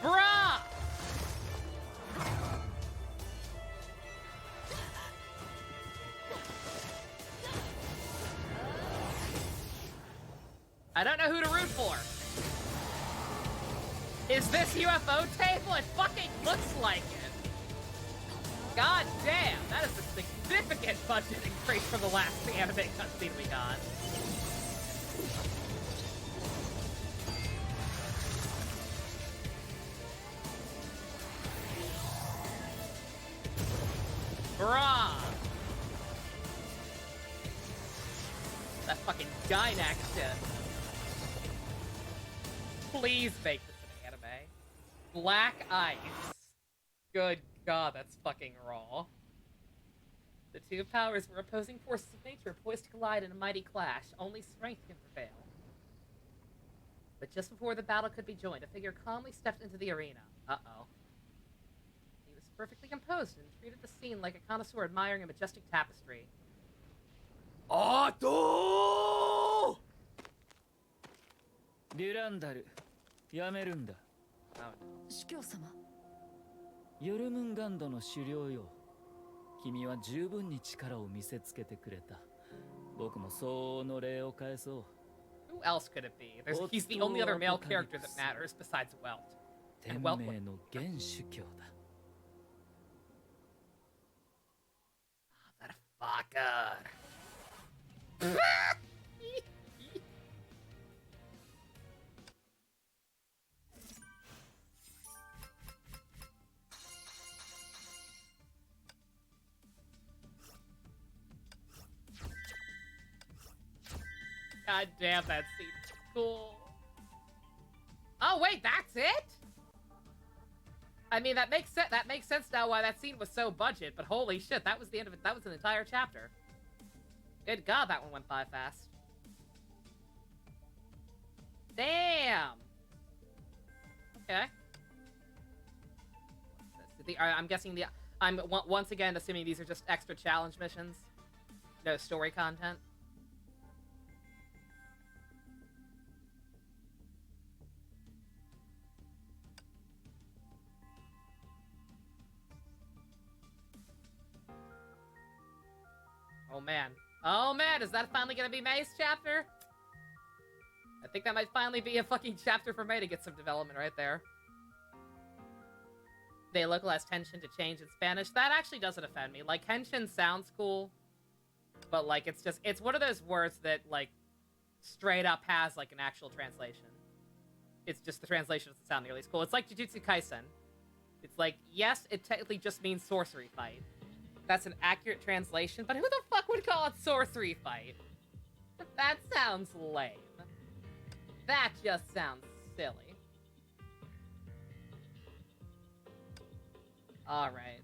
Bruh! I don't know who to root for. Is this UFO table? It fucking looks like it. God damn, that is a significant budget increase from the last anime cutscene we got. Bruh! That fucking Gynax shit. Please make this an anime. Black Ice. Good god, that's fucking raw. The two powers were opposing forces of nature poised to collide in a mighty clash. Only strength can prevail. But just before the battle could be joined, a figure calmly stepped into the arena. Uh-oh. He was perfectly composed and treated the scene like a connoisseur admiring a majestic tapestry. Otto! デュランダル、やめるんだ。司教様。ヨルムンガンドの狩猟よ。君は十分に力を見せつけてくれた。僕も相応の礼を返そう。Who else could it be? He's the only other male character that matters besides Welt. 天命の元主教だ。That fucker. God damn, that scene's cool. Oh wait, that's it? I mean, that makes sense. That makes sense now why that scene was so budget. But holy shit, that was the end of it. That was an entire chapter. Good God, that one went by fast. Damn. Okay. I'm guessing I'm once again assuming these are just extra challenge missions. No story content. Oh man. Oh man, is that finally gonna be May's chapter? I think that might finally be a fucking chapter for May to get some development right there. They localize tension to change in Spanish. That actually doesn't offend me. Like, henshin sounds cool, but like, it's one of those words that like straight up has like an actual translation. It's just the translation doesn't sound nearly as cool. It's like Jujutsu Kaisen. It's like, yes, it technically just means sorcery fight. That's an accurate translation, but who the fuck would call it sorcery fight? That sounds lame. That just sounds silly. Alright.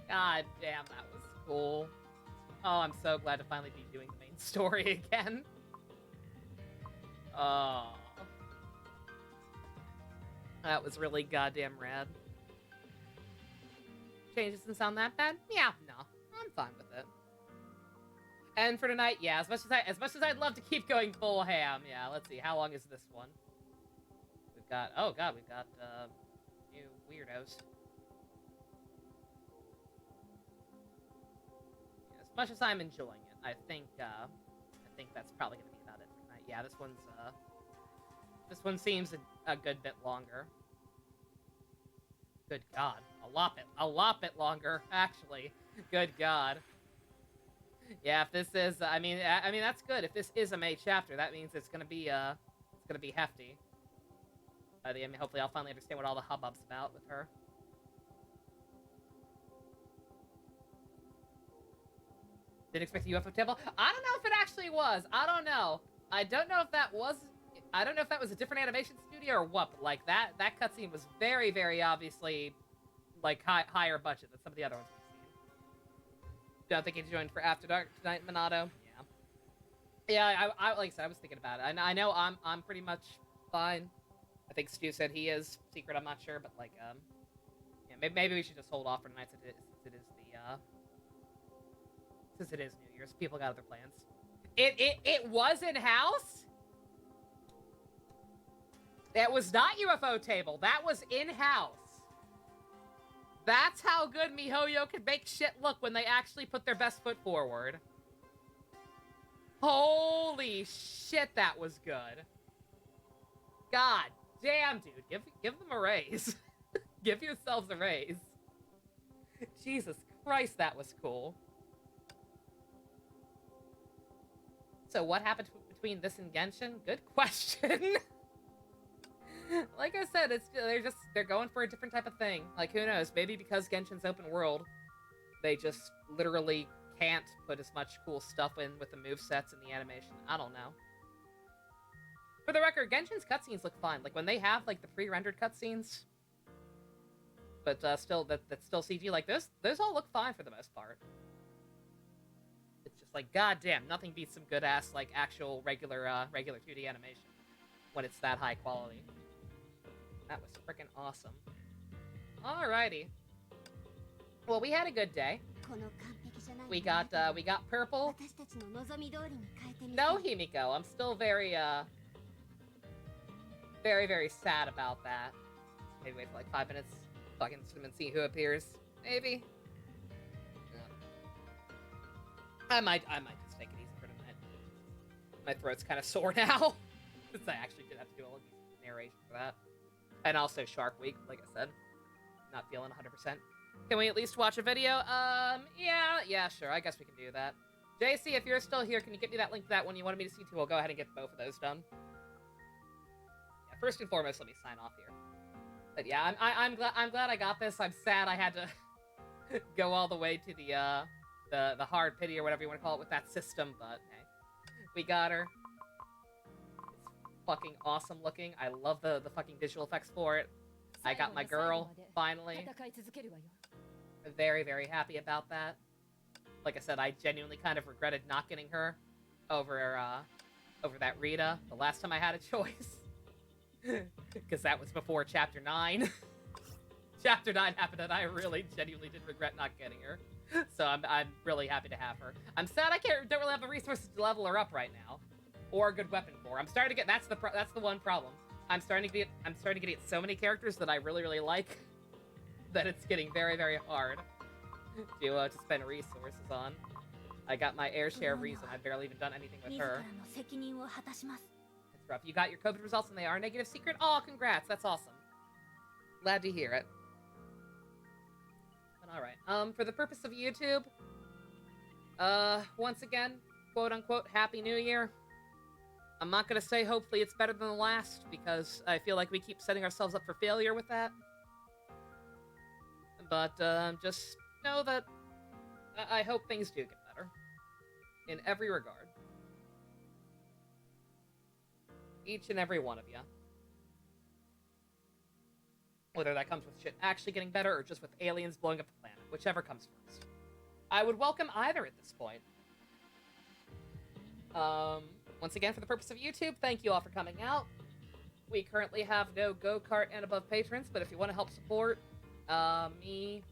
God damn, that was cool. Oh, I'm so glad to finally be doing the main story again. Oh. That was really goddamn rad. Changes doesn't sound that bad? Yeah, no. I'm fine with it. And for tonight, yeah, as much as I'd love to keep going full ham, yeah, let's see, how long is this one? We've got, oh god, we've got, new weirdos. Yeah, as much as I'm enjoying it, I think that's probably gonna be about it for tonight. Yeah, this one seems a good bit longer. Good god. A lot bit longer, actually. Good god. Yeah, if this is, I mean, that's good. If this is a May chapter, that means it's gonna be hefty. I mean, hopefully I'll finally understand what all the hubbub's about with her. Didn't expect a UFO table? I don't know if it actually was. I don't know. I don't know if that was a different animation studio or what, but like that cutscene was very, very obviously like higher budget than some of the other ones we've seen. Don't think he joined for After Dark tonight, Minato. Yeah, I like I said, I was thinking about it. I know I'm pretty much fine. I think Stu said he is. Secret, I'm not sure, but like yeah, maybe we should just hold off for tonight since it is New Year's. People got other plans. It was in house. That was not UFO table. That was in-house. That's how good MiHoYo can make shit look when they actually put their best foot forward. Holy shit, that was good. God damn, dude. Give them a raise. Give yourselves a raise. Jesus Christ, that was cool. So what happened between this and Genshin? Good question. Like I said, they're going for a different type of thing. Like, who knows? Maybe because Genshin's open world, they just literally can't put as much cool stuff in with the movesets and the animation. I don't know. For the record, Genshin's cutscenes look fine. Like, when they have, like, the pre-rendered cutscenes, but still, that's still CG, like, those all look fine for the most part. It's just like, goddamn, nothing beats some good-ass, like, actual regular 2D animation when it's that high quality. That was freaking awesome. Alrighty. Well, we had a good day. We got purple. No, Himiko, I'm still very, very sad about that. Maybe wait for like 5 minutes, fucking and see who appears. Maybe. I might just take it easy for tonight. My throat's kind of sore now, since I actually did have to do all of these narration for that. And also Shark Week, like I said. Not feeling 100%. Can we at least watch a video? Yeah, sure. I guess we can do that. JC, if you're still here, can you get me that link to that one you wanted me to see too? We'll go ahead and get both of those done. Yeah, first and foremost, let me sign off here. But yeah, I'm glad I got this. I'm sad I had to go all the way to the hard pity or whatever you want to call it with that system, but hey, we got her. Fucking awesome looking. I love the fucking visual effects for it. I got my girl, finally. Very, very happy about that. Like I said, I genuinely kind of regretted not getting her over that Rita the last time I had a choice. Because that was before Chapter 9. Chapter 9 happened and I really genuinely did regret not getting her. So I'm really happy to have her. I'm sad I don't really have the resources to level her up right now. Or a good weapon for her. I'm starting to get that's the one problem. I'm starting to get so many characters that I really like that it's getting very, very hard to spend resources on. I got my air share of Reason. I've barely even done anything with her. It's rough. You got your COVID results and they are negative secret? Oh, congrats. That's awesome. Glad to hear it. But alright. For the purpose of YouTube, once again, quote unquote, Happy New Year. I'm not gonna say hopefully it's better than the last, because I feel like we keep setting ourselves up for failure with that. But, just know that I hope things do get better. In every regard. Each and every one of you. Whether that comes with shit actually getting better, or just with aliens blowing up the planet. Whichever comes first. I would welcome either at this point. Once again, for the purpose of YouTube, thank you all for coming out. We currently have no go-kart and above patrons, but if you want to help support me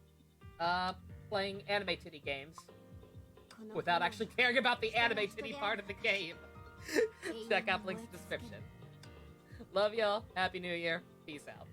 playing anime titty games without actually caring about the anime titty part of the game, check out links in the description. Love y'all. Happy New Year. Peace out.